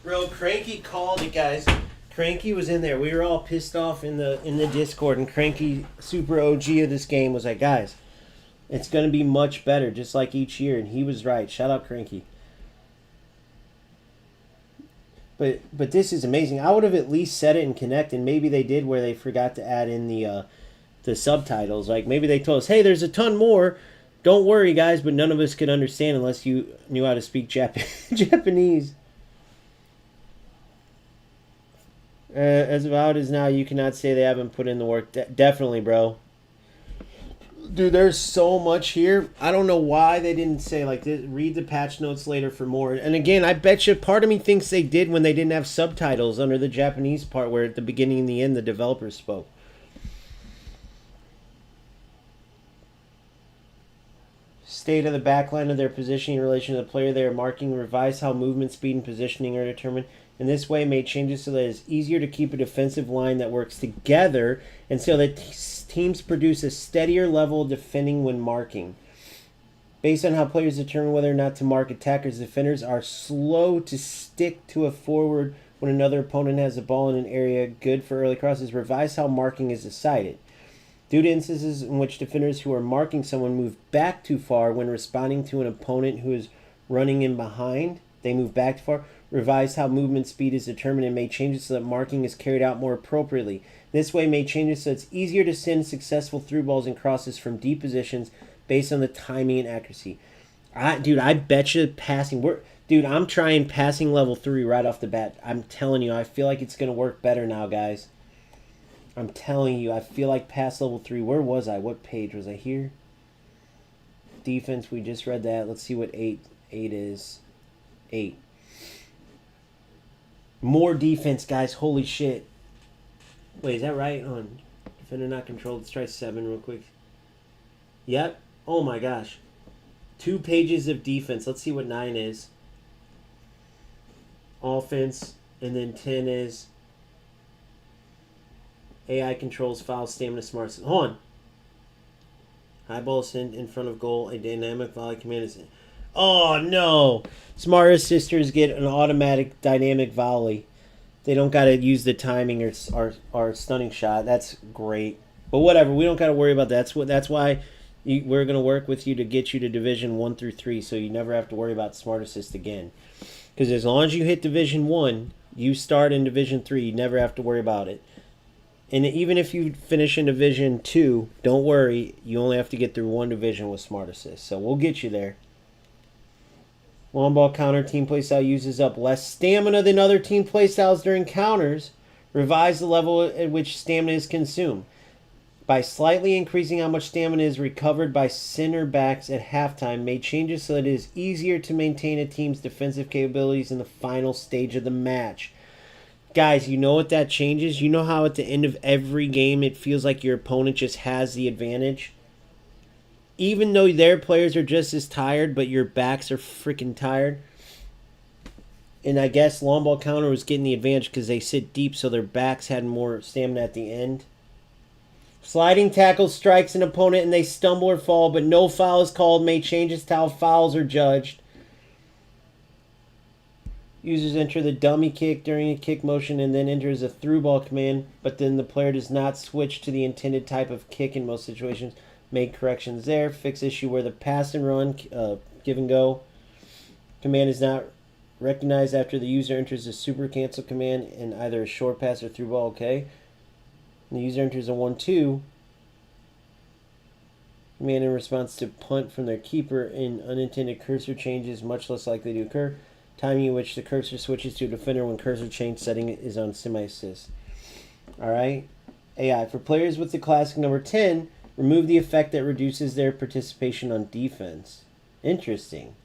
Bro, Cranky called it, guys. Cranky was in there. We were all pissed off in the Discord, and Cranky, super OG of this game, was like, guys, it's going to be much better, just like each year. And he was right. Shout out Cranky. But this is amazing. I would have at least said it in Connect, and maybe they did where they forgot to add in the subtitles. Like, maybe they told us, hey, there's a ton more. Don't worry, guys, but none of us could understand unless you knew how to speak Japanese. As of how it is now, you cannot say they haven't put in the work. Definitely, bro. Dude, there's so much here. I don't know why they didn't say, like, read the patch notes later for more. And again, I bet you part of me thinks they did when they didn't have subtitles under the Japanese part where at the beginning and the end the developers spoke. State of the backline of their positioning in relation to the player they are marking. Revise how movement, speed, and positioning are determined. In this way, made changes so that it's easier to keep a defensive line that works together and so that teams produce a steadier level of defending when marking. Based on how players determine whether or not to mark attackers, defenders are slow to stick to a forward when another opponent has the ball in an area good for early crosses. Revise how marking is decided. Due to instances in which defenders who are marking someone move back too far when responding to an opponent who is running in behind, they move back too far. Revise how movement speed is determined and made changes so that marking is carried out more appropriately. This way made changes so it's easier to send successful through balls and crosses from deep positions based on the timing and accuracy. Dude, I bet you passing... Dude, I'm trying passing level 3 right off the bat. I'm telling you, I feel like it's going to work better now, guys. I'm telling you, I feel like pass level 3. Where was I? What page? Was I here? Defense, we just read that. Let's see what 8 is. 8. More defense, guys. Holy shit. Wait, is that right? On defender not controlled. Let's try 7 real quick. Yep. Oh my gosh. 2 pages of defense. Let's see what 9 is. Offense. And then 10 is AI controls, foul, stamina, smart. Hold on. High ball sent in front of goal. A dynamic volley command is... Oh, no. Smart assisters get an automatic dynamic volley. They don't got to use the timing or stunning shot. That's great. But whatever. We don't got to worry about that. That's why we're going to work with you to get you to Division 1 through 3 so you never have to worry about smart assist again. Because as long as you hit Division 1, you start in Division 3. You never have to worry about it. And even if you finish in Division 2, don't worry. You only have to get through 1 division with smart assist. So we'll get you there. Long ball counter team playstyle uses up less stamina than other team playstyles during counters. Revise the level at which stamina is consumed. By slightly increasing how much stamina is recovered by center backs at halftime, made changes so that it is easier to maintain a team's defensive capabilities in the final stage of the match. Guys, you know what that changes? You know how at the end of every game it feels like your opponent just has the advantage? Even though their players are just as tired, but your backs are freaking tired. And I guess long ball counter was getting the advantage because they sit deep, so their backs had more stamina at the end. Sliding tackle strikes an opponent and they stumble or fall, but no foul is called. May changes to how fouls are judged. Users enter the dummy kick during a kick motion and then enters a through ball command, but then the player does not switch to the intended type of kick in most situations. Make corrections there. Fix issue where the pass and run, give and go command is not recognized after the user enters a super cancel command in either a short pass or through ball. Okay. And the user enters a 1-2 command in response to punt from their keeper, and unintended cursor changes much less likely to occur. Timing in which the cursor switches to a defender when cursor change setting is on semi-assist. Alright. AI. For players with the classic number 10, remove the effect that reduces their participation on defense. Interesting.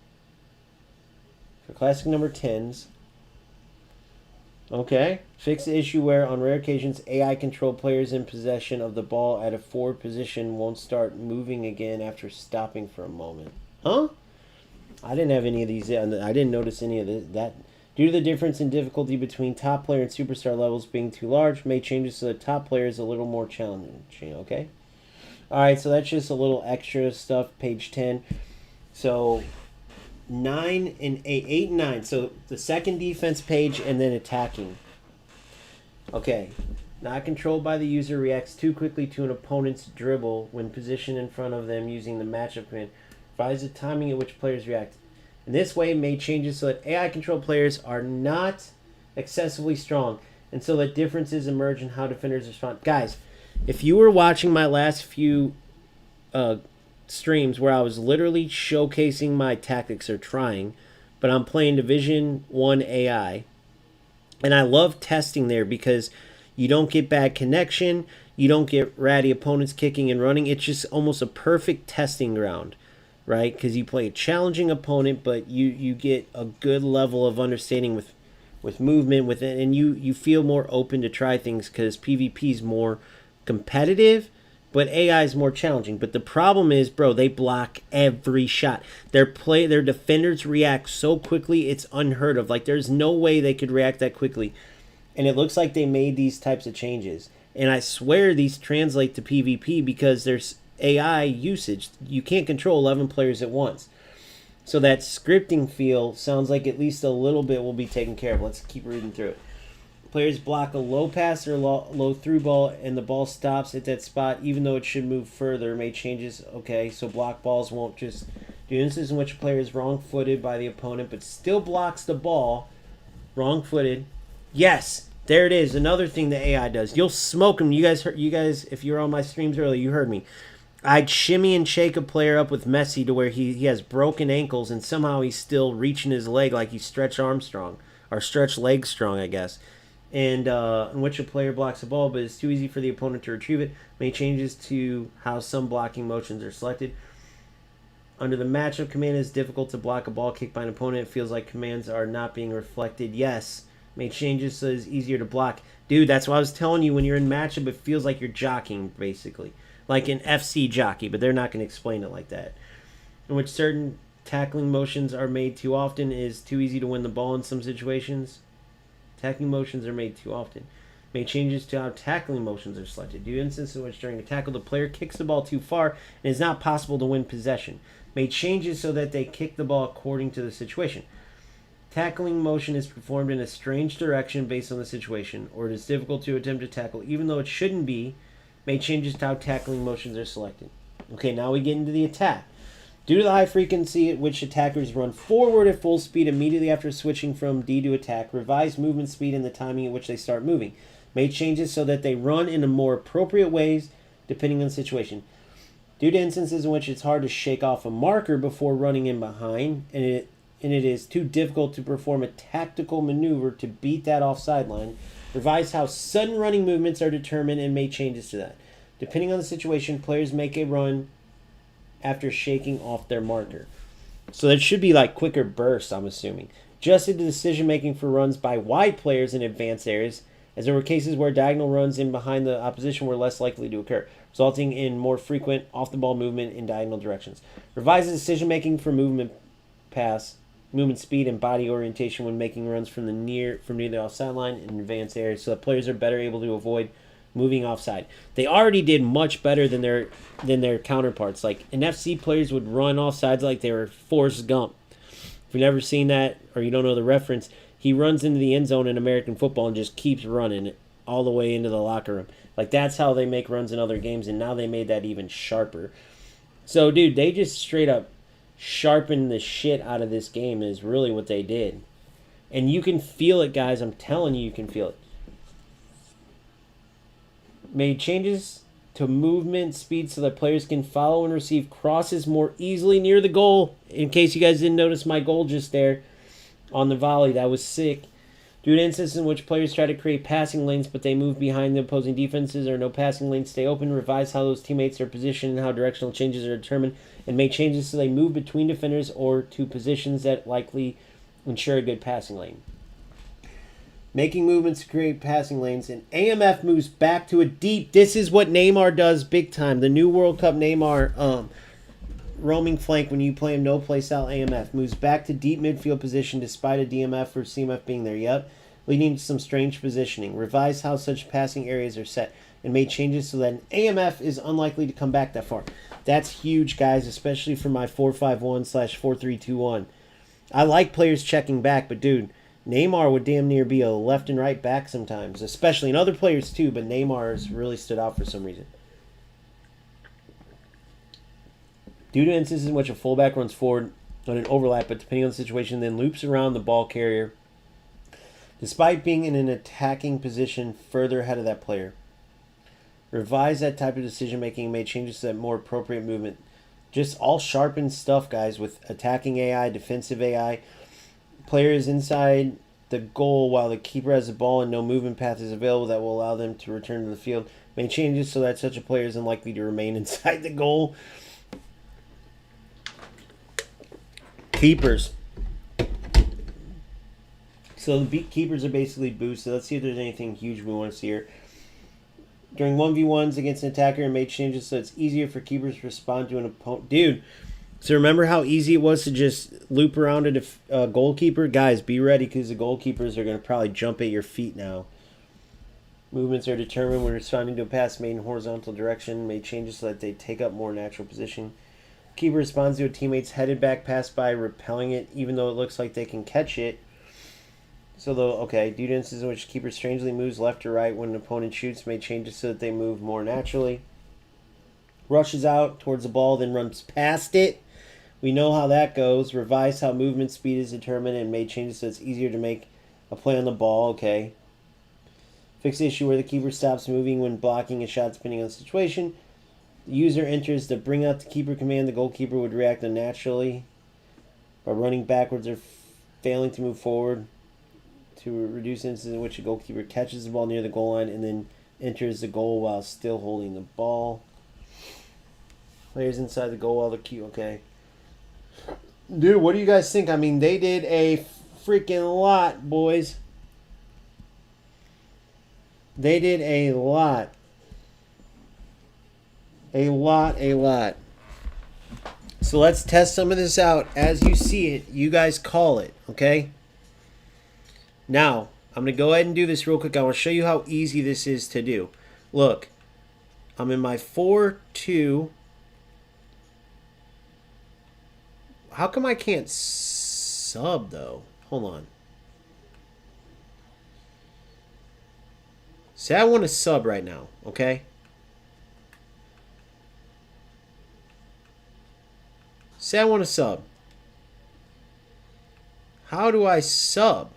For classic number 10s. Okay. Fix the issue where, on rare occasions, AI-controlled players in possession of the ball at a forward position won't start moving again after stopping for a moment. Huh? I didn't have any of these. I didn't notice any of that. Due to the difference in difficulty between top player and superstar levels being too large, made changes so the top player is a little more challenging. Okay? Alright, so that's just a little extra stuff. Page 10. So 9 and 8 and 9. So the second defense page and then attacking. Okay. Not controlled by the user, reacts too quickly to an opponent's dribble when positioned in front of them using the matchup command. Revise the timing at which players react. In this way, made changes so that AI controlled players are not excessively strong, and so that differences emerge in how defenders respond. Guys, if you were watching my last few streams where I was literally showcasing my tactics or trying, but I'm playing Division 1 AI, And I love testing there because you don't get bad connection. You don't get ratty opponents kicking and running. It's just almost a perfect testing ground, right? Because you play a challenging opponent, but you get a good level of understanding with movement with it, and you feel more open to try things because PvP is more competitive, but AI is more challenging. But the problem is, bro, they block every shot. Their defenders react so quickly, it's unheard of. Like, there's no way they could react that quickly. And it looks like they made these types of changes. And I swear these translate to PvP because there's AI usage. You can't control 11 players at once. So that scripting feel sounds like at least a little bit will be taken care of. Let's keep reading through it. Players block a low pass or low through ball, and the ball stops at that spot, even though it should move further. Made changes. Okay, so block balls won't just do instances in which a player is wrong-footed by the opponent, but still blocks the ball. Wrong-footed. Yes, there it is. Another thing the AI does. You'll smoke them. You guys, if you were on my streams earlier, you heard me. I'd shimmy and shake a player up with Messi to where he has broken ankles, and somehow he's still reaching his leg like he's Stretch Armstrong, or Stretch Leg Strong, I guess. And in which a player blocks the ball, but it's too easy for the opponent to retrieve it. Made changes to how some blocking motions are selected. Under the matchup command, it's difficult to block a ball kicked by an opponent. It feels like commands are not being reflected. Yes. Made changes so it's easier to block. Dude, that's what I was telling you. When you're in matchup, it feels like you're jockeying, basically. Like an FC jockey, but they're not going to explain it like that. In which certain tackling motions are made too often, is too easy to win the ball in some situations. Tackling motions are made too often. Made changes to how tackling motions are selected. Due to instances in which during a tackle the player kicks the ball too far and it's not possible to win possession. Made changes so that they kick the ball according to the situation. Tackling motion is performed in a strange direction based on the situation, or it is difficult to attempt to tackle even though it shouldn't be. Made changes to how tackling motions are selected. Okay, now we get into the attack. Due to the high frequency at which attackers run forward at full speed immediately after switching from D to attack, revised movement speed and the timing at which they start moving. Made changes so that they run in a more appropriate ways depending on the situation. Due to instances in which it's hard to shake off a marker before running in behind, and it is too difficult to perform a tactical maneuver to beat that offside line, revised how sudden running movements are determined and made changes to that. Depending on the situation, players make a run after shaking off their marker. So that should be like quicker bursts, I'm assuming. Adjusted to decision making for runs by wide players in advanced areas, as there were cases where diagonal runs in behind the opposition were less likely to occur, resulting in more frequent off-the-ball movement in diagonal directions. Revises decision making for movement speed, and body orientation when making runs from near the offside line in advanced areas, so that players are better able to avoid moving offside. They already did much better than their counterparts. Like, an FC players would run offsides like they were Forrest Gump. If you've never seen that or you don't know the reference, he runs into the end zone in American football and just keeps running all the way into the locker room. Like, that's how they make runs in other games, and now they made that even sharper. So, dude, they just straight up sharpened the shit out of this game is really what they did. And you can feel it, guys. I'm telling you, you can feel it. Made changes to movement speed so that players can follow and receive crosses more easily near the goal. In case you guys didn't notice my goal just there on the volley, that was sick. Due to instances in which players try to create passing lanes but they move behind the opposing defenses or no passing lanes stay open, revise how those teammates are positioned and how directional changes are determined, and make changes so they move between defenders or to positions that likely ensure a good passing lane. Making movements to create passing lanes, and AMF moves back to a deep. This is what Neymar does big time. The new World Cup Neymar roaming flank when you play him no play style AMF moves back to deep midfield position despite a DMF or CMF being there. Yep, leading to some strange positioning. Revised how such passing areas are set and made changes so that an AMF is unlikely to come back that far. That's huge, guys, especially for my 4-5-1/4-3-2-1. I like players checking back, but dude, Neymar would damn near be a left and right back sometimes, especially in other players too, but Neymar has really stood out for some reason. Due to instances in which a fullback runs forward on an overlap, but depending on the situation, then loops around the ball carrier, despite being in an attacking position further ahead of that player. Revise that type of decision-making and made changes to that more appropriate movement. Just all sharpened stuff, guys, with attacking AI, defensive AI. Players inside the goal while the keeper has the ball and no movement path is available that will allow them to return to the field. Make changes so that such a player is unlikely to remain inside the goal. Keepers. So the keepers are basically boosted. Let's see if there's anything huge we want to see here. During 1v1s against an attacker, and made changes so it's easier for keepers to respond to an opponent. Dude, so remember how easy it was to just loop around a goalkeeper? Guys, be ready because the goalkeepers are going to probably jump at your feet now. Movements are determined when responding to a pass made in horizontal direction. Made changes so that they take up more natural position. Keeper responds to a teammate's headed back pass by repelling it, even though it looks like they can catch it. So, due to instances in which the keeper strangely moves left or right when an opponent shoots, made changes so that they move more naturally. Rushes out towards the ball, then runs past it. We know how that goes. Revised how movement speed is determined and made changes so it's easier to make a play on the ball. Okay. Fix the issue where the keeper stops moving when blocking a shot depending on the situation. The user enters the bring out the keeper command. The goalkeeper would react unnaturally by running backwards or failing to move forward to reduce instances in which a goalkeeper catches the ball near the goal line and then enters the goal while still holding the ball. Players inside the goal while the keeper... Okay. Dude, what do you guys think? I mean, they did a freaking lot, boys. They did a lot. A lot. So let's test some of this out. As you see it, you guys call it, okay? Now, I'm going to go ahead and do this real quick. I want to show you how easy this is to do. Look, I'm in my 4-2. How come I can't sub, though? Hold on. Say I want to sub right now, okay? Say I want to sub. How do I sub?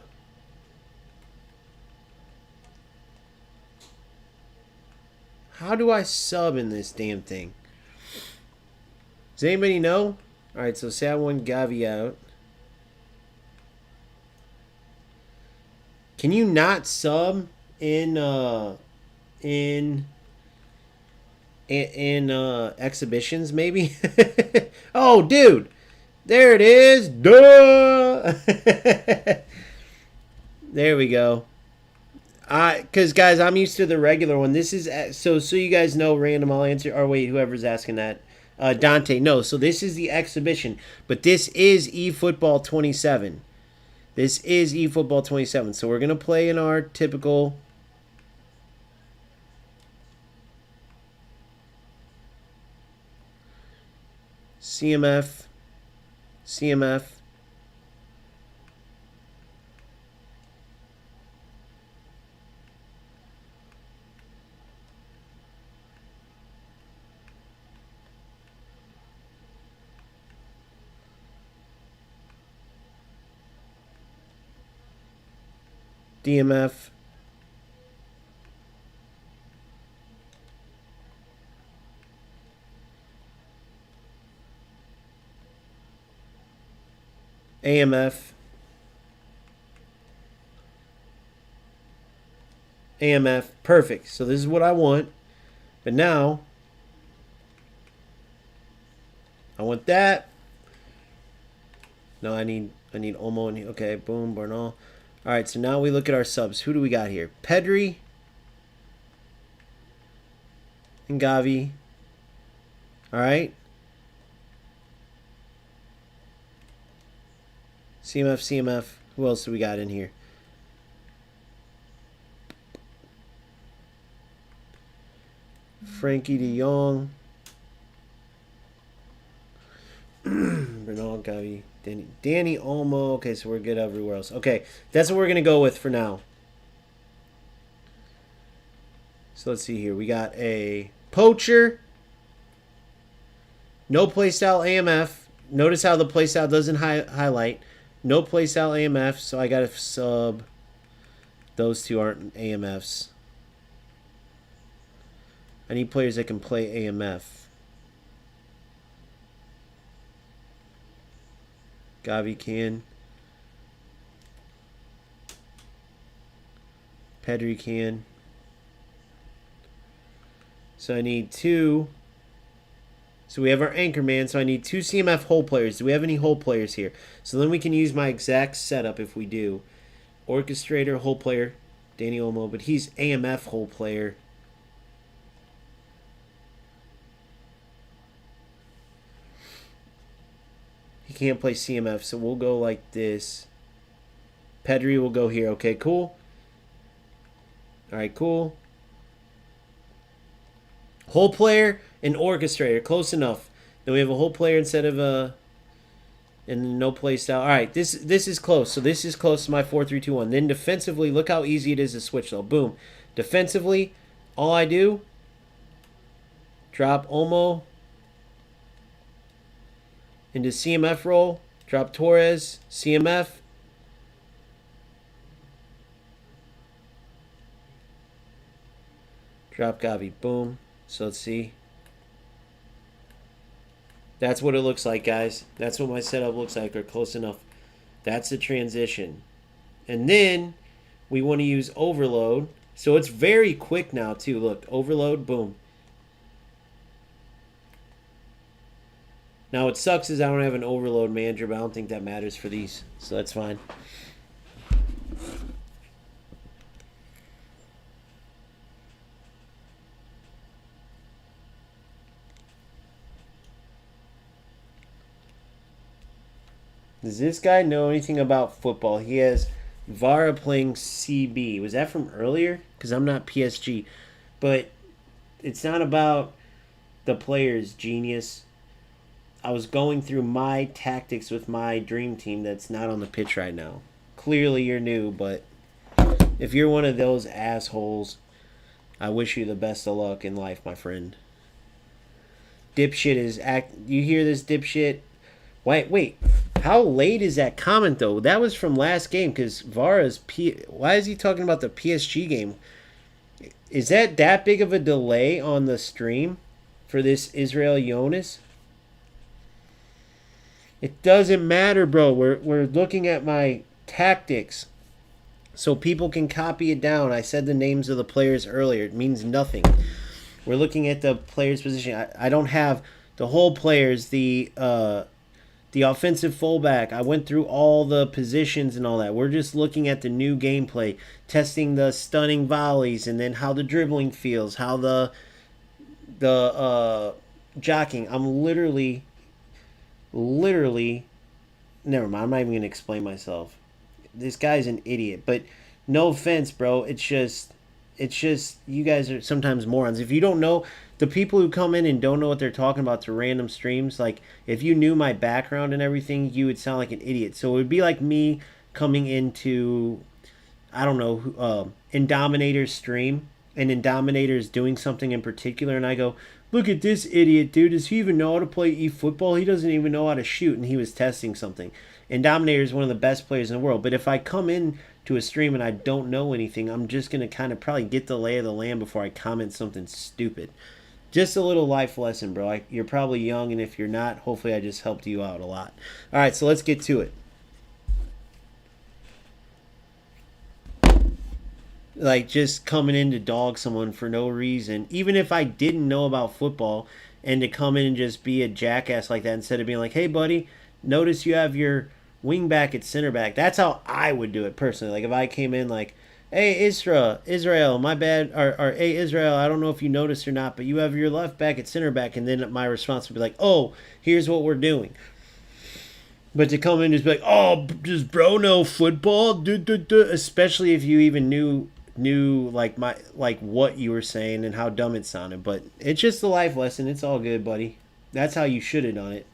How do I sub in this damn thing? Does anybody know? Alright, so say I want Gavi out. Can you not sub in exhibitions maybe? Oh, dude. There it is. Duh. There we go. Because guys, I'm used to the regular one. This is so you guys know. Random, I'll answer. Or wait, whoever's asking that, Dante. No, so this is the exhibition, but this is eFootball 27. This is eFootball 27. So we're gonna play in our typical. CMF. DMF. AMF. AMF. Perfect. So this is what I want. But now I want that. No, I need Olmo in here. Okay, boom, Bernal. Alright, so now we look at our subs. Who do we got here? Pedri and Gavi. Alright. CMF. Who else do we got in here? Frankie de Jong. Bernal, Gavi, Danny Olmo. Okay, so we're good everywhere else. Okay, that's what we're going to go with for now. So let's see here. We got a poacher. No playstyle AMF. Notice how the playstyle doesn't highlight. No playstyle AMF, so I got to sub. Those two aren't AMFs. I need players that can play AMF. Gavi can. Pedri can. So I need 2. So we have our anchor man. So I need 2 CMF hole players. Do we have any hole players here? So then we can use my exact setup if we do. Orchestrator, hole player, Danny Olmo. But he's AMF hole player. He can't play CMF. So we'll go like this. Pedri will go here. Okay, cool. Alright, cool. Hole player and orchestrator. Close enough. Then we have a hole player instead of a... And no play style. Alright, this is close. So this is close to my 4-3-2-1. Then defensively, look how easy it is to switch though. Boom. Defensively, all I do, drop Olmo into CMF role. Drop Torres, CMF. Drop Gavi. Boom. So let's see. That's what it looks like, guys. That's what my setup looks like, or close enough. That's the transition. And then we want to use overload. So it's very quick now, too. Look, overload, boom. Now, what sucks is I don't have an overload manager, but I don't think that matters for these. So that's fine. Does this guy know anything about football? He has Vara playing CB. Was that from earlier? Because I'm not PSG. But it's not about the players, genius. I was going through my tactics with my dream team that's not on the pitch right now. Clearly you're new, but if you're one of those assholes, I wish you the best of luck in life, my friend. Dipshit is You hear this, dipshit? Wait. How late is that comment, though? That was from last game, because Vara's... Why is he talking about the PSG game? Is that big of a delay on the stream for this Israel Jonas? It doesn't matter, bro. We're looking at my tactics so people can copy it down. I said the names of the players earlier. It means nothing. We're looking at the player's position. I don't have the whole players, the offensive fullback. I went through all the positions and all that. We're just looking at the new gameplay, testing the stunning volleys, and then how the dribbling feels, how the jockeying. I'm literally, never mind. I'm not even going to explain myself. This guy's an idiot. But no offense, bro. It's just you guys are sometimes morons. If you don't know, the people who come in and don't know what they're talking about to random streams, like if you knew my background and everything, you would sound like an idiot. So it would be like me coming into, I don't know, Indominator's stream, and Indominator's doing something in particular, and I go, look at this idiot, dude. Does he even know how to play eFootball? He doesn't even know how to shoot, and he was testing something. Indominator is one of the best players in the world. But if I come in to a stream and I don't know anything, I'm just going to kind of probably get the lay of the land before I comment something stupid. Just a little life lesson, bro. You're probably young, and if you're not, hopefully I just helped you out a lot. All right, so let's get to it. Like, just coming in to dog someone for no reason, even if I didn't know about football, and to come in and just be a jackass like that instead of being like, hey, buddy, notice you have your wing back at center back. That's how I would do it personally. Like, if I came in like, hey, Israel, my bad, or hey, Israel, I don't know if you noticed or not, but you have your left back at center back, and then my response would be like, oh, here's what we're doing. But to come in and just be like, oh, does bro know football? Especially if you even knew like what you were saying and how dumb it sounded. But it's just a life lesson. It's all good, buddy. That's how you should have done it.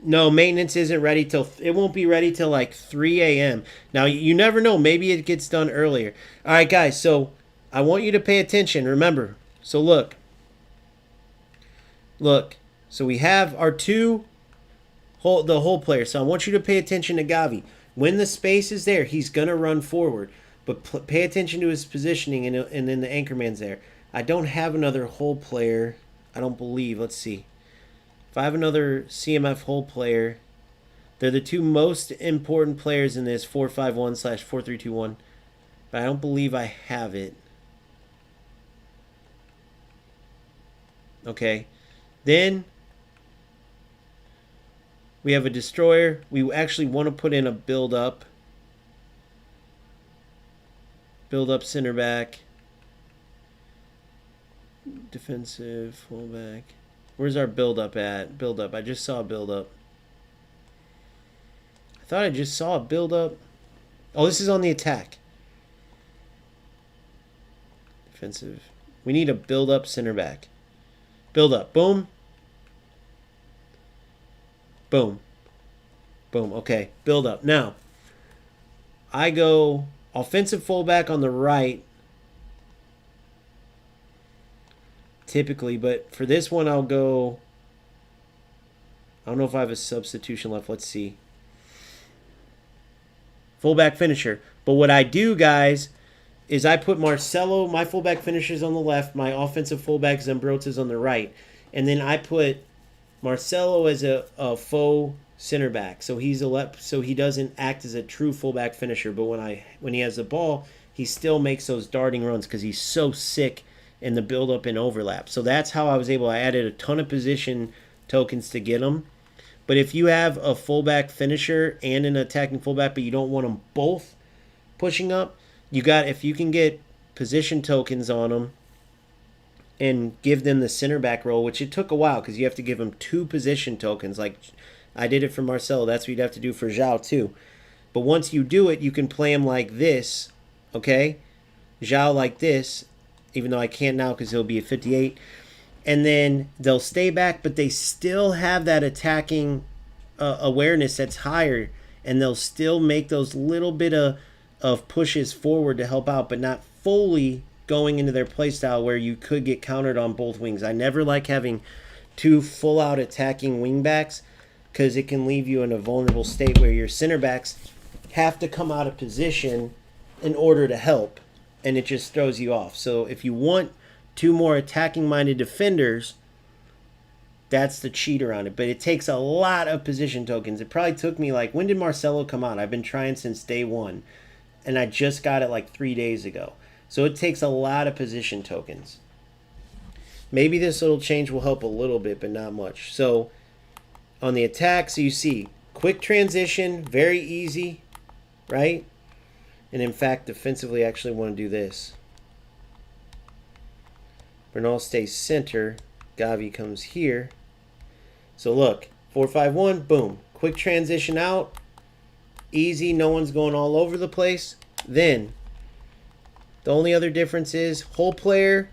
No, maintenance isn't ready till... It won't be ready till like 3 a.m. Now, you never know. Maybe it gets done earlier. All right, guys. So, I want you to pay attention. Remember. So, look. Look. So, we have our the whole player. So, I want you to pay attention to Gavi. When the space is there, he's going to run forward. But pay attention to his positioning, and then the anchorman's there. I don't have another whole player. I don't believe. Let's see. If I have another CMF hole player, they're the two most important players in this 4-5-1/4-3-2-1. but I don't believe I have it. Okay. Then we have a destroyer. We actually want to put in a build-up. Build-up center back. Defensive fullback. Where's our build-up at? Build-up. I just saw a build-up. I thought I just saw a build-up. Oh, this is on the attack. Defensive. We need a build-up center back. Build-up. Boom. Boom. Boom. Okay. Build-up. Now, I go offensive fullback on the right. Typically, but for this one, I'll go... I don't know if I have a substitution left. Let's see. Fullback finisher. But what I do, guys, is I put Marcelo, my fullback finisher's on the left, my offensive fullback Zambrota's on the right. And then I put Marcelo as a faux center back. So he's so he doesn't act as a true fullback finisher. But when he has the ball, he still makes those darting runs because he's so sick in the build-up and overlap. So that's how I was able... I added a ton of position tokens to get them. But if you have a fullback finisher and an attacking fullback, but you don't want them both pushing up, if you can get position tokens on them and give them the center back role, which it took a while because you have to give them 2 position tokens. Like I did it for Marcelo. That's what you'd have to do for João too. But once you do it, you can play him like this, okay? João like this, even though I can't now because he'll be at 58. And then they'll stay back, but they still have that attacking awareness that's higher, and they'll still make those little bit of pushes forward to help out, but not fully going into their playstyle where you could get countered on both wings. I never like having 2 full-out attacking wingbacks because it can leave you in a vulnerable state where your center backs have to come out of position in order to help, and it just throws you off. So if you want 2 more attacking-minded defenders, that's the cheater on it. But it takes a lot of position tokens. It probably took me when did Marcelo come out? I've been trying since day 1, and I just got it 3 days ago. So it takes a lot of position tokens. Maybe this little change will help a little bit, but not much. So on the attack, so you see, quick transition, very easy, right? And in fact, defensively, I actually want to do this. Bernal stays center. Gavi comes here. So look, 4-5-1, boom. Quick transition out. Easy, no one's going all over the place. Then, the only other difference is whole player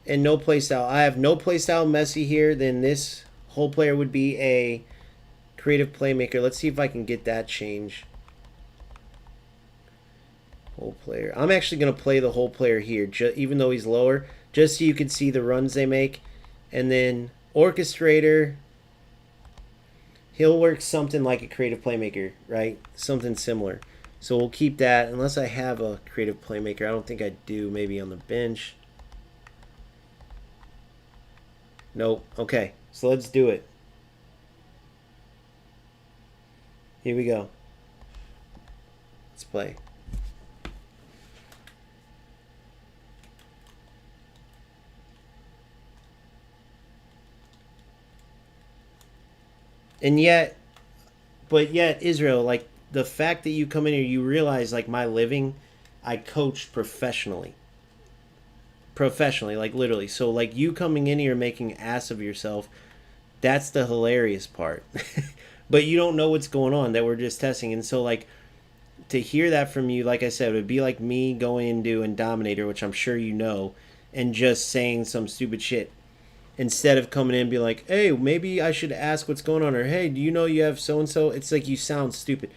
and no playstyle. I have no playstyle Messi here. Then this whole player would be a creative playmaker. Let's see if I can get that change. Whole player. I'm actually going to play the whole player here, even though he's lower, just so you can see the runs they make. And then orchestrator, he'll work something like a creative playmaker, right? Something similar. So we'll keep that, unless I have a creative playmaker. I don't think I do. Maybe on the bench. Nope. Okay, so let's do it. Here we go. Let's play. And yet, Israel, the fact that you come in here, you realize, my living, I coached professionally. Professionally, literally. So, you coming in here making ass of yourself, that's the hilarious part. But you don't know what's going on, that we're just testing. And so, to hear that from you, like I said, it would be like me going into Dominator, which I'm sure you know, and just saying some stupid shit. Instead of coming in and be like, hey, maybe I should ask what's going on, or hey, do you know you have so-and-so? It's like you sound stupid.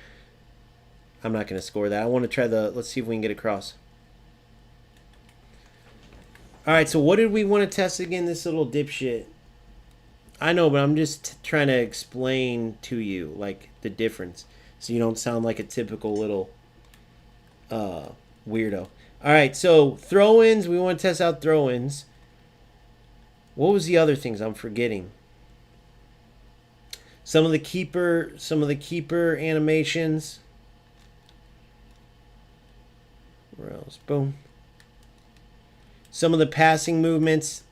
I'm not going to score that. I want to try let's see if we can get across. All right, so what did we want to test again, this little dipshit? I know, but I'm just trying to explain to you, the difference, so you don't sound like a typical little weirdo. All right, so throw-ins, we want to test out throw-ins. What was the other things I'm forgetting? Some of the keeper animations. Where else? Boom. Some of the passing movements.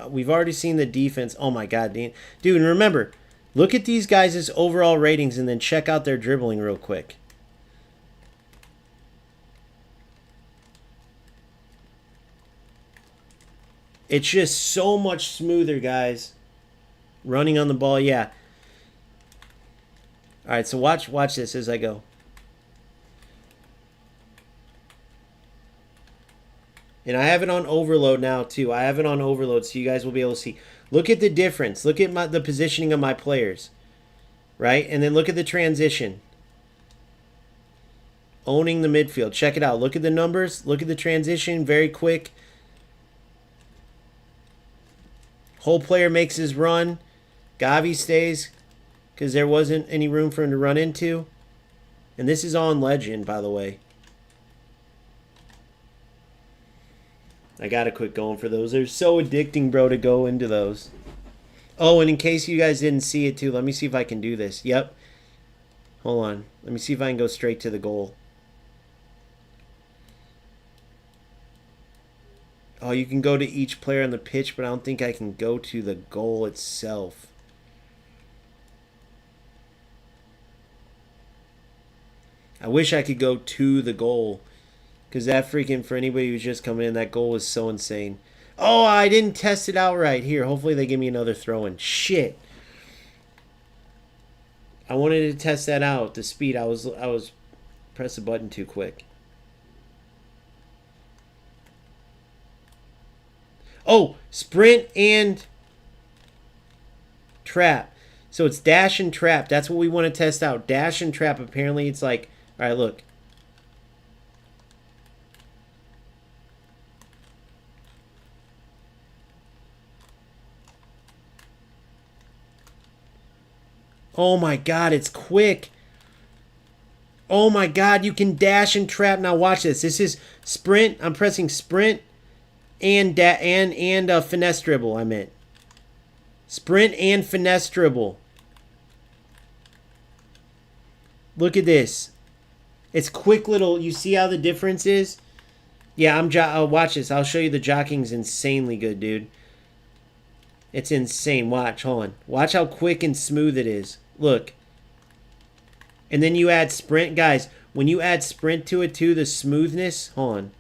We've already seen the defense. Oh my God, dude. And remember, look at these guys' overall ratings and then check out their dribbling real quick. It's just so much smoother, guys. Running on the ball, yeah. All right, so watch this as I go. And I have it on overload now, too. I have it on overload so you guys will be able to see. Look at the difference. Look at the positioning of my players. Right? And then look at the transition. Owning the midfield. Check it out. Look at the numbers. Look at the transition. Very quick. Whole player makes his run. Gavi stays because there wasn't any room for him to run into. And this is on Legend, by the way. I gotta quit going for those. They're so addicting, bro, to go into those. Oh, and in case you guys didn't see it too, let me see if I can do this. Yep. Hold on. Let me see if I can go straight to the goal. Oh, you can go to each player on the pitch, but I don't think I can go to the goal itself. I wish I could go to the goal. Because that freaking, for anybody who's just coming in, that goal was so insane. Oh, I didn't test it out right. Here, hopefully they give me another throw-in. Shit. I wanted to test that out. The speed, I was press the button too quick. Oh, sprint and trap. So it's dash and trap. That's what we want to test out. Dash and trap. Apparently it's like, all right, look. Oh my God, it's quick. Oh my God, you can dash and trap. Now watch this. This is sprint. I'm pressing sprint and finesse dribble, I meant. Sprint and finesse dribble. Look at this. It's quick little, you see how the difference is? Yeah, watch this. I'll show you the jockeying's insanely good, dude. It's insane. Watch, hold on. Watch how quick and smooth it is. Look. And then you add sprint. Guys, when you add sprint to it too, the smoothness. Hold on.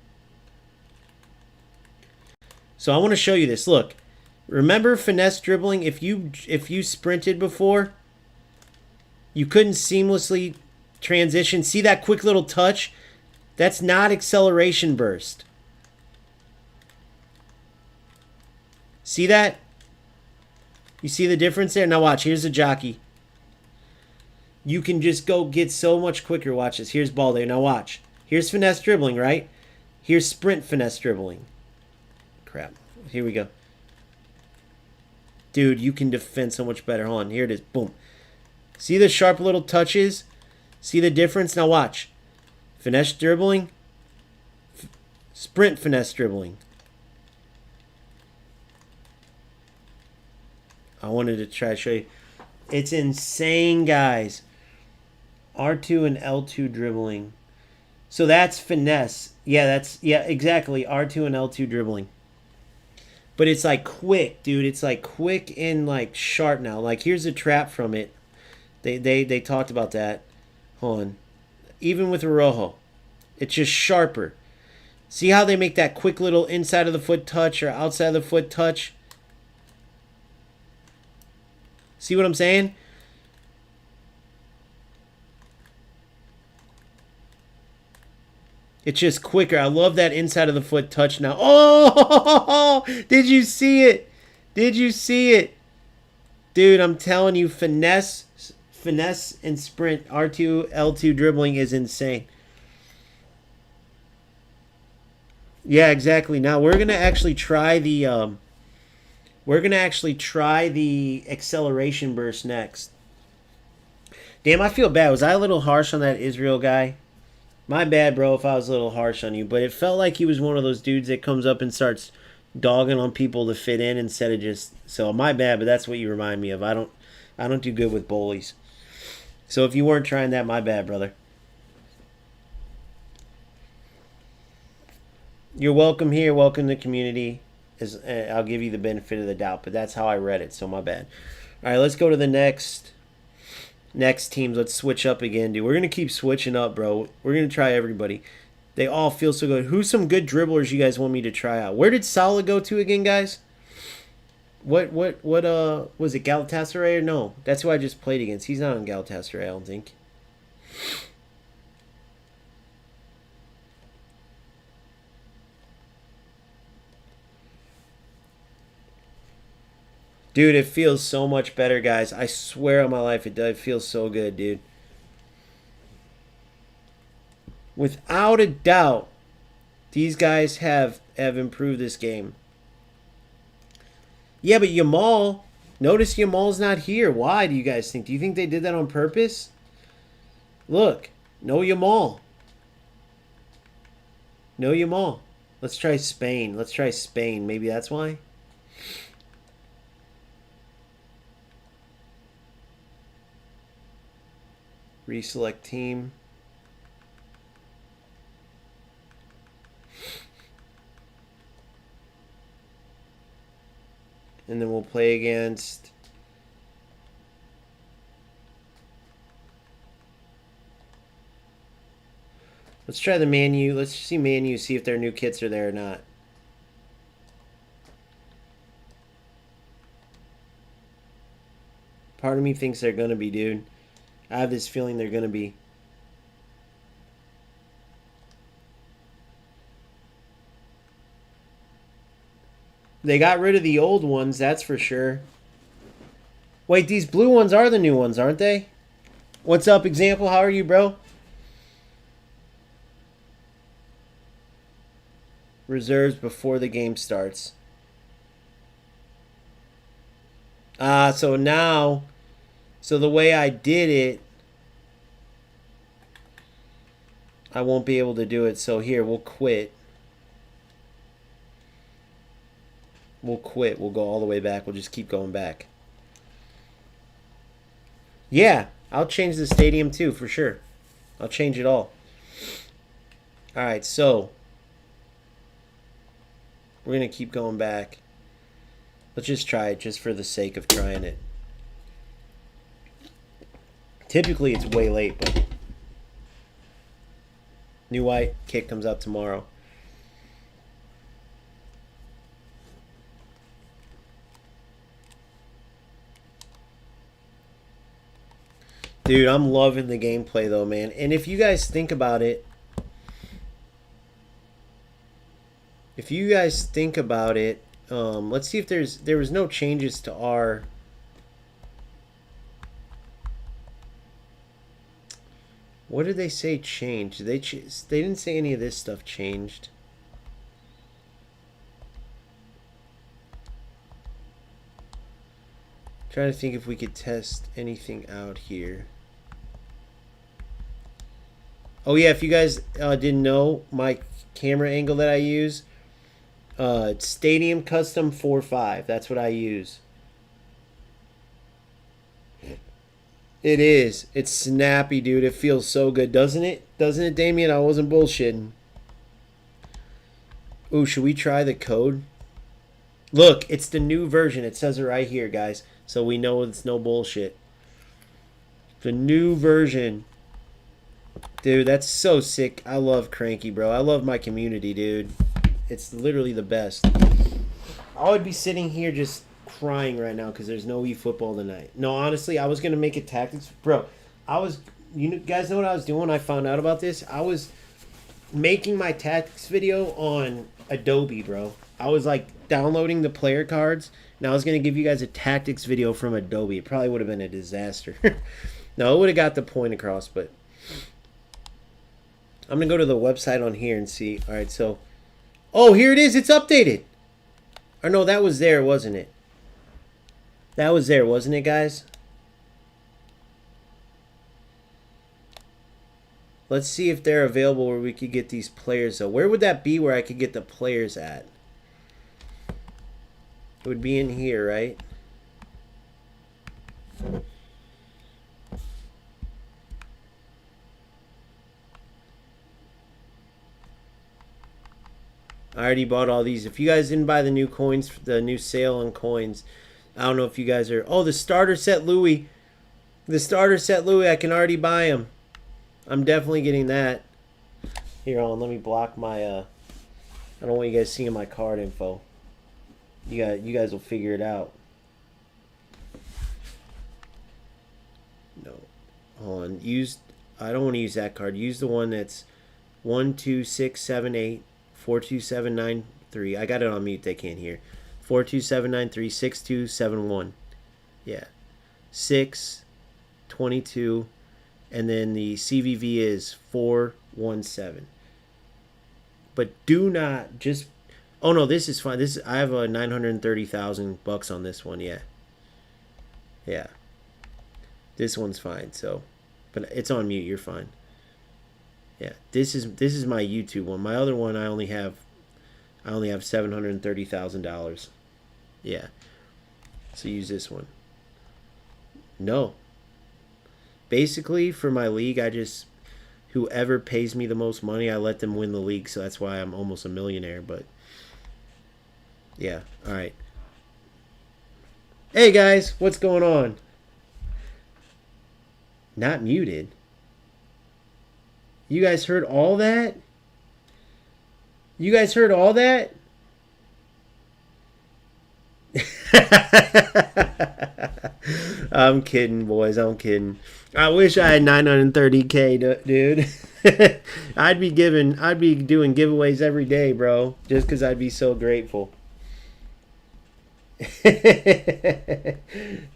So I want to show you this. Look. Remember finesse dribbling? If you sprinted before, you couldn't seamlessly transition. See that quick little touch? That's not acceleration burst. See that? You see the difference there? Now watch. Here's the jockey. You can just go get so much quicker. Watch this. Here's ball there. Now watch. Here's finesse dribbling, right? Here's sprint finesse dribbling. Crap. Here we go. Dude, you can defend so much better. Hold on. Here it is. Boom. See the sharp little touches? See the difference? Now watch. Finesse dribbling. Sprint finesse dribbling. I wanted to try to show you. It's insane, guys. R2 and L2 dribbling. So that's finesse. Yeah, exactly. R2 and L2 dribbling. But it's like quick, dude. It's like quick and like sharp now. Like here's a trap from it. They talked about that. Hold on. Even with Rojo, it's just sharper. See how they make that quick little inside of the foot touch or outside of the foot touch? See what I'm saying? It's just quicker. I love that inside of the foot touch now. Oh, did you see it? Did you see it? Dude, I'm telling you, finesse and sprint, R2, L2 dribbling is insane. Yeah, exactly. Now we're going to actually try the acceleration burst next. Damn, I feel bad. Was I a little harsh on that Israel guy? My bad, bro, if I was a little harsh on you. But it felt like he was one of those dudes that comes up and starts dogging on people to fit in instead of just... So, my bad, but that's what you remind me of. I don't do good with bullies. So, if you weren't trying that, my bad, brother. You're welcome here. Welcome to the community. I'll give you the benefit of the doubt, but that's how I read it, so my bad. All right, let's go to the next teams. Let's switch up again, dude. We're going to keep switching up, bro. We're going to try everybody. They all feel so good. Who's some good dribblers you guys want me to try out? Where did Salah go to again, guys? What was it, Galatasaray or no? That's who I just played against. He's not on Galatasaray, I don't think. Dude, it feels so much better, guys. I swear on my life it does. It feels so good, dude. Without a doubt, these guys have improved this game. Yeah, but Yamal, notice Yamal's not here. Why do you guys think? Do you think they did that on purpose? Look, no Yamal. No Yamal. Let's try Spain. Let's try Spain. Maybe that's why. Reselect team. And then we'll play against... Let's try the Man U. Let's see Man U, see if their new kits are there or not. Part of me thinks they're going to be, dude. I have this feeling they're going to be. They got rid of the old ones, that's for sure. Wait, these blue ones are the new ones, aren't they? What's up, Example? How are you, bro? Reserves before the game starts. So now... So the way I did it... I won't be able to do it. So here, we'll quit. We'll quit. We'll go all the way back. We'll just keep going back. Yeah, I'll change the stadium too, for sure. I'll change it all. Alright, so... We're going to keep going back. Let's just try it, just for the sake of trying it. Typically, it's way late, but... New white kit comes out tomorrow. Dude, I'm loving the gameplay though, man. And if you guys think about it, let's see if there was no changes to our... What did they say changed? They didn't say any of this stuff changed. Trying to think if we could test anything out here. Oh yeah, if you guys didn't know, my camera angle that I use, it's Stadium Custom 4.5. That's what I use. It is. It's snappy, dude. It feels so good, doesn't it? Doesn't it, Damien? I wasn't bullshitting. Ooh, should we try the code? Look, it's the new version. It says it right here, guys. So we know it's no bullshit. The new version. Dude, that's so sick. I love Cranky, bro. I love my community, dude. It's literally the best. I would be sitting here just crying right now because there's no eFootball tonight. No, honestly, I was going to make a tactics. Bro, you guys know what I was doing when I found out about this? I was making my tactics video on Adobe, bro. I was like downloading the player cards, and I was going to give you guys a tactics video from Adobe. It probably would have been a disaster. No, it would have got the point across, but I'm going to go to the website on here and see. All right, so, oh, here it is. It's updated. Or no, that was there, wasn't it? That was there, wasn't it, guys? Let's see if they're available where we could get these players. So where would that be where I could get the players at? It would be in here, right? I already bought all these. If you guys didn't buy the new coins, the new sale on coins, I don't know if you guys are. Oh, the starter set Louis. The starter set Louis, I can already buy them. I'm definitely getting that. Here, on, let me block my. I don't want you guys seeing my card info. You guys will figure it out. No, hold on. I don't want to use that card. Use the one that's 12678 42793. I got it on mute. They can't hear. 42793 6271. Yeah, 622, and then the CVV is 417. But do not just. Oh no, this is fine. I have a 930,000 bucks on this one. Yeah. Yeah. This one's fine. So, but it's on mute. You're fine. Yeah. This is my YouTube one. My other one, I only have $730,000. Yeah. So use this one. No. Basically, for my league, whoever pays me the most money, I let them win the league. So that's why I'm almost a millionaire. But yeah, all right. Hey guys, what's going on? Not muted. You guys heard all that? You guys heard all that? I'm kidding, boys. I'm kidding. I wish I had 930K, dude. I'd be doing giveaways every day, bro, just because I'd be so grateful.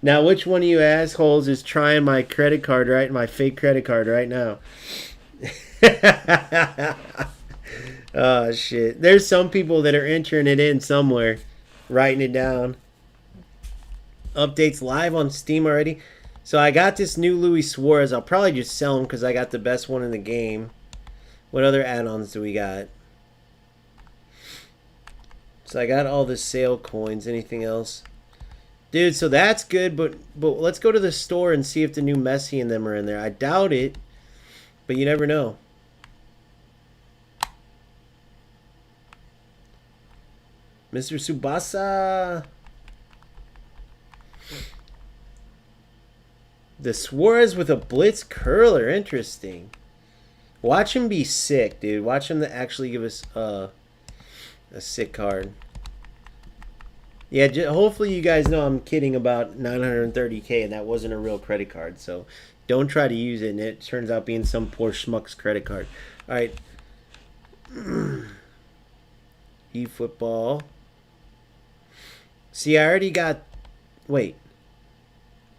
Now, which one of you assholes is trying my credit card my fake credit card right now? Oh, shit. There's some people that are entering it in somewhere, writing it down. Updates live on Steam already. So I got this new Luis Suarez. I'll probably just sell him because I got the best one in the game. What other add-ons do we got? So I got all the sale coins. Anything else? Dude, so that's good, but let's go to the store and see if the new Messi and them are in there. I doubt it, but you never know. Mr. Tsubasa. The Suarez with a blitz curler. Interesting. Watch him be sick, dude. Watch him to actually give us a sick card. Yeah, hopefully you guys know I'm kidding about 930K and that wasn't a real credit card. So don't try to use it and it turns out being some poor schmuck's credit card. All right. eFootball. See, I already got... Wait.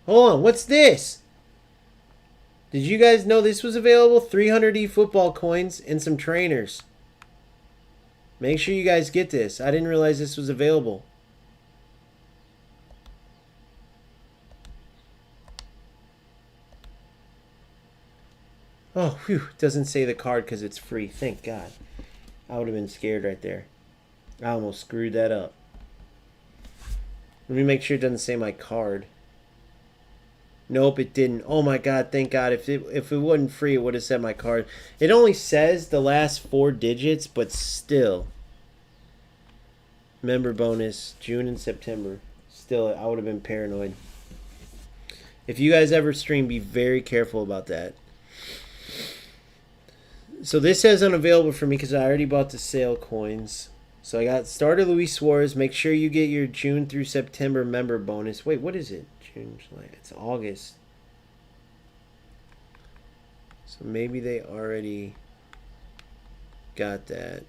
Hold on. What's this? Did you guys know this was available? 300 eFootball coins and some trainers. Make sure you guys get this. I didn't realize this was available. Oh, whew. It doesn't say the card because it's free. Thank God. I would have been scared right there. I almost screwed that up. Let me make sure it doesn't say my card. Nope, it didn't. Oh my God, thank God. If it wasn't free, it would have said my card. It only says the last 4 digits, but still. Member bonus, June and September. Still, I would have been paranoid. If you guys ever stream, be very careful about that. So this says unavailable for me because I already bought the sale coins. So I got starter Luis Suarez. Make sure you get your June through September member bonus. Wait, what is it? June, July. It's August. So maybe they already got that.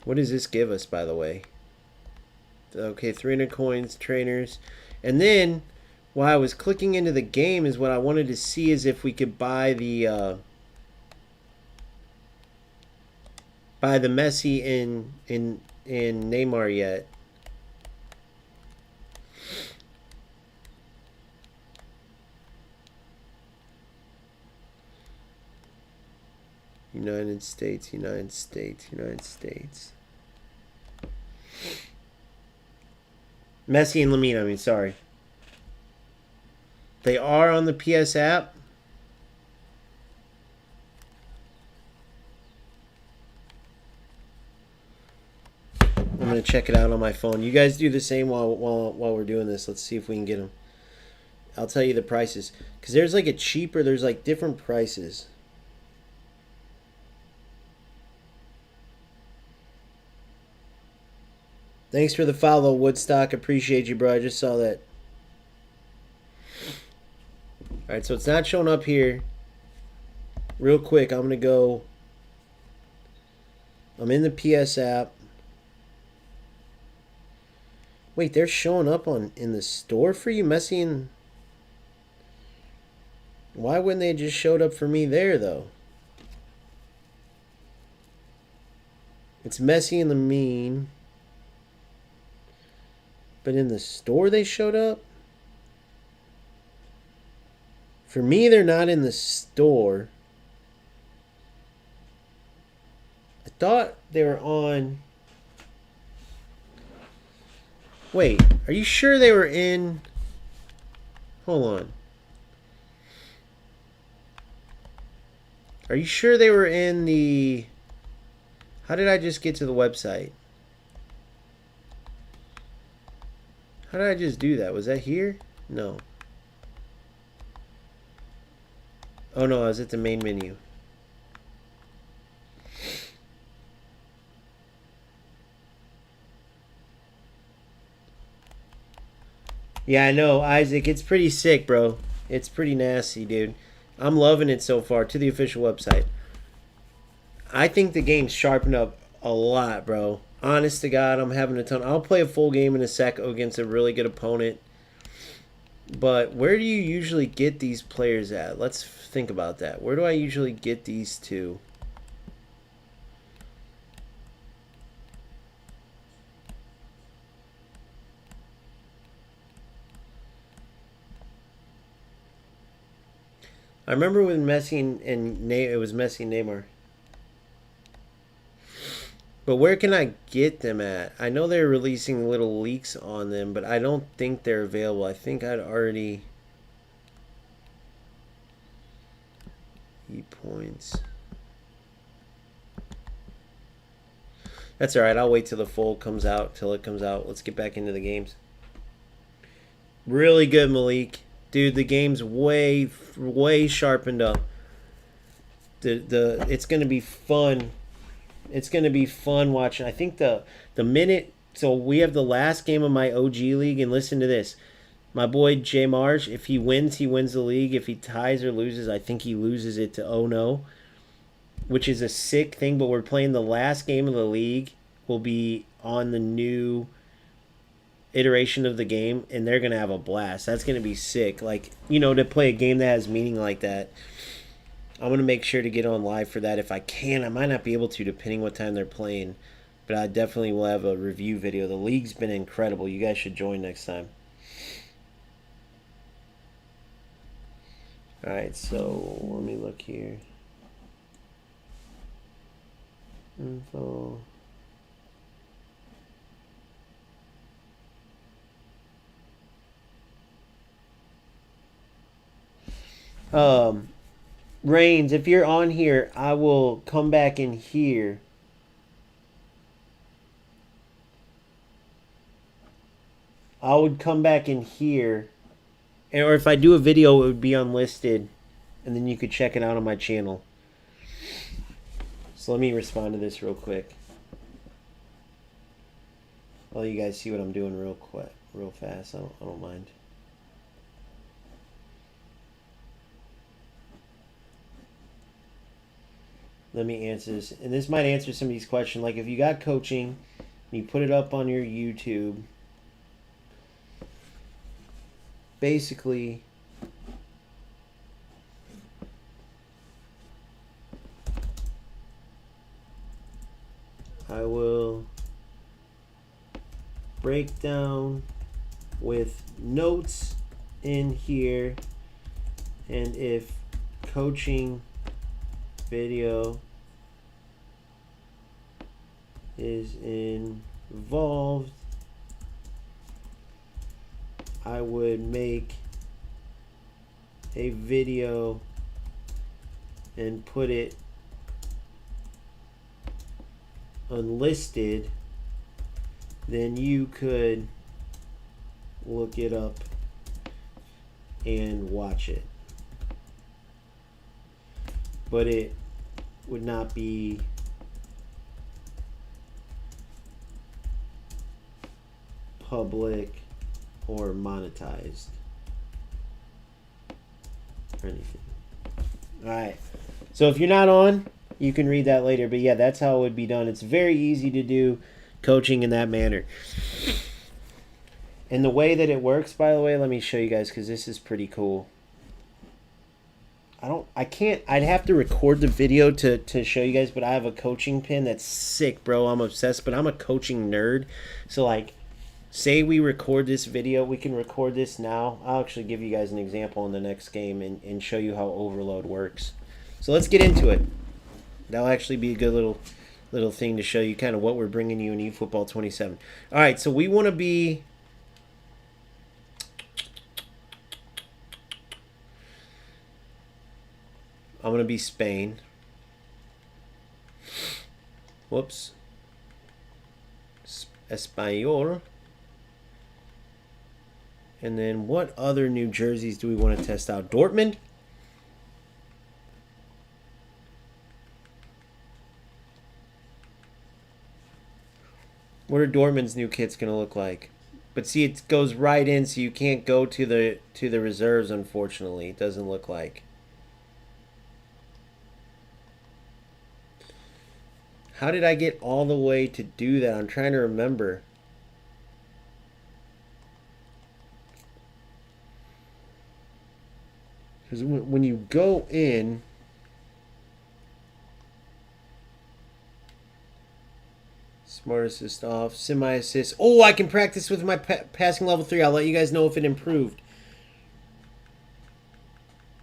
What does this give us, by the way? Okay, 300 coins, trainers. And then, while I was clicking into the game, is what I wanted to see is if we could buy the Messi in Neymar yet. United States. Messi and Lamine, I mean, sorry. They are on the PS app. going to check it out on my phone. You guys do the same while we're doing this. Let's see if we can get them. I'll tell you the prices. Because there's like a cheaper, there's like different prices. Thanks for the follow, Woodstock. Appreciate you, bro. I just saw that. Alright, so it's not showing up here. Real quick, I'm going to go. I'm in the PS app. Wait, they're showing up in the store for you, Messi and... Why wouldn't they just showed up for me there, though? It's Messi and the Mean. But in the store they showed up? For me, they're not in the store. I thought they were on... Wait, are you sure they were in... Hold on. Are you sure they were in the... How did I just get to the website? How did I just do that? Was that here? No. Oh no, I was at the main menu. Yeah, I know, Isaac. It's pretty sick, bro. It's pretty nasty, dude. I'm loving it so far. To the official website. I think the game's sharpened up a lot, bro. Honest to God, I'm having a ton. I'll play a full game in a sec against a really good opponent. But where do you usually get these players at? Let's think about that. Where do I usually get these two? I remember when Messi and it was Messi and Neymar. But where can I get them at? I know they're releasing little leaks on them, but I don't think they're available. I think I'd already... E-points. That's alright. I'll wait till the full comes out, till it comes out. Let's get back into the games. Really good, Malik. Dude, the game's way sharpened up. It's going to be fun. It's going to be fun watching. I think the minute... So we have the last game of my OG league, and listen to this. My boy J Marsh, if he wins the league. If he ties or loses, I think he loses it to Oh No, which is a sick thing. But we're playing the last game of the league. Will be on the new iteration of the game, and they're going to have a blast. That's going to be sick. Like, you know, to play a game that has meaning like that. I'm going to make sure to get on live for that if I can. I might not be able to, depending what time they're playing. But I definitely will have a review video. The league's been incredible. You guys should join next time. Alright, so let me look here. Info. Reigns, if you're on here, I will come back in here. I would come back in here. Or if I do a video, it would be unlisted. And then you could check it out on my channel. So let me respond to this real quick. I'll let you guys see what I'm doing real fast. I don't mind. Let me answer this. And this might answer some of these questions. Like if you got coaching, and you put it up on your YouTube. Basically, I will break down with notes in here, and if coaching video is involved, I would make a video and put it unlisted then you could look it up and watch it. But it would not be public or monetized or anything. Alright. So if you're not on, you can read that later. But yeah, that's how it would be done. It's very easy to do coaching in that manner. And the way that it works, by the way, let me show you guys because this is pretty cool. I'd have to record the video to show you guys, but I have a coaching pin that's sick, bro. I'm obsessed, but I'm a coaching nerd. So, like, say we record this video, we can record this now. I'll actually give you guys an example in the next game and show you how overload works. So let's get into it. That'll actually be a good little thing to show you kind of what we're bringing you in eFootball 27. All right, so we want to be... I'm going to be Spain. Whoops. Español. And then what other new jerseys do we want to test out? Dortmund? What are Dortmund's new kits going to look like? But see, it goes right in, so you can't go to the reserves, unfortunately. It doesn't look like. How did I get all the way to do that? I'm trying to remember. Because when you go in... Smart assist off. Semi-assist. Oh, I can practice with my passing level 3. I'll let you guys know if it improved.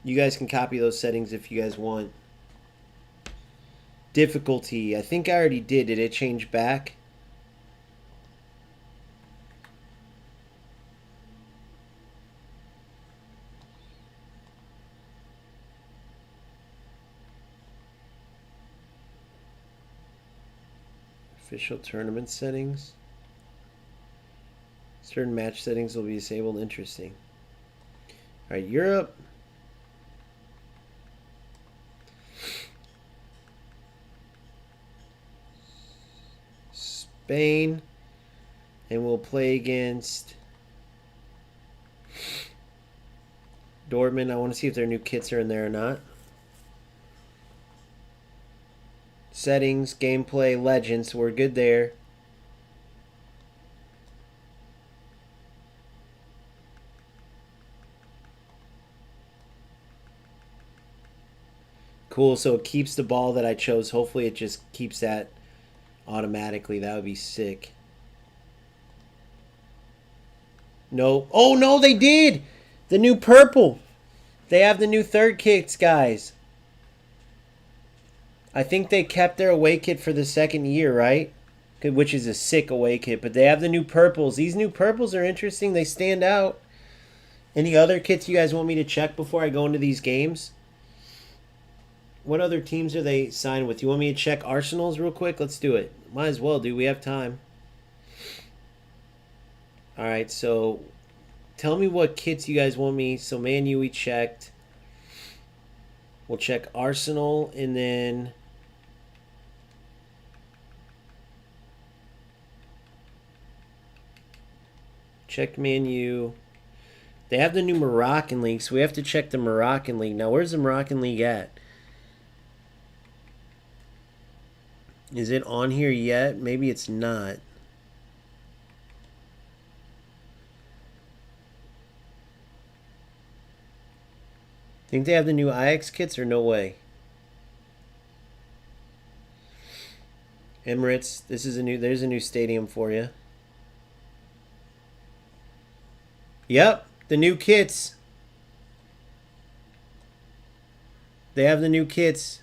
You guys can copy those settings if you guys want. Difficulty. I think I already did. Did it change back? Official tournament settings. Certain match settings will be disabled. Interesting. Alright, Europe. Spain. And we'll play against Dortmund. I want to see if their new kits are in there or not. Settings, gameplay, legends. We're good there. Cool, so it keeps the ball that I chose. Hopefully it just keeps that automatically. That would be sick. No. Oh, no, they did! The new purple. They have the new third kits, guys. I think they kept their away kit for the second year, right? Which is a sick away kit. But they have the new purples. These new purples are interesting. They stand out. Any other kits you guys want me to check before I go into these games? What other teams are they signed with? You want me to check Arsenal's real quick? Let's do it. Might as well, dude. We have time. Alright, so tell me what kits you guys want me. So Man U we checked. We'll check Arsenal and then... Check Man U. They have the new Moroccan League, so we have to check the Moroccan League. Now, where's the Moroccan League at? Is it on here yet? Maybe it's not. Think they have the new Ajax kits or no way? Emirates, this is there's a new stadium for you. Yep, the new kits. They have the new kits.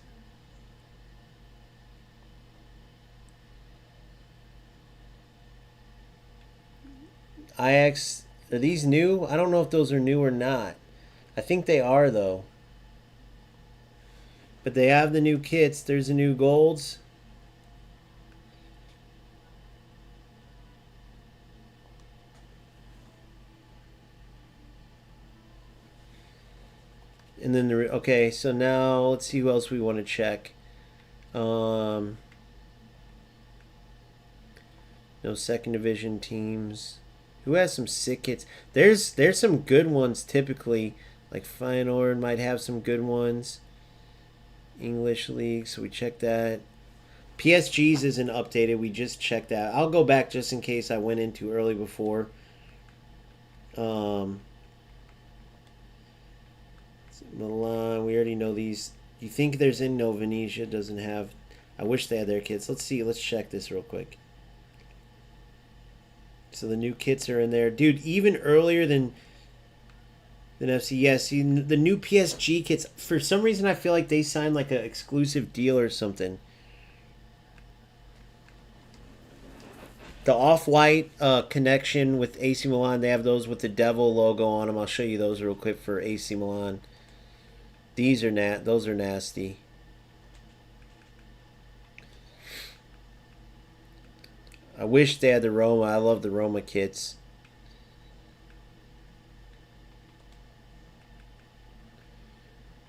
Ajax, are these new? I don't know if those are new or not. I think they are, though. But they have the new kits. There's the new golds. And then okay, so now let's see who else we want to check. No second division teams. Who has some sick kits? There's some good ones typically. Like Feyenoord might have some good ones. English league, so we check that. PSG's isn't updated. We just checked that. I'll go back just in case I went in too early before. Milan, we already know these. You think there's in no Venezia doesn't have. I wish they had their kits. Let's see. Let's check this real quick. So the new kits are in there, dude. Even earlier than FC. Yeah, see the new PSG kits. For some reason, I feel like they signed like an exclusive deal or something. The off-white connection with AC Milan, they have those with the devil logo on them. I'll show you those real quick for AC Milan. These are those are nasty. I wish they had the Roma. I love the Roma kits.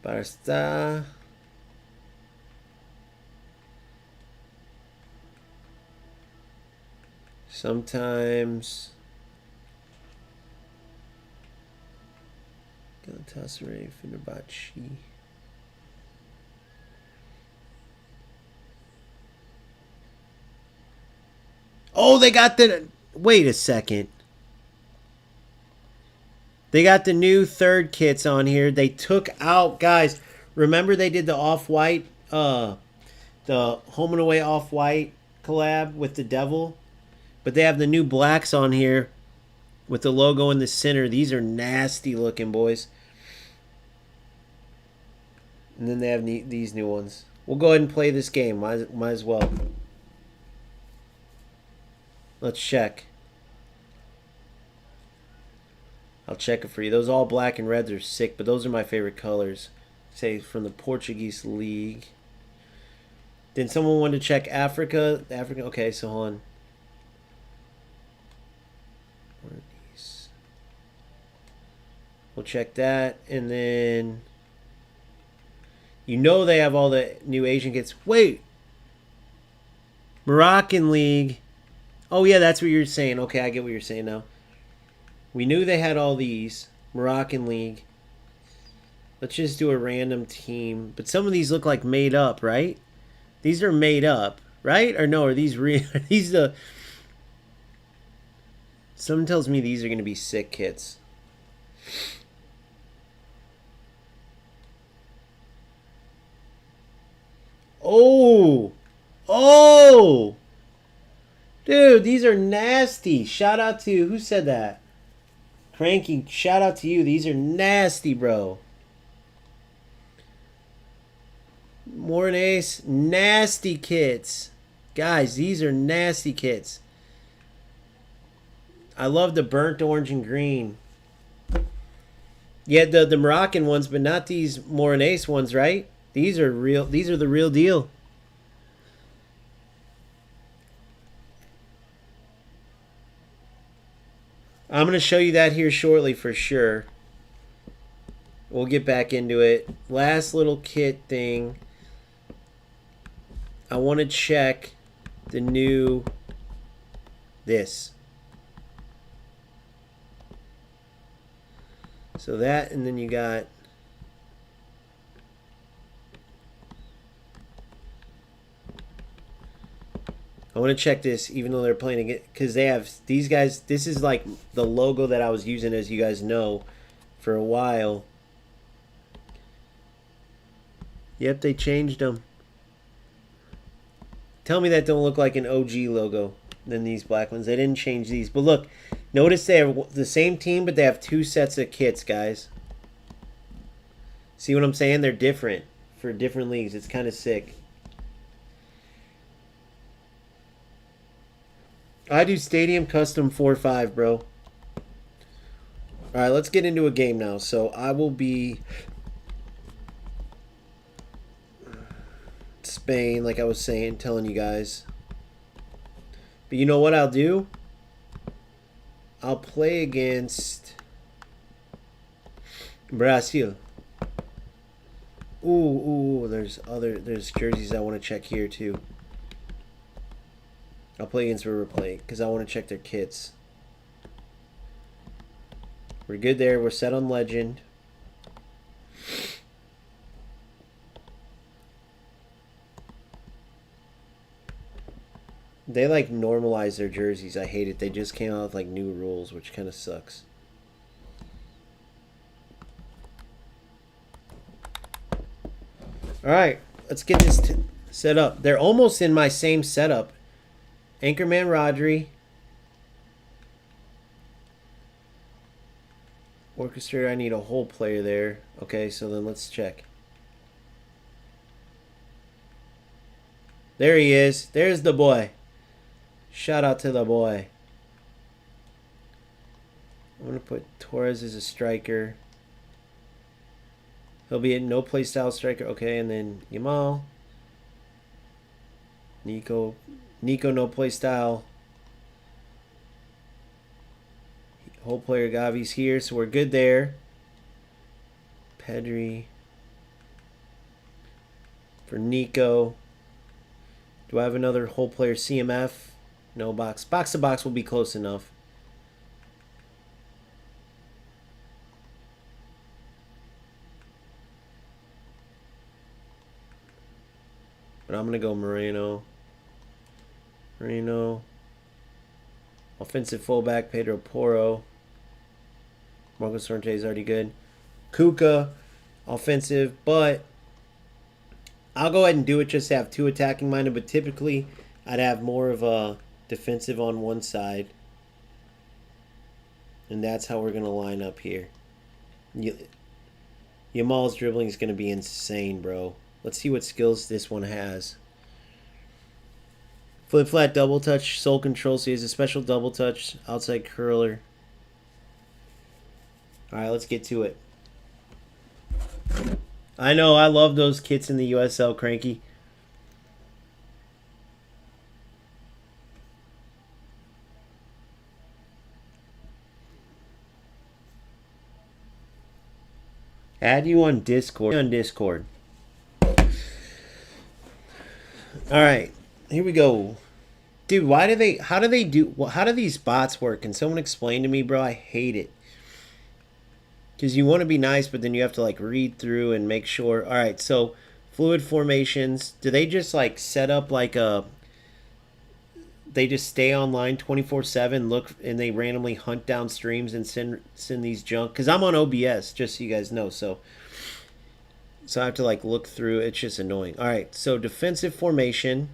Barça. Sometimes Galatasaray, Fenerbahce. Oh, they got the... Wait a second. They got the new third kits on here. They took out... Guys, remember they did the off-white... the home and away off-white collab with the devil? But they have the new blacks on here with the logo in the center. These are nasty looking, boys. And then they have these new ones. We'll go ahead and play this game. Might as well. Let's check. I'll check it for you. Those all black and reds are sick, but those are my favorite colors. Say from the Portuguese league. Then someone wanted to check Africa. Okay, so hold on. We'll check that, and then you know they have all the new Asian kits. Wait, Moroccan League. Oh yeah, that's what you're saying. Okay, I get what you're saying now. We knew they had all these. Moroccan League. Let's just do a random team. But some of these look like made up, right? These are made up, right? Or no, are these real? Are these the... Someone tells me these are going to be sick kits. Oh! Oh! Dude, these are nasty. Shout out to... Who said that? Cranky, shout out to you. These are nasty, bro. Mornace, nasty kits. Guys, these are nasty kits. I love the burnt orange and green. Yeah, the Moroccan ones, but not these Mornace ones, right? These are real. These are the real deal. I'm going to show you that here shortly for sure. We'll get back into it. Last little kit thing. I want to check the new this. So that, and then you got I want to check this, even though they're playing it, because they have these guys. This is like the logo that I was using, as you guys know, for a while. Yep, they changed them. Tell me that don't look like an OG logo than these black ones. They didn't change these. But look, notice they have the same team, but they have two sets of kits, guys. See what I'm saying? They're different for different leagues. It's kind of sick. I do Stadium Custom 4-5, bro. Alright, let's get into a game now. So I will be Spain, like I was saying, telling you guys. But you know what I'll do? I'll play against Brazil. Ooh, there's jerseys I want to check here too. I'll play against River Plate because I want to check their kits. We're good there. We're set on Legend. They like normalize their jerseys. I hate it. They just came out with like new rules, which kind of sucks. All right, let's get this set up. They're almost in my same setup. Anchorman Rodri. Orchestrator, I need a whole player there. Okay, so then let's check. There he is. There's the boy. Shout out to the boy. I'm going to put Torres as a striker. He'll be a no play style striker. Okay, and then Yamal. Nico no play style. Whole player Gavi's here, so we're good there. Pedri. For Nico. Do I have another whole player CMF? No, box. Box to box will be close enough. But I'm going to go Moreno. Offensive fullback, Pedro Porro. Marcos Sorrente is already good. Kuka, offensive, but I'll go ahead and do it just to have two attacking minded, but typically I'd have more of a defensive on one side. And that's how we're going to line up here. Yamal's dribbling is going to be insane, bro. Let's see what skills this one has. Flip flat double touch, soul control. So he has a special double touch, outside curler. Alright, let's get to it. I know, I love those kits in the USL, Cranky. Add you on Discord. Alright, here we go. Dude, how do these bots work? Can someone explain to me, bro? I hate it. Because you want to be nice, but then you have to like read through and make sure. All right, so fluid formations. Do they just like set up like a? They just stay online 24/7, look, and they randomly hunt down streams and send these junk. Because I'm on OBS, just so you guys know. So I have to like look through. It's just annoying. All right, so defensive formation.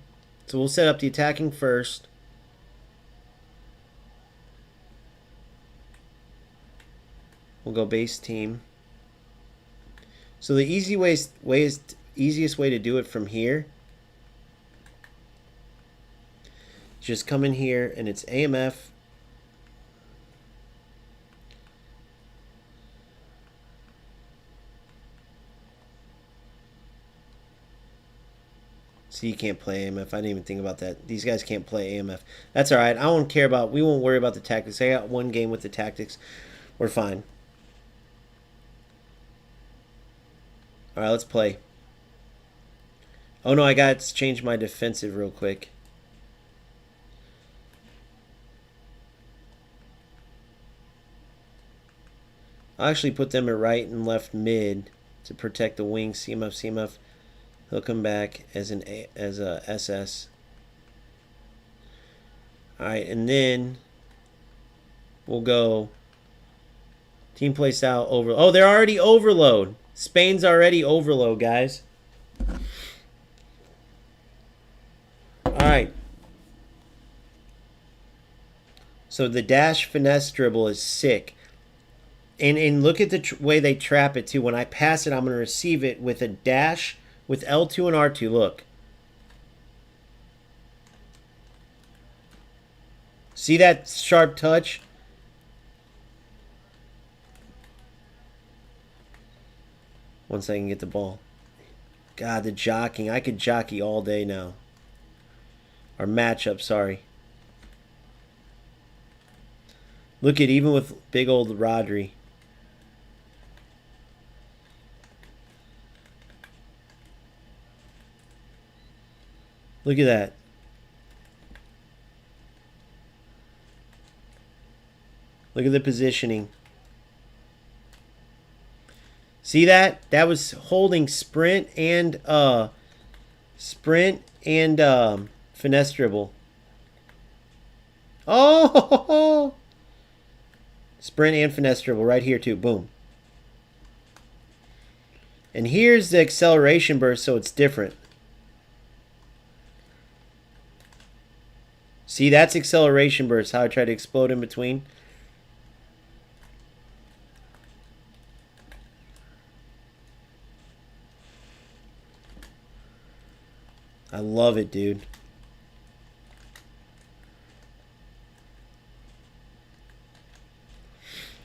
So we'll set up the attacking first. We'll go base team. So the easiest way to do it from here is just come in here and it's AMF. So you can't play AMF. I didn't even think about that. These guys can't play AMF. That's all right. We won't worry about the tactics. I got one game with the tactics. We're fine. All right, let's play. Oh, no, I got to change my defensive real quick. I'll actually put them at right and left mid to protect the wing. CMF. He'll come back as a SS. All right, and then we'll go team play style over. Oh, they're already overload. Spain's already overload, guys. All right. So the dash finesse dribble is sick. And look at the way they trap it, too. When I pass it, I'm going to receive it with a dash with L2 and R2. Look. See that sharp touch? Once I can get the ball. God, the jockeying. I could jockey all day now. Or matchup, sorry. Look at even with big old Rodri. Look at that. Look at the positioning. See that? That was holding sprint and finesse dribble. Oh! Sprint and finesse dribble right here too. Boom. And here's the acceleration burst, so it's different. See, that's acceleration burst, how I try to explode in between. I love it, dude.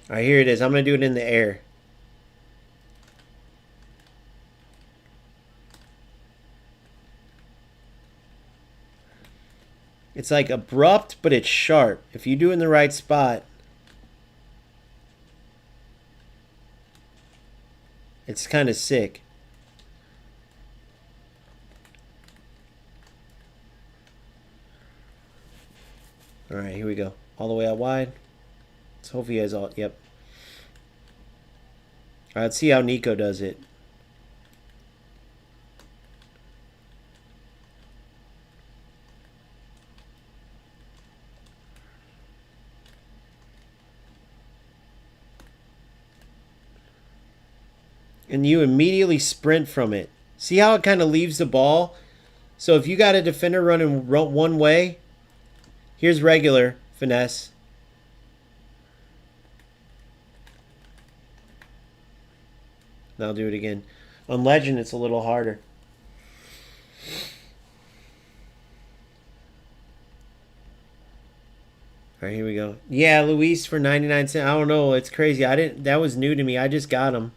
All right, here it is. I'm going to do it in the air. It's like abrupt, but it's sharp. If you do it in the right spot, it's kind of sick. All right, here we go. All the way out wide. Let's hope he has all. Yep. All right, let's see how Nico does it. And you immediately sprint from it. See how it kind of leaves the ball? So if you got a defender running one way, here's regular finesse. Now I'll do it again. On Legend, it's a little harder. All right, here we go. Yeah, Luis for 99 cents. I don't know. It's crazy. That was new to me. I just got him.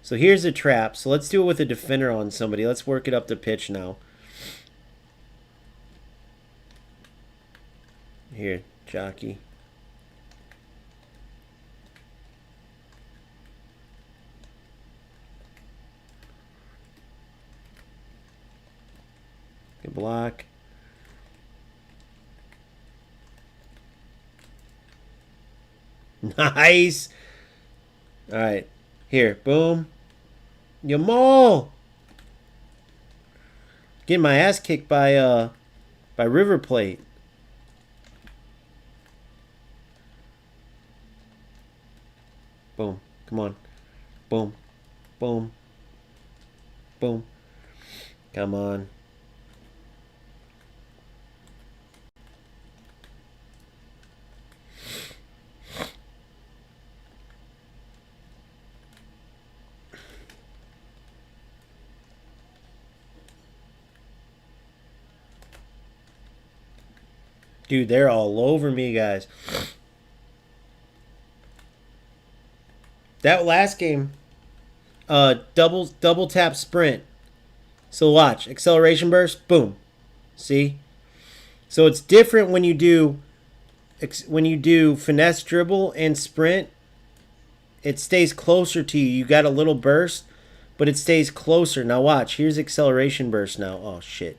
So here's a trap. So let's do it with a defender on somebody. Let's work it up the pitch now. Here, jockey. Good block. Nice. All right. Here, boom. Yamal. Getting my ass kicked by River Plate. Boom. Come on. Boom. Boom. Boom. Come on. Dude, they're all over me, guys. That last game, double tap sprint. So watch, acceleration burst, boom. See? So it's different when you do finesse dribble and sprint. It stays closer to you. You got a little burst, but it stays closer. Now watch, here's acceleration burst now. Oh shit.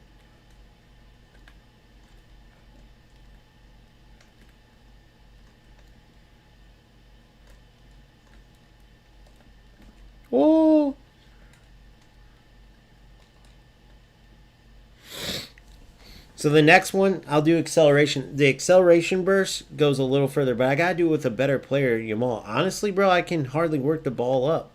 Oh. So the next one, I'll do acceleration. The acceleration burst goes a little further, but I got to do it with a better player, Yamal. Honestly, bro, I can hardly work the ball up.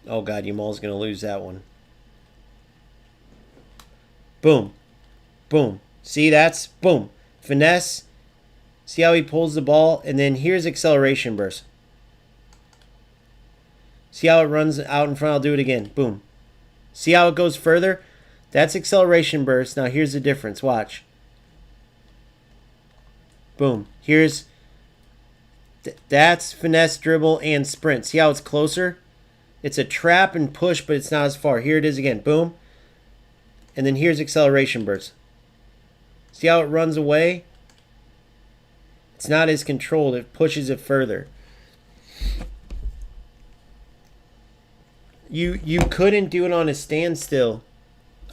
Oh, God, Yamal's going to lose that one. Boom. Boom. See, that's boom. Finesse. See how he pulls the ball? And then here's acceleration burst. See how it runs out in front? I'll do it again. Boom. See how it goes further? That's acceleration burst. Now here's the difference. Watch. Boom. Here's... that's finesse, dribble, and sprint. See how it's closer? It's a trap and push, but it's not as far. Here it is again. Boom. And then here's acceleration burst. See how it runs away? It's not as controlled. It pushes it further. You couldn't do it on a standstill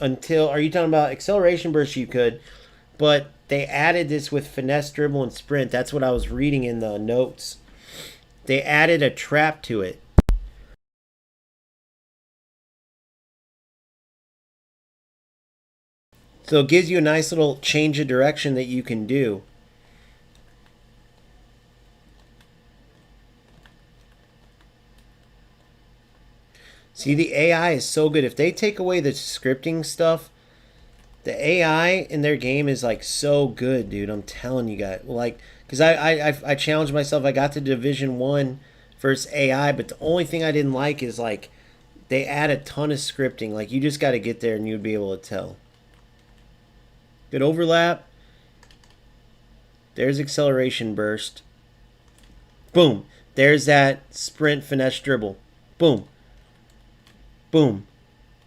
until. Are you talking about acceleration burst? You could, but they added this with finesse, dribble, and sprint. That's what I was reading in the notes. They added a trap to it. So it gives you a nice little change of direction that you can do. See, the AI is so good. If they take away the scripting stuff, the AI in their game is like so good, dude. I'm telling you guys. Like, because I challenged myself. I got to Division 1 versus AI, but the only thing I didn't like is like they add a ton of scripting. Like, you just got to get there and you'd be able to tell. Good overlap. There's acceleration burst. Boom. There's that sprint finesse dribble. Boom. Boom.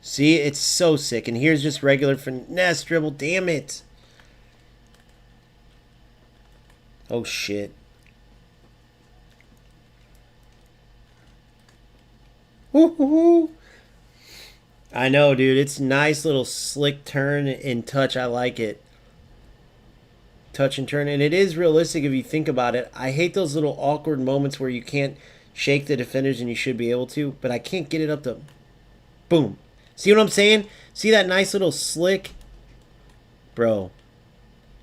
See, it's so sick. And here's just regular finesse dribble. Damn it. Oh, shit. Woo-hoo-hoo. I know, dude. It's nice little slick turn and touch. I like it. Touch and turn. And it is realistic if you think about it. I hate those little awkward moments where you can't shake the defenders and you should be able to. But I can't get it up to... Boom. See what I'm saying? See that nice little slick? Bro.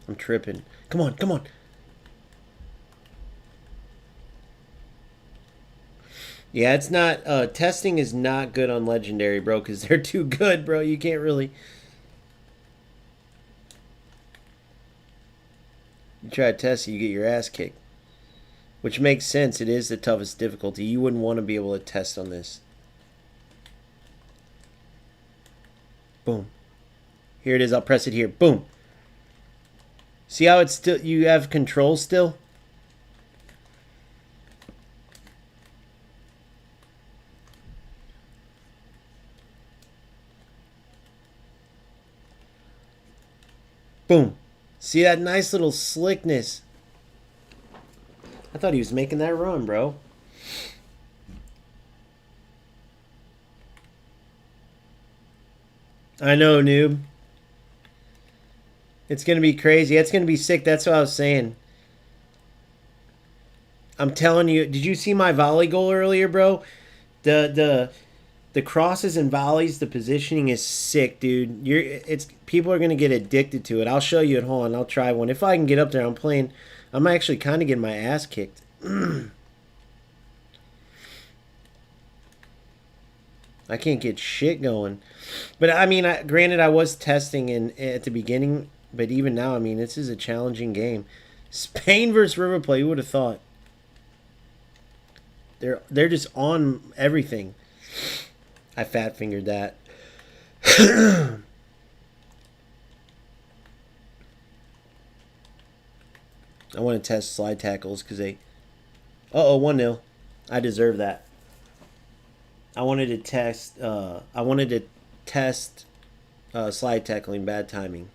I'm tripping. Come on, come on. Yeah, it's not... testing is not good on Legendary, bro, because they're too good, bro. You can't really... You try to test it, you get your ass kicked. Which makes sense. It is the toughest difficulty. You wouldn't want to be able to test on this. Boom. Here it is. I'll press it here. Boom. See how it's still... You have control still? Boom. See that nice little slickness? I thought he was making that run, bro. I know, noob. It's going to be crazy. It's going to be sick. That's what I was saying. I'm telling you. Did you see my volley goal earlier, bro? The crosses and volleys, the positioning is sick, dude. People are going to get addicted to it. I'll show you at home. I'll try one. If I can get up there, I'm actually kind of getting my ass kicked. I can't get shit going. But, I mean, granted, I was testing at the beginning. But even now, I mean, this is a challenging game. Spain versus River Plate, who would have thought? They're just on everything. I fat-fingered that. I want to test slide tackles because they... Uh-oh, 1-0. I deserve that. I wanted to test slide tackling, bad timing.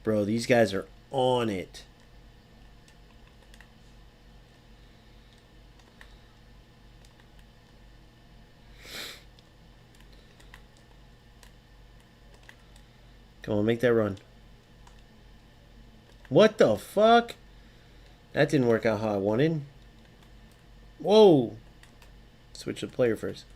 Bro, these guys are on it. Come on, make that run. What the fuck? That didn't work out how I wanted. Whoa. Switch the player first.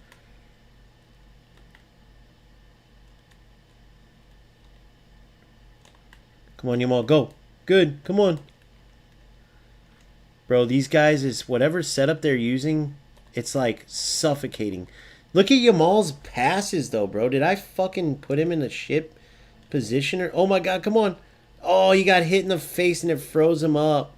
Come on, Yamal, go. Good, come on. Bro, these guys is whatever setup they're using, it's like suffocating. Look at Yamal's passes though, bro. Did I fucking put him in the shit position? Or oh my god, come on. Oh, he got hit in the face and it froze him up.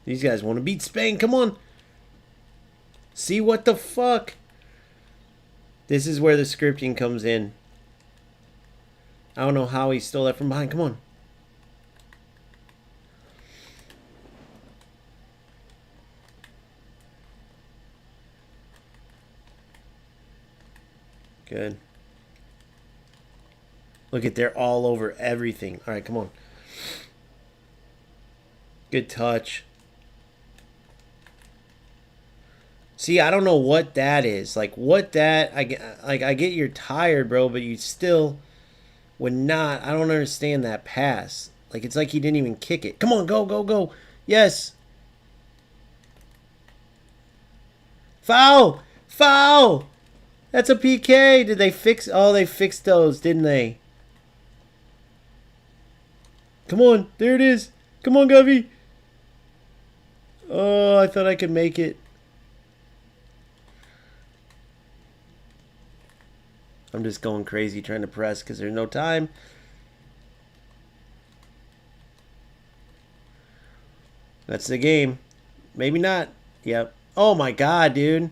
These guys want to beat Spain. Come on. See what the fuck? This is where the scripting comes in. I don't know how he stole that from behind. Come on. Good. Look at, they're all over everything. All right, come on. Good touch. See, I don't know what that is. Like, what that... I get you're tired, bro, but you still would not... I don't understand that pass. Like, it's like he didn't even kick it. Come on, go, go, go. Yes. Foul! Foul! That's a PK. Did they fix... Oh, they fixed those, didn't they? Come on. There it is. Come on, Govey. Oh, I thought I could make it. I'm just going crazy trying to press because there's no time. That's the game. Maybe not. Yep. Oh my god, dude.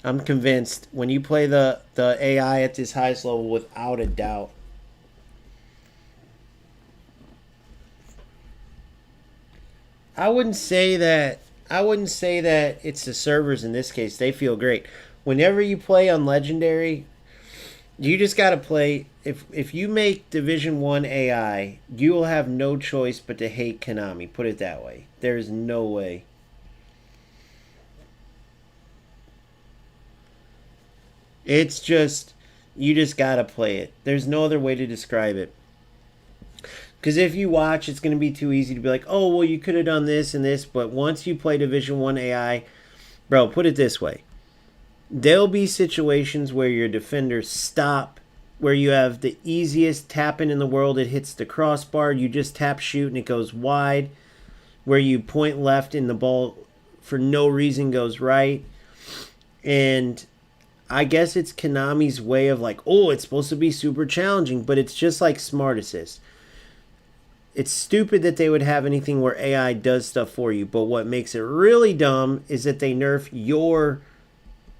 I'm convinced when you play the AI at this highest level, without a doubt. I wouldn't say that it's the servers in this case. They feel great. Whenever you play on Legendary, you just got to play. If you make Division 1 AI, you will have no choice but to hate Konami. Put it that way. There's no way. It's just, you just got to play it. There's no other way to describe it. Because if you watch, it's going to be too easy to be like, oh, well, you could have done this and this. But once you play Division 1 AI, bro, put it this way. There'll be situations where your defenders stop, where you have the easiest tap-in in the world. It hits the crossbar. You just tap shoot and it goes wide. Where you point left and the ball for no reason goes right. And I guess it's Konami's way of like, oh, it's supposed to be super challenging. But it's just like Smart Assist. It's stupid that they would have anything where AI does stuff for you. But what makes it really dumb is that they nerf your...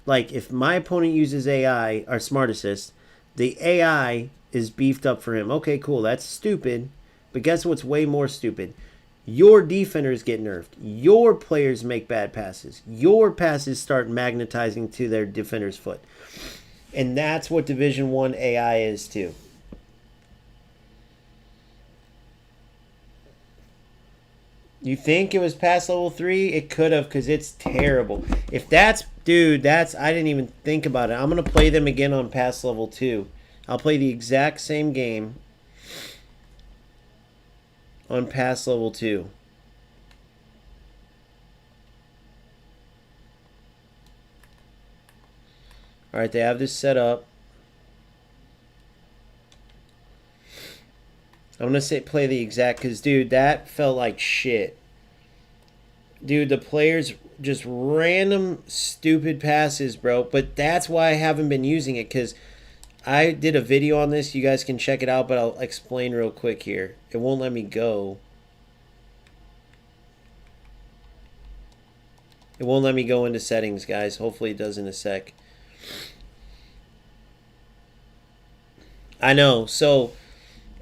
Like, if my opponent uses AI, or Smart Assist, the AI is beefed up for him. Okay, cool, that's stupid. But guess what's way more stupid? Your defenders get nerfed. Your players make bad passes. Your passes start magnetizing to their defender's foot. And that's what Division 1 AI is too. You think it was past level 3? It could have, because it's terrible. If that's... Dude, that's... I didn't even think about it. I'm going to play them again on past level 2. I'll play the exact same game on past level 2. Alright, they have this set up. I'm going to play the exact... Because, dude, that felt like shit. Dude, the players... Just random stupid passes, bro. But that's why I haven't been using it, because I did a video on this. You guys can check it out, but I'll explain real quick here. It won't let me go. It won't let me go into settings, guys. Hopefully it does in a sec. I know. So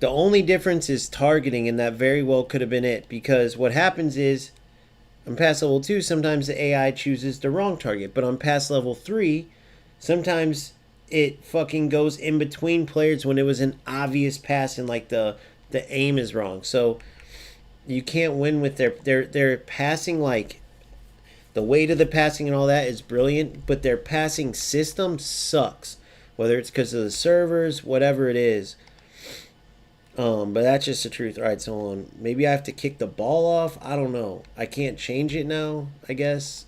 the only difference is targeting, and that very well could have been it. Because what happens is, on past level 2, sometimes the AI chooses the wrong target. But on past level 3, sometimes it fucking goes in between players when it was an obvious pass and like the aim is wrong. So you can't win with their passing. Like, the weight of the passing and all that is brilliant, but their passing system sucks. Whether it's because of the servers, whatever it is. But that's just the truth. All right, so maybe I have to kick the ball off. I don't know. I can't change it now, I guess.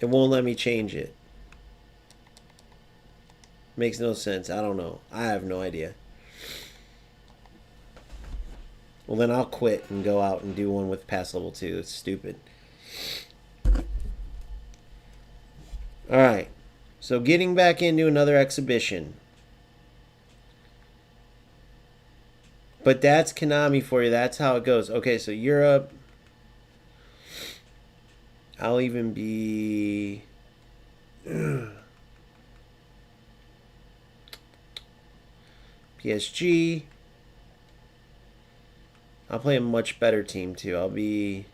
It won't let me change it. Makes no sense. I don't know. I have no idea. Well, then I'll quit and go out and do one with past level 2. It's stupid. All right. So getting back into another exhibition. But that's Konami for you. That's how it goes. Okay, so Europe. I'll even be... PSG. I'll play a much better team too. I'll be...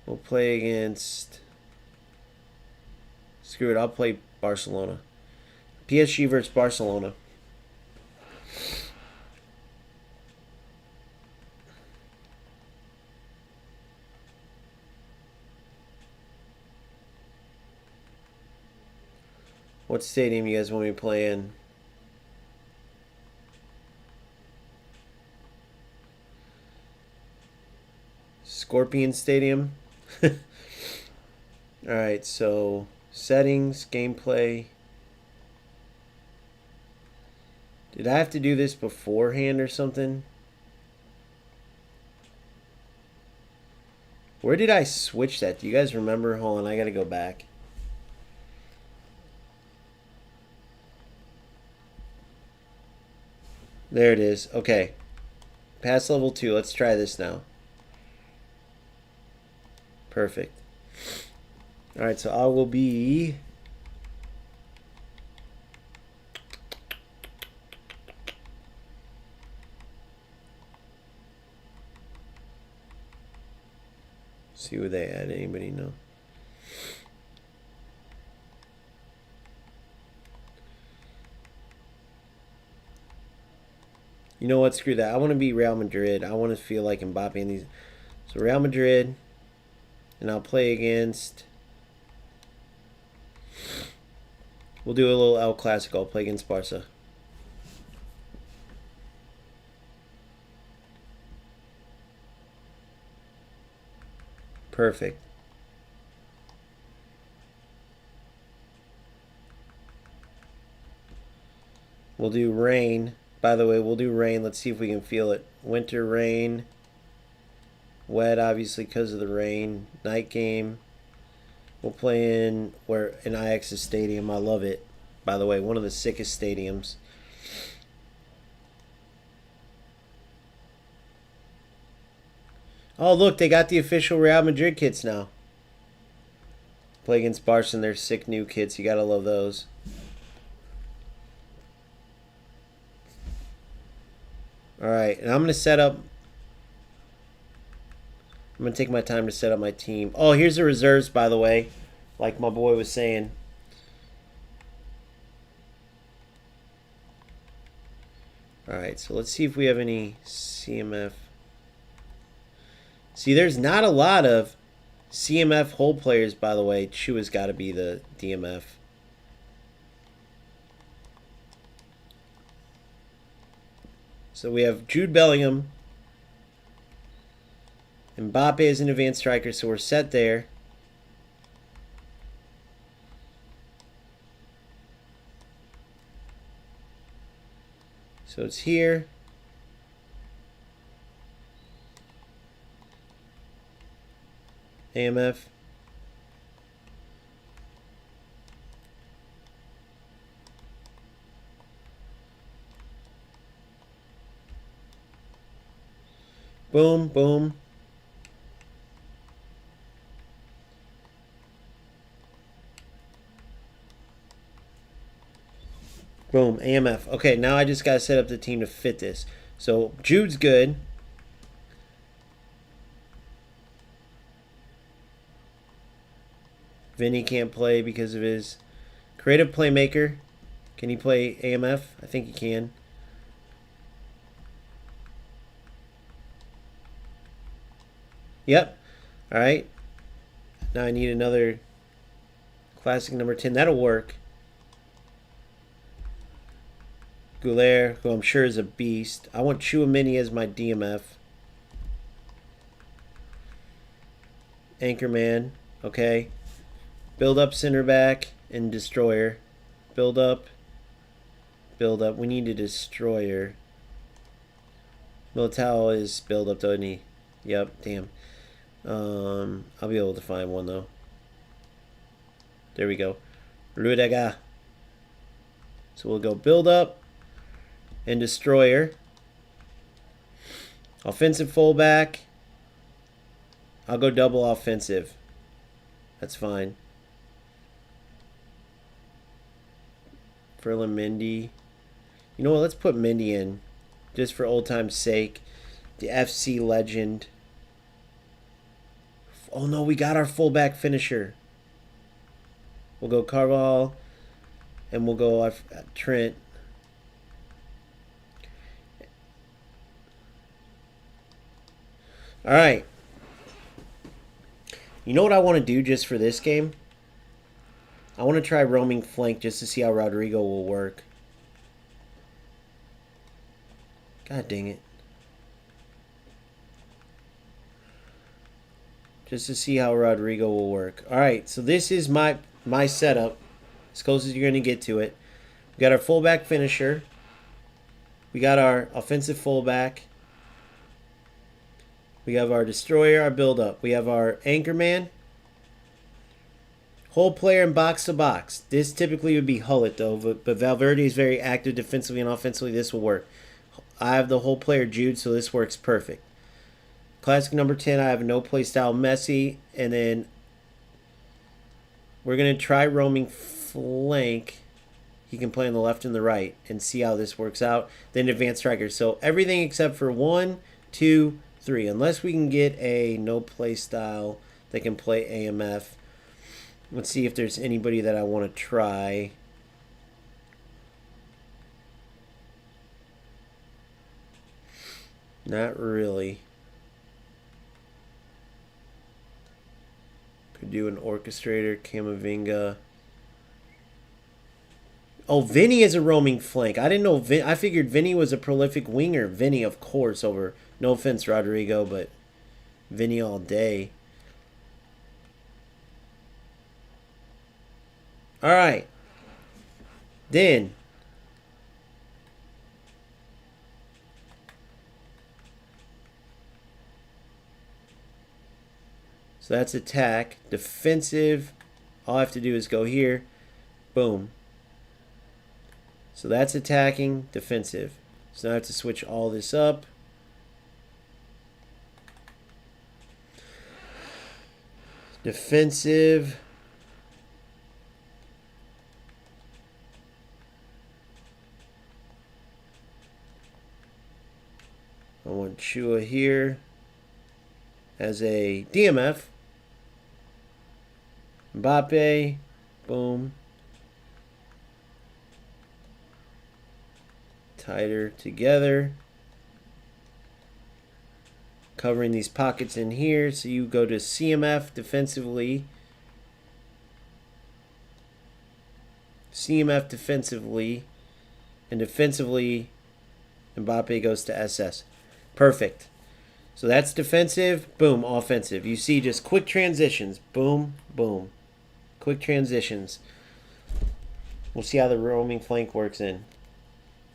We'll play against... Screw it, I'll play Barcelona. PSG versus Barcelona. What stadium you guys want me to play in? Scorpion Stadium. Alright, so settings, gameplay. Did I have to do this beforehand or something? Where did I switch that? Do you guys remember? Hold on, I gotta go back. There it is. Okay. Past level 2. Let's try this now. Perfect. Alright, so I will be... See where they at. Anybody know? You know what? Screw that. I want to be Real Madrid. I want to feel like Mbappe in these. So Real Madrid. And I'll play against... We'll do a little El Clasico. I'll play against Barca. Perfect. We'll do rain. By the way, we'll do rain. Let's see if we can feel it. Winter rain. Wet, obviously, because of the rain. Night game. We'll play in Ajax's stadium. I love it. By the way, one of the sickest stadiums. Oh, look, they got the official Real Madrid kits now. Play against Barca and their sick new kits. You gotta love those. Alright, and I'm gonna set up... I'm gonna take my time to set up my team. Oh, here's the reserves, by the way. Like my boy was saying. Alright, so let's see if we have any CMF. See, there's not a lot of CMF hold players, by the way. Chua's got to be the DMF. So we have Jude Bellingham. Mbappe is an advanced striker, so we're set there. So it's here. AMF. Boom, boom. Boom, AMF. Okay, now I just got to set up the team to fit this. So Jude's good. Vinny can't play because of his creative playmaker. Can he play AMF? I think he can. Yep. Alright. Now I need another classic number 10. That'll work. Goulet, who I'm sure is a beast. I want Chouamini as my DMF. Anchorman. Okay. Build up center back and destroyer. Build up. Build up. We need a destroyer. Militao is build up, doesn't he? Yep, damn. I'll be able to find one though. There we go. Rudiger. So we'll go build up and destroyer. Offensive fullback. I'll go double offensive. That's fine. Ferland Mendy. You know what? Let's put Mendy in. Just for old time's sake. The FC legend. Oh, no, we got our fullback finisher. We'll go Carvalho, and we'll go Trent. All right. You know what I want to do just for this game? I want to try roaming flank just to see how Rodrigo will work. God dang it. Just to see how Rodrigo will work. Alright, so this is my setup. As close as you're going to get to it. We got our fullback finisher. We got our offensive fullback. We have our destroyer, our build-up. We have our anchor man. Whole player in box to box. This typically would be Hullet, though. But Valverde is very active defensively and offensively. This will work. I have the whole player Jude, so this works perfect. Classic number 10, I have no play style Messi. And then we're going to try roaming flank. He can play on the left and the right and see how this works out. Then advanced striker. So everything except for 1, 2, 3. Unless we can get a no play style that can play AMF. Let's see if there's anybody that I want to try. Not really. Could do an orchestrator, Camavinga. Oh, Vinny is a roaming flank. I didn't know. I figured Vinny was a prolific winger. Vinny, of course, over. No offense, Rodrigo, but Vinny all day. All right. Then. So that's attack. Defensive. All I have to do is go here. Boom. So that's attacking, defensive. So now I have to switch all this up. Defensive. I want Chua here as a DMF. Mbappe. Boom. Tighter together. Covering these pockets in here. So you go to CMF defensively. CMF defensively. And defensively, Mbappe goes to SS. Perfect. So that's defensive. Boom, offensive. You see just quick transitions. Boom, boom. Quick transitions. We'll see how the roaming flank works in.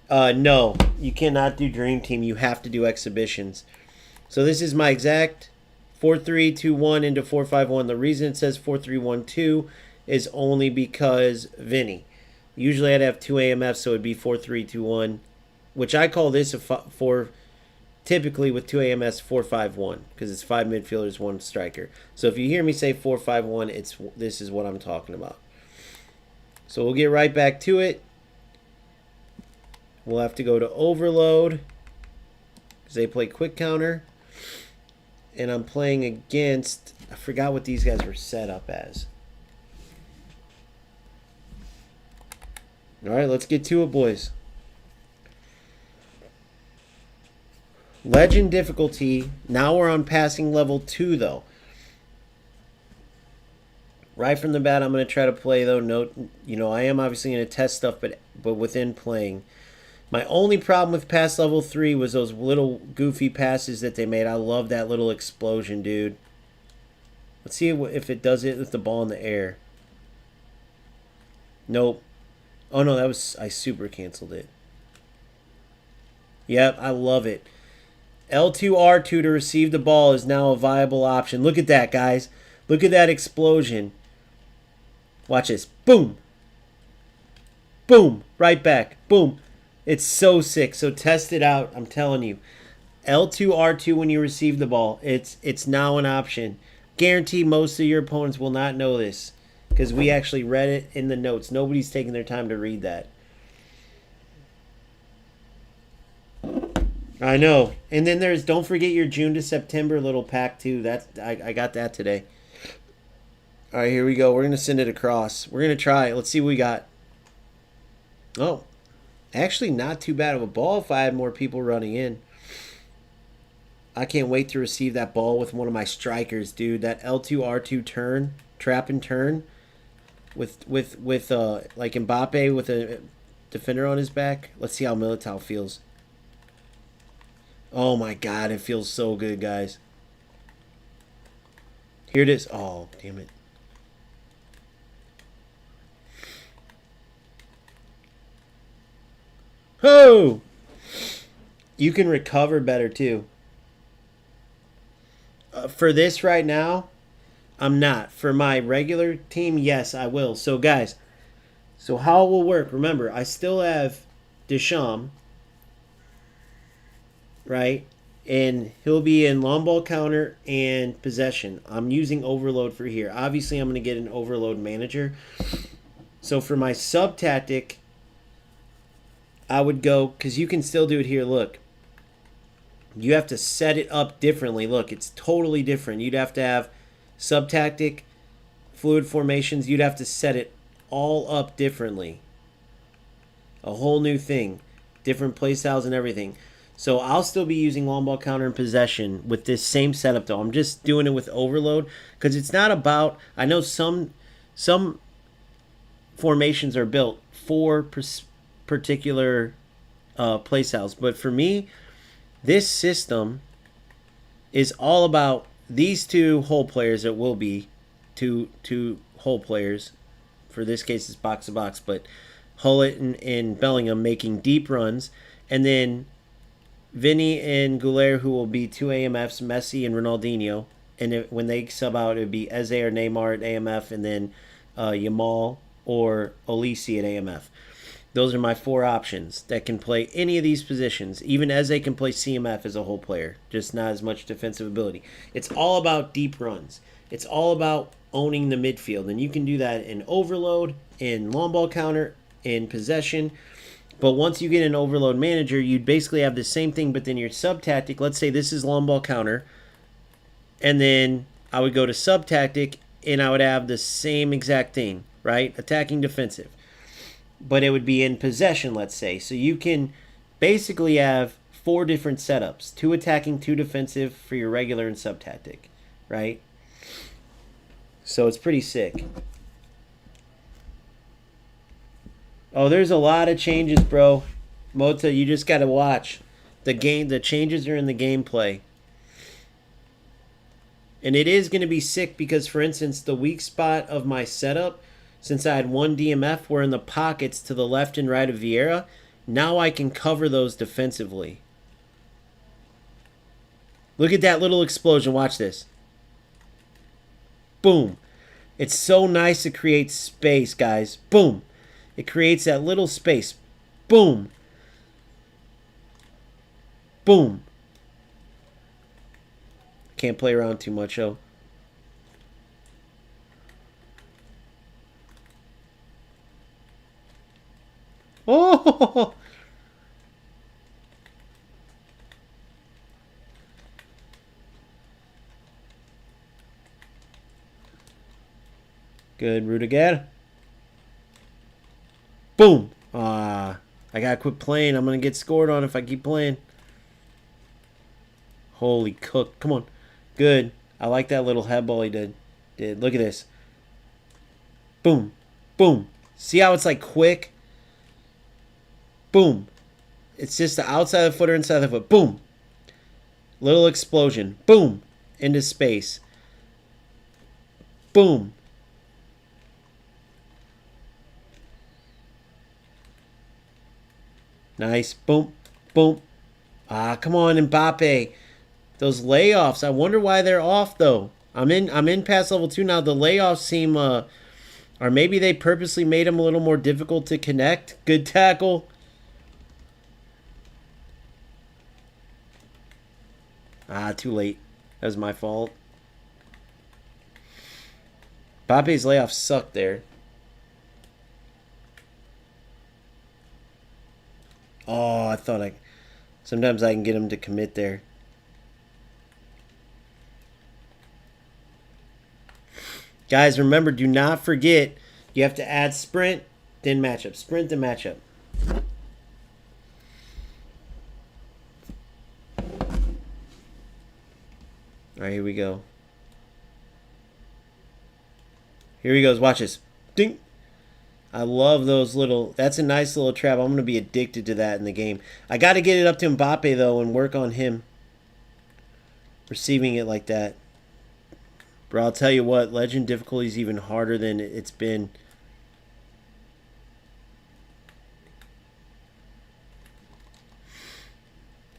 No, you cannot do Dream Team. You have to do exhibitions. So this is my exact 4-3-2-1 into 4-5-1. The reason it says 4-3-1-2 is only because Vinny. Usually I'd have 2 AMFs, so it'd be 4-3-2-1, which I call this a 4. Typically with 2 AMFs, 4-5-1, because it's 5 midfielders, 1 striker. So if you hear me say 4-5-1, this is what I'm talking about. So we'll get right back to it. We'll have to go to overload because they play quick counter. And I'm playing against, I forgot what these guys were set up as. All right, let's get to it, boys. Legend difficulty. Now we're on passing level 2, though. Right from the bat, I'm going to try to play, though. Note, I am obviously going to test stuff, but within playing. My only problem with pass level 3 was those little goofy passes that they made. I love that little explosion, dude. Let's see if it does it with the ball in the air. Nope. Oh, no, I super canceled it. Yep, I love it. L2, R2 to receive the ball is now a viable option. Look at that, guys. Look at that explosion. Watch this. Boom. Boom. Right back. Boom. It's so sick. So test it out. I'm telling you. L2, R2 when you receive the ball. It's now an option. Guarantee most of your opponents will not know this because we actually read it in the notes. Nobody's taking their time to read that. I know. And then there's, don't forget your June to September little pack too. That's I got that today. All right, here we go. We're gonna send it across. We're gonna try it. Let's see what we got. Oh, actually, not too bad of a ball if I had more people running in. I can't wait to receive that ball with one of my strikers, dude. That L2 R2 turn, trap and turn, with like Mbappe with a defender on his back. Let's see how Militao feels. Oh my god, it feels so good, guys. Here it is. Oh, damn it. Oh! You can recover better too. For this right now, I'm not. For my regular team, yes, I will. So, guys, so how it will work, remember, I still have Deschamps, right? And he'll be in long ball counter and possession. I'm using overload for here. Obviously, I'm going to get an overload manager. So for my sub tactic, I would go, because you can still do it here. Look, you have to set it up differently. Look, it's totally different. You'd have to have sub tactic, fluid formations. You'd have to set it all up differently. A whole new thing. Different play styles and everything. So I'll still be using long ball counter and possession with this same setup though. I'm just doing it with overload because it's not about, I know some formations are built for particular play styles, but for me, this system is all about these two hole players. It will be two hole players. For this case, it's box to box, but Hullet and Bellingham making deep runs, and then Vinny and Goulet, who will be two AMFs, Messi and Ronaldinho. And when they sub out, it would be Eze or Neymar at AMF, and then Yamal or Olise at AMF. Those are my four options that can play any of these positions. Even Eze can play CMF as a whole player, just not as much defensive ability. It's all about deep runs. It's all about owning the midfield, and you can do that in overload, in long ball counter, in possession. But once you get an overload manager, you'd basically have the same thing, but then your sub tactic, let's say this is long ball counter, and then I would go to sub tactic, and I would have the same exact thing, right? Attacking, defensive. But it would be in possession, let's say. So you can basically have four different setups. 2 attacking, 2 defensive for your regular and sub tactic, right? So it's pretty sick. Oh, there's a lot of changes, bro. Mota, you just got to watch. The changes are in the gameplay. And it is going to be sick because, for instance, the weak spot of my setup, since I had one DMF, were in the pockets to the left and right of Vieira. Now I can cover those defensively. Look at that little explosion. Watch this. Boom. It's so nice to create space, guys. Boom. It creates that little space. Boom. Boom. Can't play around too much, though. Oh! Good, Rudiger. Boom! I gotta quit playing. I'm gonna get scored on if I keep playing. Holy cook. Come on. Good. I like that little head ball he did. Look at this. Boom. Boom. See how it's like quick? Boom. It's just the outside of the foot or inside of the foot. Boom. Little explosion. Boom. Into space. Boom. Nice. Boom. Boom. Come on, Mbappe. Those layoffs. I wonder why they're off though. I'm in past level 2 now. The layoffs seem or maybe they purposely made them a little more difficult to connect. Good tackle. Too late. That was my fault. Mbappe's layoff sucked there. Oh, I thought Sometimes I can get him to commit there. Guys, remember, do not forget, you have to add sprint, then matchup. Sprint, then matchup. All right, here we go. Here he goes. Watch this. Ding. I love those little... That's a nice little trap. I'm going to be addicted to that in the game. I got to get it up to Mbappe, though, and work on him receiving it like that. Bro, I'll tell you what. Legend difficulty is even harder than it's been.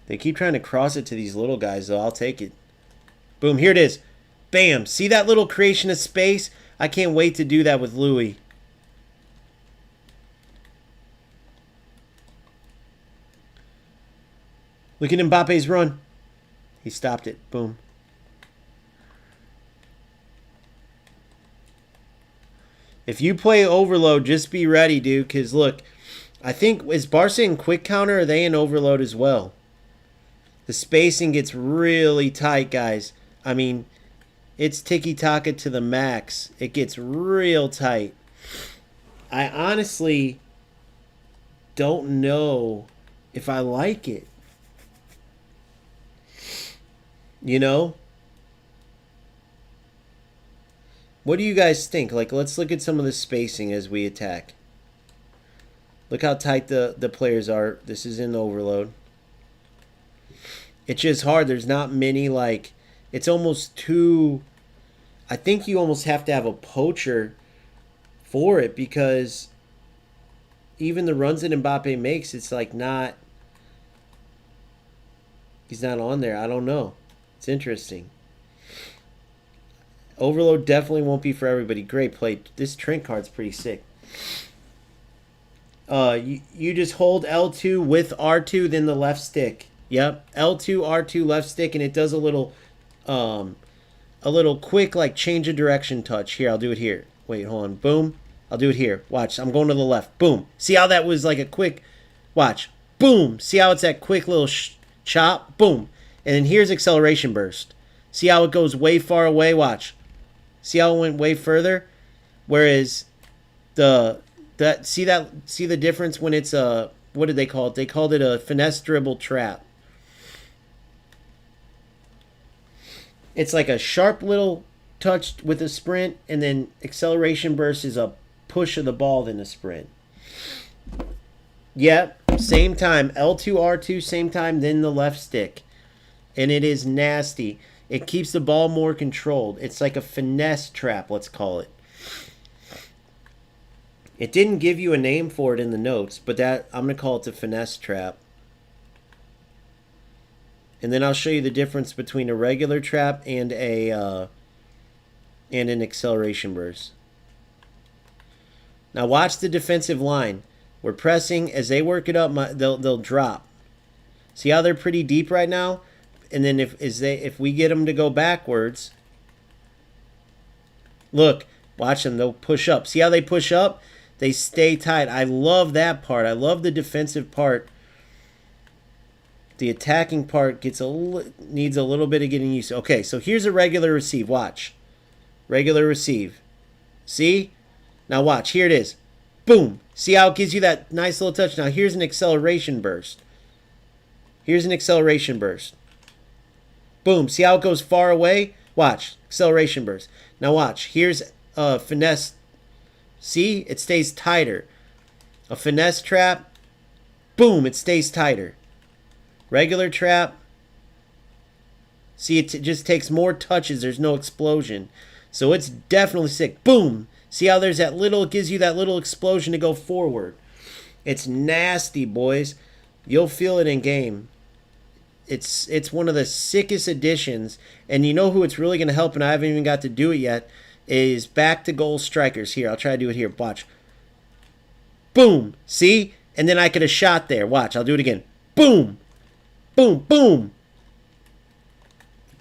They keep trying to cross it to these little guys, though. I'll take it. Boom. Here it is. Bam. See that little creation of space? I can't wait to do that with Louis. Look at Mbappe's run. He stopped it. Boom. If you play overload, just be ready, dude. Because, look, I think, is Barca in quick counter or are they in overload as well? The spacing gets really tight, guys. I mean, it's tiki-taka to the max. It gets real tight. I honestly don't know if I like it. You know? What do you guys think? Like, let's look at some of the spacing as we attack. Look how tight the players are. This is in overload. It's just hard. There's not many, like... It's almost too... I think you almost have to have a poacher for it because even the runs that Mbappe makes, it's like not... He's not on there. I don't know. It's interesting. Overload definitely won't be for everybody. Great play. This Trent card's pretty sick. You just hold L2 with R2, then the left stick. Yep. L2, R2, left stick, and it does a little quick, like, change of direction touch. Here, I'll do it here. Wait, hold on. Boom. I'll do it here. Watch. I'm going to the left. Boom. See how that was like a quick... Watch. Boom. See how it's that quick little chop? Boom. And then here's acceleration burst. See how it goes way far away? Watch. See how it went way further? Whereas see the difference when it's a... What did they call it? They called it a finesse dribble trap. It's like a sharp little touch with a sprint, and then acceleration burst is a push of the ball than a sprint. Yep, same time. L2, R2, same time, then the left stick. And it is nasty. It keeps the ball more controlled. It's like a finesse trap, let's call it. It didn't give you a name for it in the notes, but that I'm going to call it the finesse trap. And then I'll show you the difference between a regular trap and an acceleration burst. Now watch the defensive line. We're pressing. As they work it up, they'll drop. See how they're pretty deep right now? And then if we get them to go backwards, look, watch them. They'll push up. See how they push up? They stay tight. I love that part. I love the defensive part. The attacking part needs a little bit of getting used to. Okay, so here's a regular receive. Watch. Regular receive. See? Now watch. Here it is. Boom. See how it gives you that nice little touch? Now here's an acceleration burst. Here's an acceleration burst. Boom. See how it goes far away? Watch. Acceleration burst. Now watch. Here's a finesse. See? It stays tighter. A finesse trap. Boom. It stays tighter. Regular trap. See, it just takes more touches. There's no explosion. So it's definitely sick. Boom. See how there's that little, it gives you that little explosion to go forward. It's nasty, boys. You'll feel it in game. It's one of the sickest additions. And you know who it's really going to help, and I haven't even got to do it yet, is back to goal strikers. Here, I'll try to do it here. Watch. Boom. See? And then I could have shot there. Watch, I'll do it again. Boom. Boom, boom.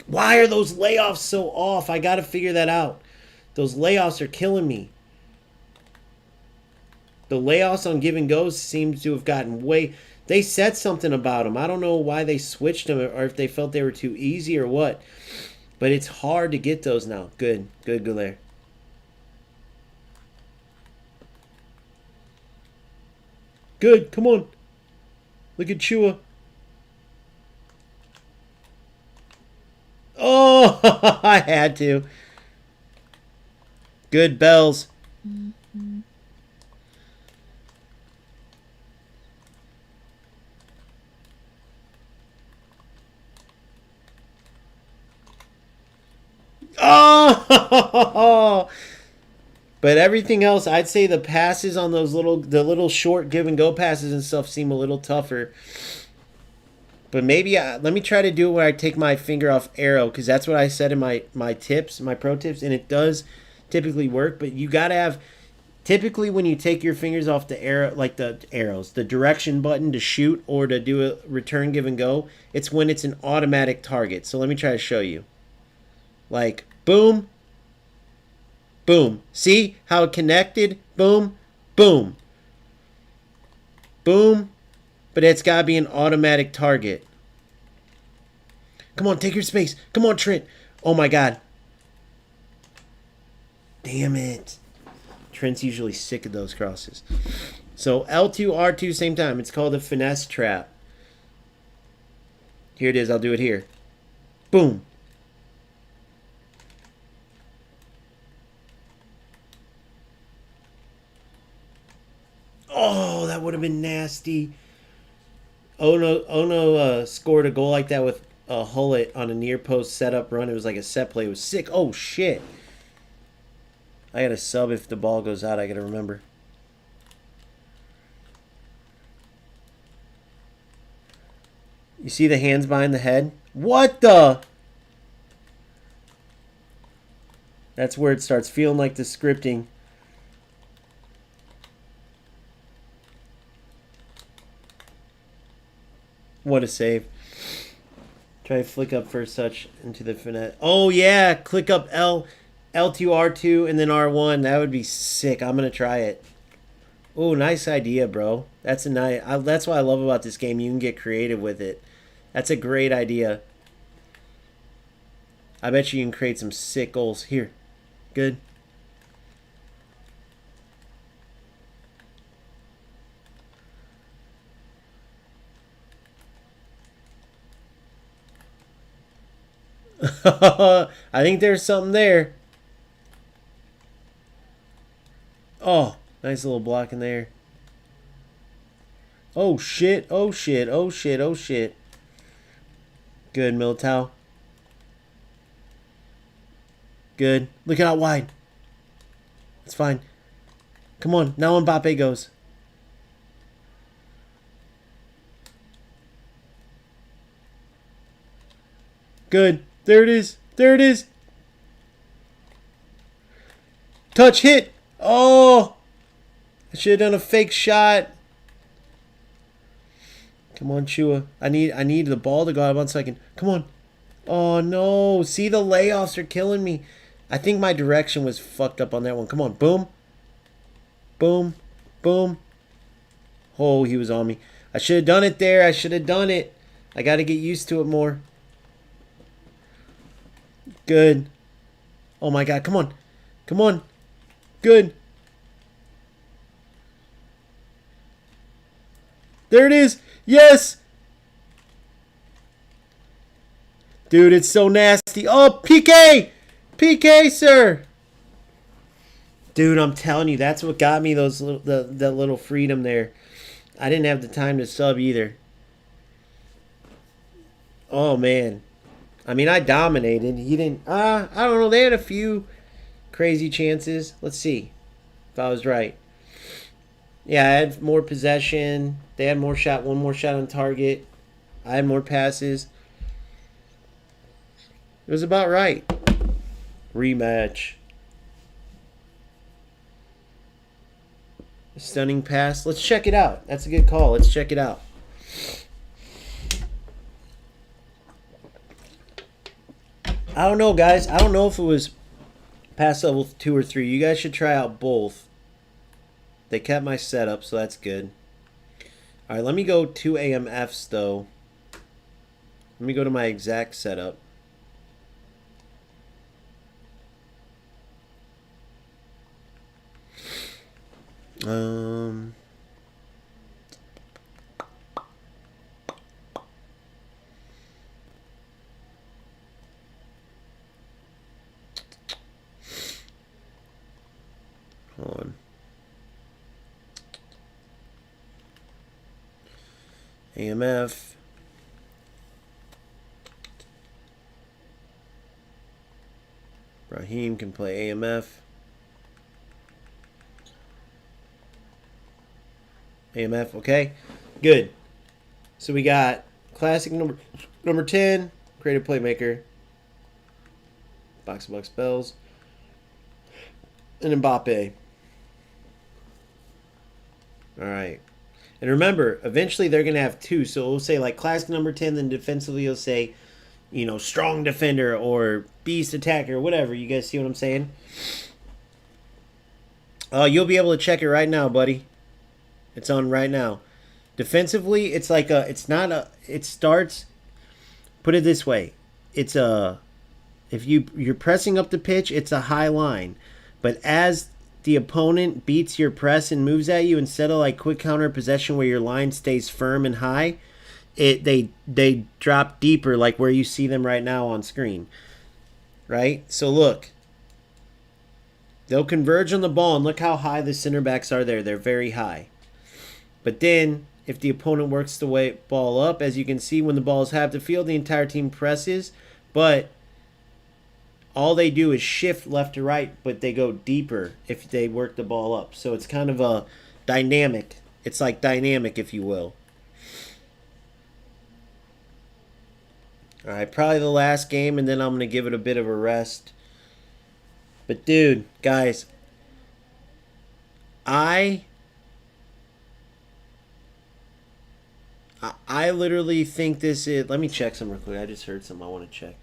Why are those layoffs so off? I got to figure that out. Those layoffs are killing me. The layoffs on give and goes seems to have gotten way... They said something about them. I don't know why they switched them or if they felt they were too easy or what. But it's hard to get those now. Good. Good, Gulair. Good. Come on. Look at Chua. Oh, I had to. Good, Bells. Oh! But everything else, I'd say the passes on those the little short give and go passes and stuff seem a little tougher. But maybe let me try to do it where I take my finger off arrow, because that's what I said in my tips, my pro tips, and it does typically work. But you gotta have, typically when you take your fingers off the arrow, like the arrows, the direction button to shoot or to do a return give and go, it's when it's an automatic target. So let me try to show you. Like boom, boom. See how it connected? Boom, boom, boom. But it's got to be an automatic target. Come on, take your space. Come on, Trent. Oh, my God. Damn it. Trent's usually sick of those crosses. So L2, R2, same time. It's called a finesse trap. Here it is. I'll do it here. Boom. Oh, that would have been nasty. Ono scored a goal like that with a Hullet on a near post setup run. It was like a set play. It was sick. Oh, shit. I got to sub if the ball goes out. I got to remember. You see the hands behind the head? What the? That's where it starts feeling like the scripting. What a save. Try to flick up first touch into the finesse. Oh, yeah. Click up L2, R2, and then R1. That would be sick. I'm going to try it. Oh, nice idea, bro. That's a nice. That's what I love about this game. You can get creative with it. That's a great idea. I bet you can create some sick goals. Here. Good. I think there's something there. Oh, nice little block in there. Oh, shit. Oh, shit. Oh, shit. Oh, shit. Good, Militao. Good. Look out wide. It's fine. Come on. Now Mbappe goes. Good. There it is. There it is. Touch hit. Oh. I should have done a fake shot. Come on, Chua. I need the ball to go out 1 second. Come on. Oh, no. See, the layoffs are killing me. I think my direction was fucked up on that one. Come on. Boom. Boom. Boom. Oh, he was on me. I should have done it there. I should have done it. I got to get used to it more. Good. Oh, my God. Come on. Come on. Good. There it is. Yes. Dude, it's so nasty. Oh, PK. PK, sir. Dude, I'm telling you, that's what got me those that little freedom there. I didn't have the time to sub either. Oh, man. I mean, I dominated. He didn't. I don't know. They had a few crazy chances. Let's see if I was right. Yeah, I had more possession. They had more shot. One more shot on target. I had more passes. It was about right. Rematch. Stunning pass. Let's check it out. That's a good call. Let's check it out. I don't know, guys. I don't know if it was pass level 2 or 3. You guys should try out both. They kept my setup, so that's good. All right, let me go to AMFs, though. Let me go to my exact setup. Hold on. AMF. Raheem can play AMF. AMF, okay. Good. So we got classic number 10, creative playmaker. Box of Bucks Bells. And Mbappe. Alright. And remember, eventually they're going to have two. So it'll say like classic number 10, then defensively it'll say, you know, strong defender or beast attacker or whatever. You guys see what I'm saying? You'll be able to check it right now, buddy. It's on right now. Defensively, it's like it starts, put it this way. It's if you're pressing up the pitch, it's a high line. But as the opponent beats your press and moves at you, instead of like quick counter possession where your line stays firm and high, they drop deeper, like where you see them right now on screen. Right? So look. They'll converge on the ball, and look how high the center backs are there. They're very high. But then, if the opponent works the ball up, as you can see, when the ball is half the field, the entire team presses. But all they do is shift left to right, but they go deeper if they work the ball up. So it's kind of a dynamic. It's like dynamic, if you will. All right, probably the last game, and then I'm going to give it a bit of a rest. But dude, guys, I literally think this is, let me check some real quick. I just heard something I want to check.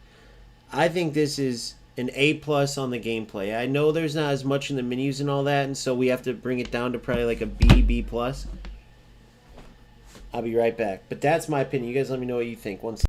I think this is an A+ on the gameplay. I know there's not as much in the menus and all that, and so we have to bring it down to probably like a B+. I'll be right back. But that's my opinion. You guys let me know what you think. One second.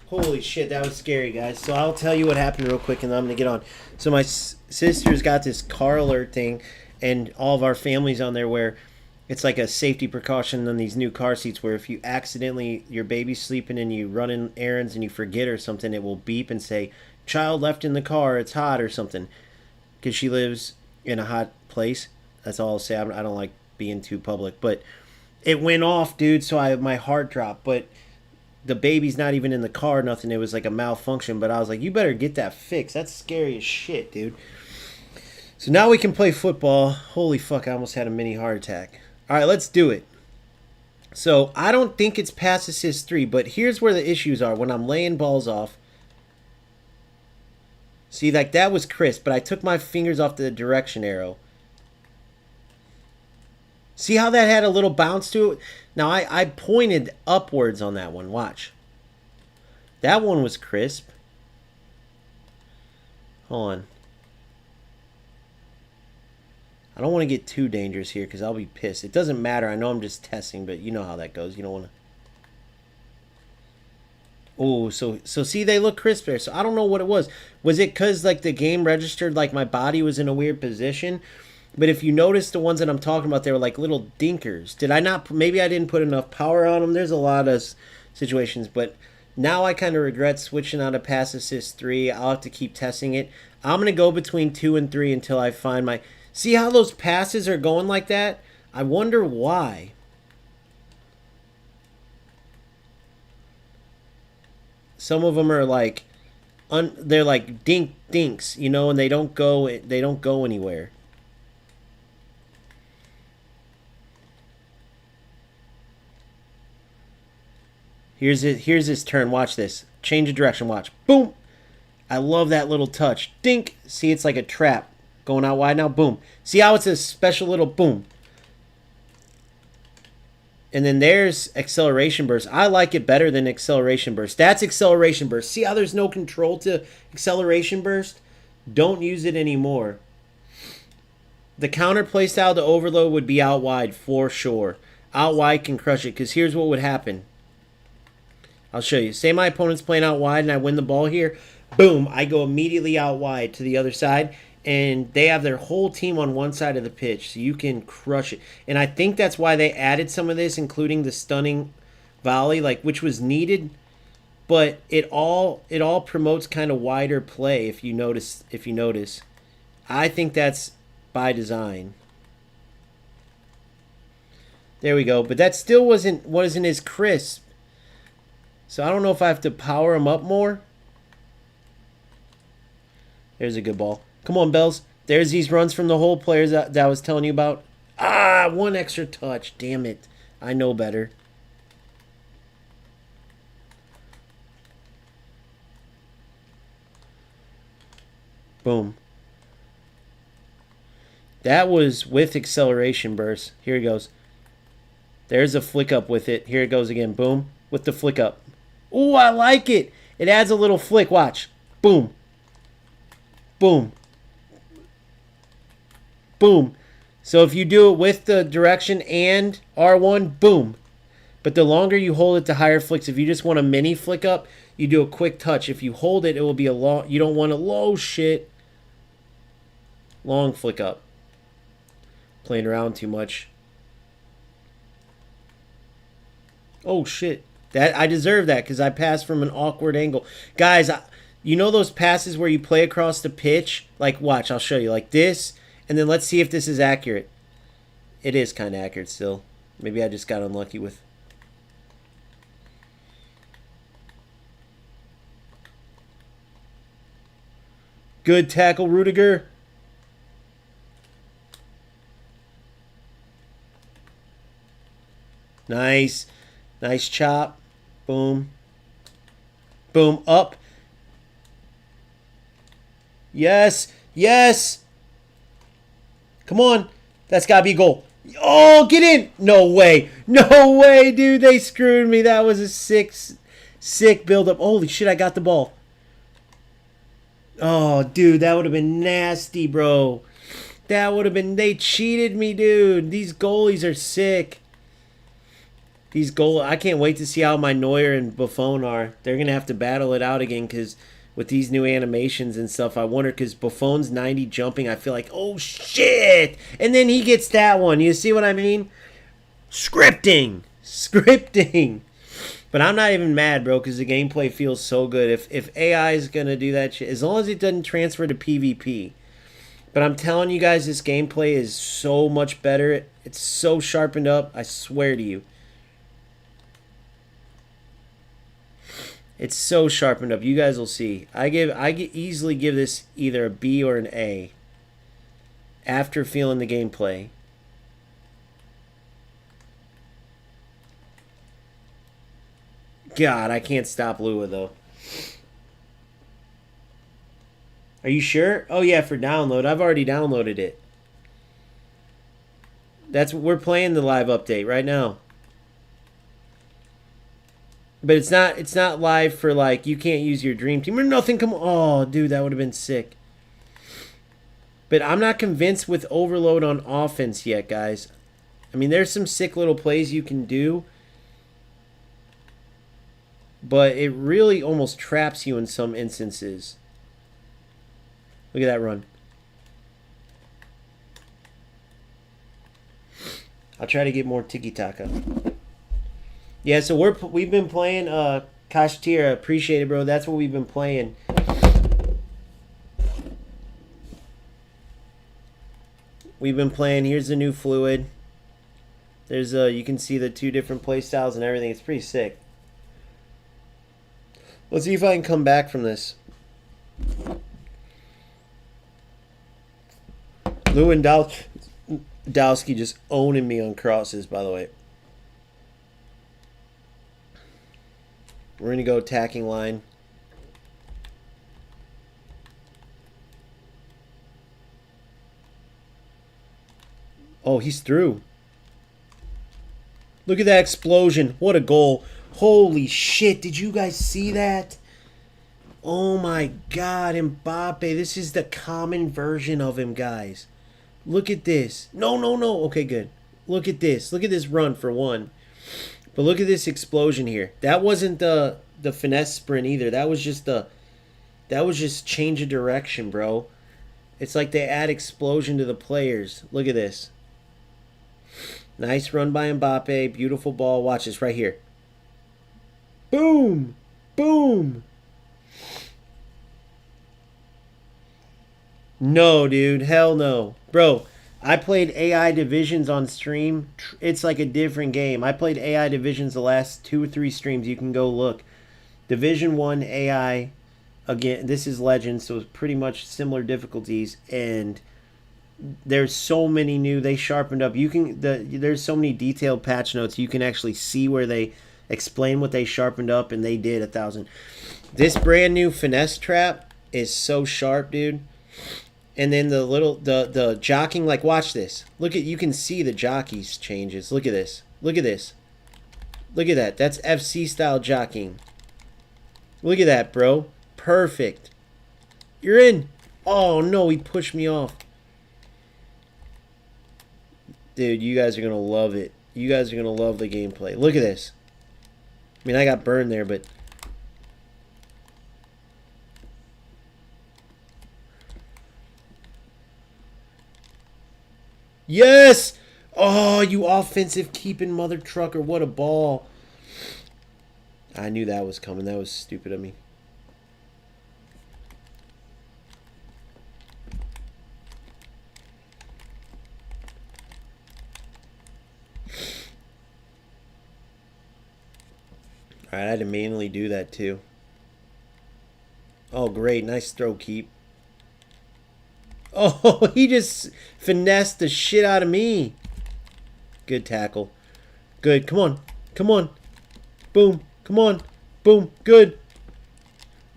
Holy shit, that was scary, guys. So I'll tell you what happened real quick, and then I'm going to get on. So my sister's got this car alert thing, and all of our family's on there where it's like a safety precaution on these new car seats where if you accidentally, your baby's sleeping and you run in errands and you forget or something, it will beep and say, child left in the car, it's hot or something. Because she lives in a hot place. That's all I'll say. I don't like being too public. But it went off, dude, so my heart dropped. But the baby's not even in the car, nothing. It was like a malfunction, but I was like, you better get that fixed. That's scary as shit, dude. So now we can play football. Holy fuck, I almost had a mini heart attack. All right, let's do it. So I don't think it's pass assist 3, but here's where the issues are when I'm laying balls off. See, like that was crisp, but I took my fingers off the direction arrow. See how that had a little bounce to it? Now I pointed upwards on that one. Watch. That one was crisp. Hold on. I don't want to get too dangerous here because I'll be pissed. It doesn't matter. I know I'm just testing, but you know how that goes. You don't want to... Oh, so see, they look crisp there. So I don't know what it was. Was it because like the game registered like my body was in a weird position? But if you notice the ones that I'm talking about, they were like little dinkers. Did I not? Maybe I didn't put enough power on them. There's a lot of situations, but now I kind of regret switching out of pass assist 3. I'll have to keep testing it. I'm going to go between 2 and 3 until I find my... See how those passes are going like that? I wonder why. Some of them are like, they're like dinks, you know, and they don't go anywhere. Here's his turn. Watch this. Change of direction. Watch. Boom. I love that little touch. Dink. See, it's like a trap. Going out wide now. Boom. See how it's a special little boom. And then there's acceleration burst. I like it better than acceleration burst. That's acceleration burst. See how there's no control to acceleration burst? Don't use it anymore. The counter play style to overload would be out wide for sure. Out wide can crush it because here's what would happen. I'll show you. Say my opponent's playing out wide and I win the ball here. Boom. I go immediately out wide to the other side. And they have their whole team on one side of the pitch. So you can crush it. And I think that's why they added some of this, including the stunning volley, like which was needed. But it all promotes kind of wider play if you notice. I think that's by design. There we go. But that still wasn't as crisp. So I don't know if I have to power them up more. There's a good ball. Come on, Bells. There's these runs from the whole players that I was telling you about. Ah, one extra touch. Damn it. I know better. Boom. That was with acceleration burst. Here it goes. There's a flick up with it. Here it goes again. Boom. With the flick up. Ooh, I like it. It adds a little flick. Watch. Boom. Boom. Boom. So if you do it with the direction and R1, boom. But the longer you hold it, the higher flicks. If you just want a mini flick up, you do a quick touch. If you hold it, it will be a long... You don't want a low shit. Long flick up. Playing around too much. Oh, shit. I deserve that because I passed from an awkward angle. Guys, you know those passes where you play across the pitch? Like, watch, I'll show you. Like this. And then let's see if this is accurate. It is kind of accurate still. Maybe I just got unlucky with... Good tackle, Rudiger. Nice. Nice chop. Boom. Boom. Up. Yes. Yes. Come on. That's got to be a goal. Oh, get in. No way. No way, dude. They screwed me. That was a sick build-up. Holy shit, I got the ball. Oh, dude, that would have been nasty, bro. That would have been... They cheated me, dude. These goalies are sick. I can't wait to see how my Neuer and Buffon are. They're going to have to battle it out again because... With these new animations and stuff, I wonder, because Buffon's 90 jumping, I feel like, oh, shit! And then he gets that one. You see what I mean? Scripting! But I'm not even mad, bro, because the gameplay feels so good. If AI is going to do that shit, as long as it doesn't transfer to PvP. But I'm telling you guys, this gameplay is so much better. It's so sharpened up, I swear to you. It's so sharpened up. You guys will see. I easily give this either a B or an A. after feeling the gameplay. God, I can't stop Lua, though. Are you sure? Oh, yeah, for download. I've already downloaded it. We're playing the live update right now. But it's not live for, like, you can't use your dream team or nothing. Come on. Oh, dude, that would have been sick. But I'm not convinced with overload on offense yet, guys. I mean, there's some sick little plays you can do. But it really almost traps you in some instances. Look at that run. I'll try to get more tiki-taka. Yeah, so we've been playing Kashtira. Appreciate it, bro. That's what we've been playing. We've been playing. Here's the new fluid. There's you can see the 2 different play styles and everything. It's pretty sick. Let's see if I can come back from this. Lewandowski just owning me on crosses, by the way. We're going to go attacking line. Oh, he's through. Look at that explosion. What a goal. Holy shit, did you guys see that? Oh my god, Mbappe. This is the common version of him, guys. Look at this. No. Okay, good. Look at this. Look at this run for one. But look at this explosion here. That wasn't the finesse sprint either. That was just change of direction, bro. It's like they add explosion to the players. Look at this. Nice run by Mbappe. Beautiful ball. Watch this right here. Boom! Boom! No, dude. Hell no. Bro, I played AI Divisions on stream. It's like a different game. I played AI Divisions the last 2 or 3 streams. You can go look. Division 1 AI. Again, this is Legends, so it's pretty much similar difficulties. And there's so many new. They sharpened up. There's so many detailed patch notes. You can actually see where they explain what they sharpened up, and they did 1,000. This brand new finesse trap is so sharp, dude. And then the jockeying, like, watch this. You can see the jockeys changes. Look at this. Look at this. Look at that. That's FC style jockeying. Look at that, bro. Perfect. You're in. Oh no, he pushed me off. Dude, you guys are gonna love it. You guys are gonna love the gameplay. Look at this. I mean, I got burned there, but yes! Oh, you offensive keeping mother trucker. What a ball. I knew that was coming. That was stupid of me. Alright, I had to manually do that too. Oh, great. Nice throw keep. Oh, he just finessed the shit out of me. Good tackle. Good. Come on. Come on. Boom. Come on. Boom. Good.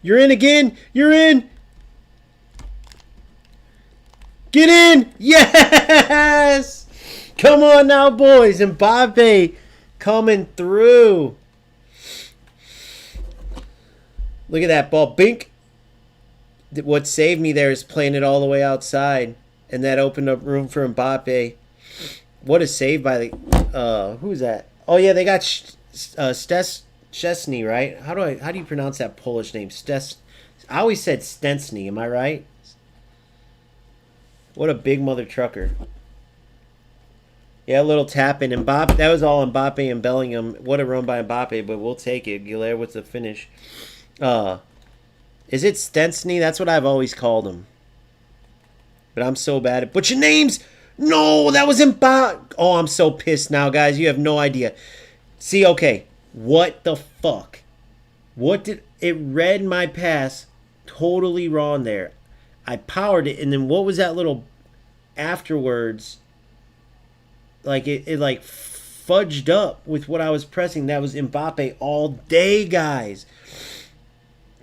You're in again. You're in. Get in. Yes. Come on now, boys. Mbappe coming through. Look at that ball. Bink. What saved me there is playing it all the way outside. And that opened up room for Mbappe. What a save by the... who's that? Oh, yeah, they got Szczesny, right? How do you pronounce that Polish name? I always said Stensny. Am I right? What a big mother trucker. Yeah, a little tap in. Mbappe. That was all Mbappe and Bellingham. What a run by Mbappe, but we'll take it. Giller with the finish. Is it Stensny? That's what I've always called him. But I'm so bad at... But your name's... No, that was Mbappe. Oh, I'm so pissed now, guys. You have no idea. See, okay. What the fuck? What did... It read my pass totally wrong there. I powered it, and then what was that little afterwards, like it like fudged up with what I was pressing. That was Mbappe all day, guys.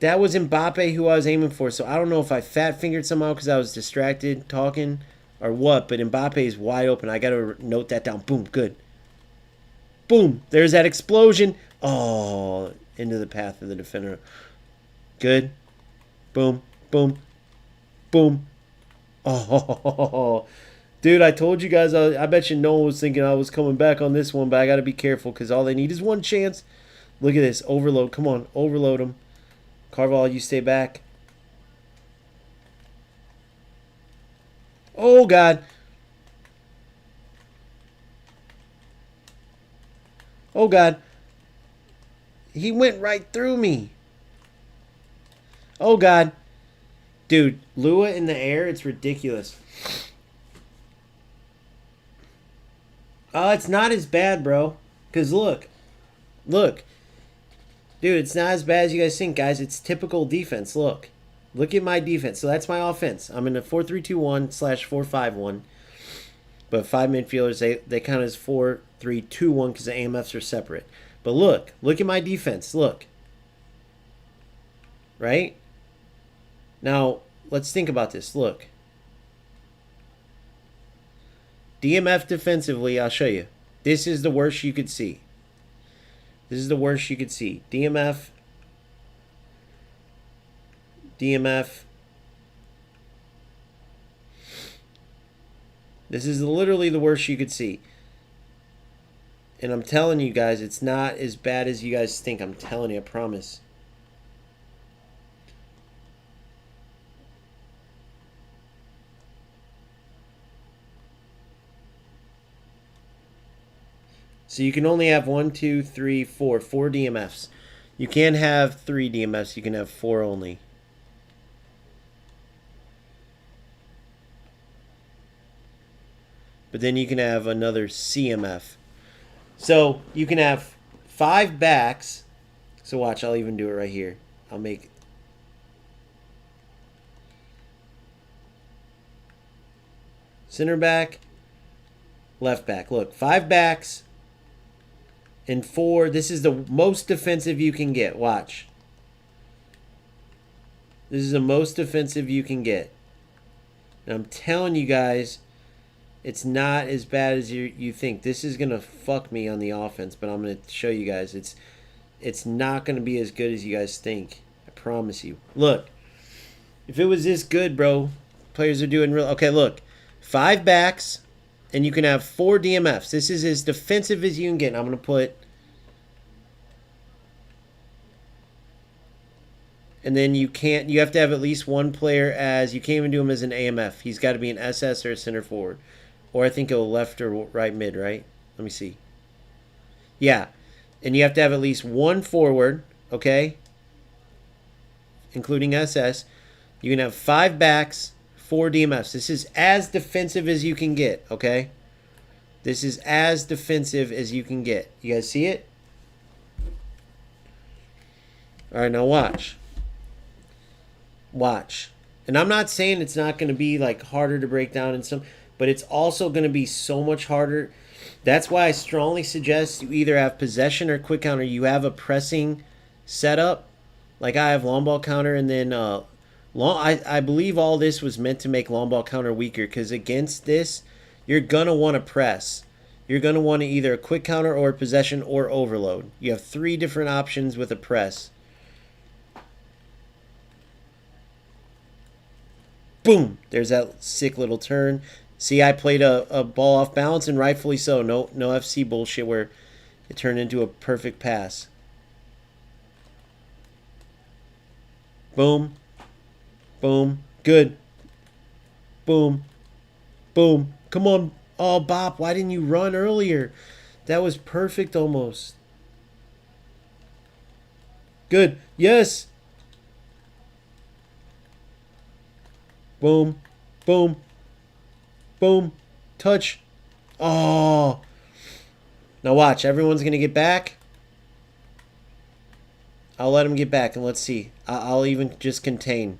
That was Mbappe who I was aiming for. So I don't know if I fat fingered somehow because I was distracted talking or what, but Mbappe is wide open. I got to note that down. Boom, good. Boom, there's that explosion. Oh, into the path of the defender. Good. Boom, boom, boom. Oh, dude, I told you guys, I bet you no one was thinking I was coming back on this one, but I got to be careful because all they need is one chance. Look at this. Overload. Come on. Overload them. Carvalho, you stay back. Oh, God. Oh, God. He went right through me. Oh, God. Dude, Lua in the air, it's ridiculous. It's not as bad, bro. Because look. Look. Dude, it's not as bad as you guys think, guys. It's typical defense. Look. Look at my defense. So that's my offense. I'm in a 4-3-2-1/4-5-1. But 5 midfielders, they count as 4-3-2-1 because the AMFs are separate. But look. Look at my defense. Look. Right? Now, let's think about this. Look. DMF defensively, I'll show you. This is the worst you could see. This is the worst you could see. DMF. DMF. This is literally the worst you could see. And I'm telling you guys, it's not as bad as you guys think. I'm telling you, I promise. So you can only have 4 DMFs. You can't have 3 DMFs. You can have 4 only. But then you can have another CMF. So you can have 5 backs. So watch, I'll even do it right here. I'll make center back, left back. Look, 5 backs. And 4, this is the most defensive you can get. Watch. This is the most defensive you can get. And I'm telling you guys, it's not as bad as you think. This is going to fuck me on the offense, but I'm going to show you guys. It's not going to be as good as you guys think. I promise you. Look. If it was this good, bro, players are doing real... Okay, look. 5 backs. And you can have 4 DMFs. This is as defensive as you can get. I'm going to put... And then you have to have at least one player as... You can't even do him as an AMF. He's got to be an SS or a center forward. Or I think a left or right mid, right? Let me see. Yeah. And you have to have at least one forward, okay? Including SS. You can have 5 backs... 4 DMFs. This is as defensive as you can get, okay? This is as defensive as you can get. You guys see it? All right, now watch. Watch. And I'm not saying it's not going to be like harder to break down and some, but it's also going to be so much harder. That's why I strongly suggest you either have possession or quick counter. You have a pressing setup. Like I have long ball counter and then I believe all this was meant to make long ball counter weaker because against this, you're going to want to press. You're going to want to either a quick counter or possession or overload. You have 3 different options with a press. Boom! There's that sick little turn. See, I played a ball off balance and rightfully so. No FC bullshit where it turned into a perfect pass. Boom. Boom. Good. Boom. Boom. Come on. Oh, Bop, why didn't you run earlier? That was perfect almost. Good. Yes. Boom. Boom. Boom. Touch. Oh. Now watch. Everyone's going to get back. I'll let them get back and let's see. I'll even just contain.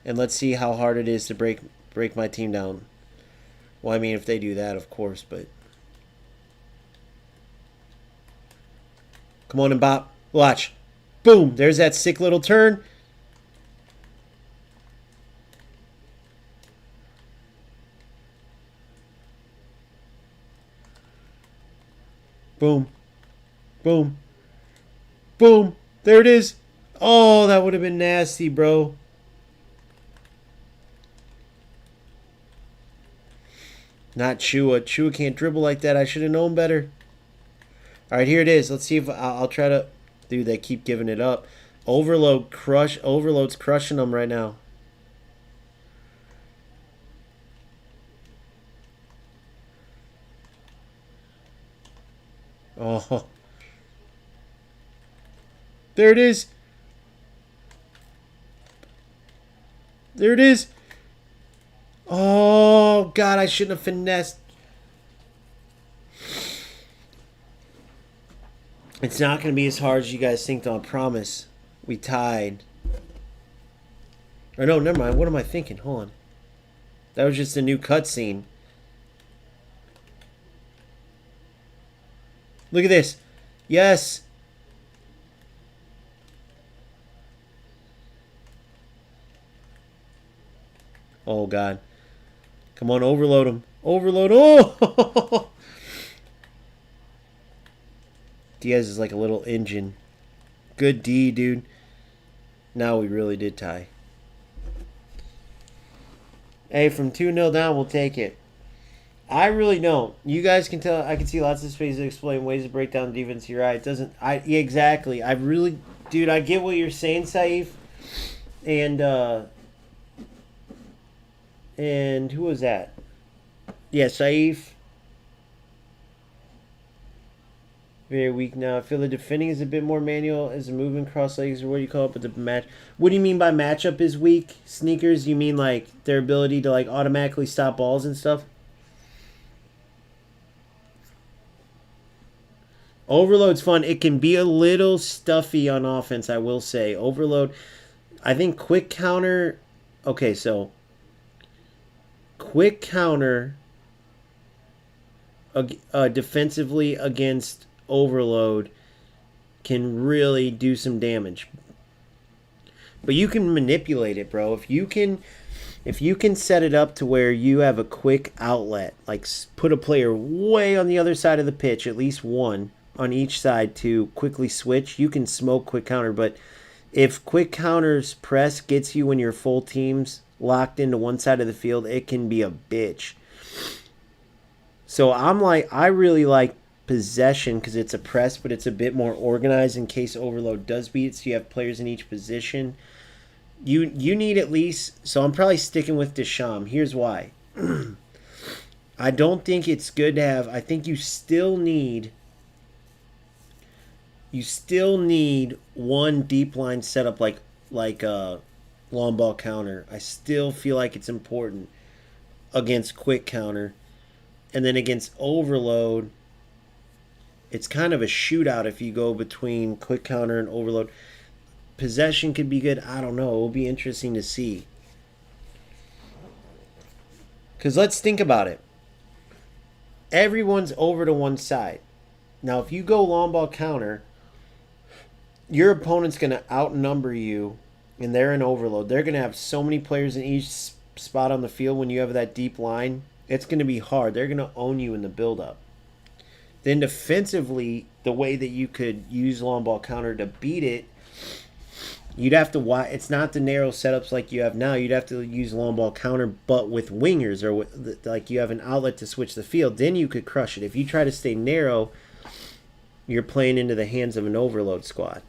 And let's see how hard it is to break my team down. Well, I mean, if they do that, of course, but... Come on, Mbappe. Watch. Boom. There's that sick little turn. Boom. Boom. Boom. There it is. Oh, that would have been nasty, bro. Not Chua. Chua can't dribble like that. I should have known better. All right, here it is. Let's see if I'll try to... Dude, they keep giving it up. Overload crush. Overload's crushing them right now. Oh. There it is. There it is. Oh, God, I shouldn't have finessed. It's not going to be as hard as you guys think, though, I promise. We tied. Or no, never mind. What am I thinking? Hold on. That was just a new cutscene. Look at this. Yes. Oh, God. Come on, overload him. Overload. Oh! Diaz is like a little engine. Good D, dude. Now we really did tie. Hey, from 2-0 down, we'll take it. I really don't. You guys can tell. I can see lots of space to explain ways to break down the defense. You're right. It doesn't. Yeah, exactly. I really, dude. I get what you're saying, Saif. And who was that? Yeah, Saif. Very weak now. I feel the defending is a bit more manual as a movement cross legs, or what do you call it? But the match. What do you mean by matchup is weak? Sneakers? You mean like their ability to like automatically stop balls and stuff? Overload's fun. It can be a little stuffy on offense, I will say. Overload, I think quick counter... Okay, so... Quick counter defensively against overload can really do some damage. But you can manipulate it, bro. If you can set it up to where you have a quick outlet, like put a player way on the other side of the pitch, at least one on each side to quickly switch, you can smoke quick counter. But if quick counters press gets you when your full team's locked into one side of the field, it can be a bitch. So I really like possession because it's a press, but it's a bit more organized in case overload does beat it, so you have players in each position. You need at least... So I'm probably sticking with Deschamps. Here's why. I don't think it's good to have... I think you still need one deep line setup like a long ball counter. I still feel like it's important against quick counter. And then against overload, it's kind of a shootout if you go between quick counter and overload. Possession could be good. I don't know. It will be interesting to see. Because let's think about it. Everyone's over to one side. Now, if you go long ball counter, your opponent's going to outnumber you, and they're in overload. They're going to have so many players in each spot on the field when you have that deep line. It's going to be hard. They're going to own you in the build-up. Then defensively, the way that you could use long ball counter to beat it, you'd have to... It's not the narrow setups like you have now. You'd have to use long ball counter, but with wingers, or like you have an outlet to switch the field. Then you could crush it. If you try to stay narrow, you're playing into the hands of an overload squad.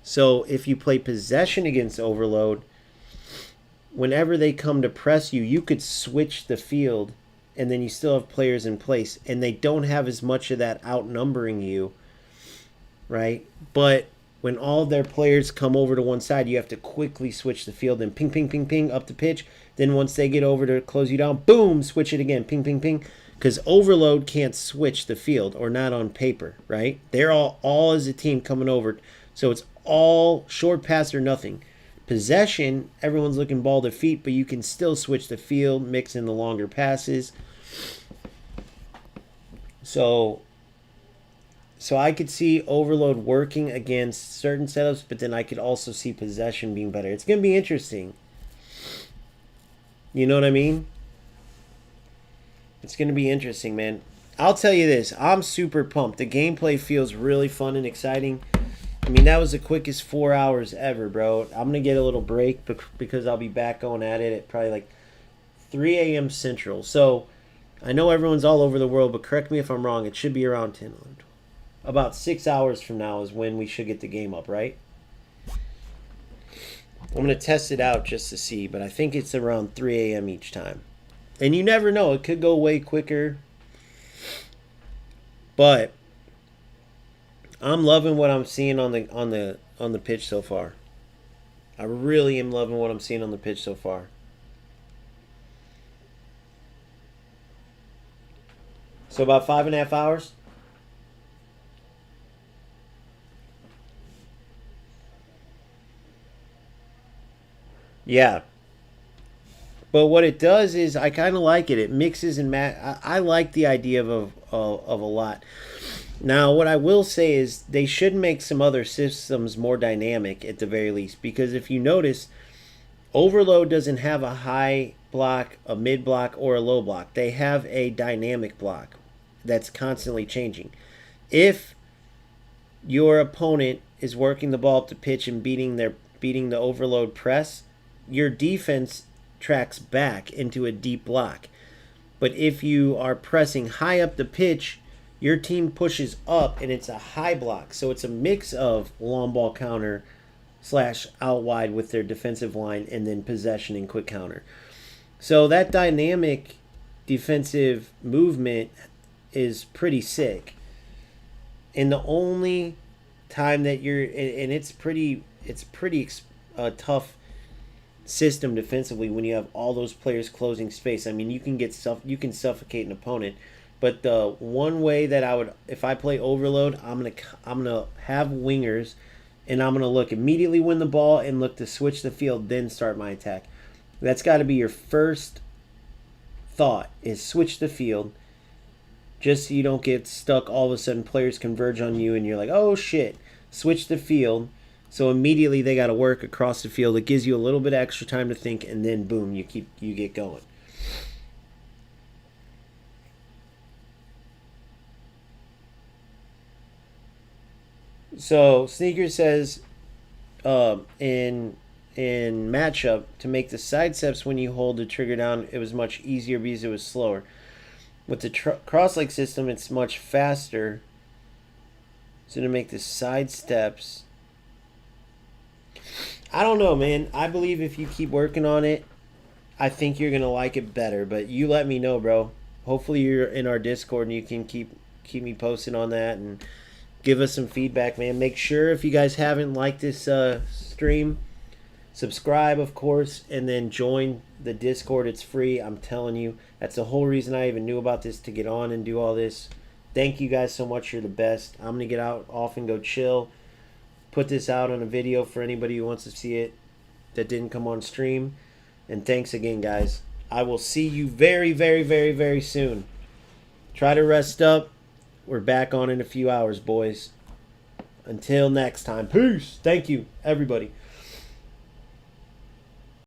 So if you play possession against overload, whenever they come to press you, you could switch the field, and then you still have players in place, and they don't have as much of that outnumbering you, right? But when all their players come over to one side, you have to quickly switch the field and ping, ping, ping, ping up the pitch. Then once they get over to close you down, boom, switch it again, ping, ping, ping. Because overload can't switch the field, or not on paper, right? They're all as a team coming over. So it's all short pass or nothing. Possession, everyone's looking ball to feet, but you can still switch the field, mix in the longer passes. So I could see overload working against certain setups, but then I could also see possession being better. It's going to be interesting. You know what I mean? It's going to be interesting, man. I'll tell you this. I'm super pumped. The gameplay feels really fun and exciting. I mean, that was the quickest 4 hours ever, bro. I'm going to get a little break because I'll be back going at it at probably like 3 a.m. Central. So I know everyone's all over the world, but correct me if I'm wrong. It should be around 10. About 6 hours from now is when we should get the game up, right? I'm going to test it out just to see, but I think it's around 3 a.m. each time. And you never know. It could go way quicker. But I'm loving what I'm seeing on the pitch so far. I really am loving what I'm seeing on the pitch so far. So about 5.5 hours. Yeah. But what it does is I kind of like it. It mixes and I like the idea of a lot. Now, what I will say is they should make some other systems more dynamic at the very least. Because if you notice, Overload doesn't have a high block, a mid block, or a low block. They have a dynamic block that's constantly changing. If your opponent is working the ball up the pitch and beating the Overload press, your defense tracks back into a deep block. But if you are pressing high up the pitch, your team pushes up and it's a high block. So it's a mix of long ball counter / out wide with their defensive line and then possession and quick counter. So that dynamic defensive movement is pretty sick. And the only time that it's pretty tough system defensively when you have all those players closing space. I mean, you can suffocate an opponent. But the one way that I would, if I play Overload, I'm gonna have wingers, and I'm gonna look immediately win the ball and look to switch the field, then start my attack. That's got to be your first thought: is switch the field, just so you don't get stuck. All of a sudden, players converge on you, and you're like, oh shit! Switch the field. So immediately they got to work across the field. It gives you a little bit of extra time to think, and then boom, you get going. So Sneaker says, in matchup, to make the side steps when you hold the trigger down, it was much easier because it was slower. With the cross-leg system, it's much faster. So to make the side steps, I don't know, man. I believe if you keep working on it, I think you're gonna like it better. But you let me know, bro. Hopefully you're in our Discord and you can keep me posted on that and give us some feedback, man. Make sure, if you guys haven't liked this stream, subscribe, of course, and then join the Discord. It's free. I'm telling you, that's the whole reason I even knew about this, to get on and do all this. Thank you guys so much. You're the best. I'm gonna get out off and go chill. Put this out on a video for anybody who wants to see it that didn't come on stream. And thanks again, guys. I will see you very, very, very, very soon. Try to rest up. We're back on in a few hours, boys. Until next time. Peace. Thank you, everybody.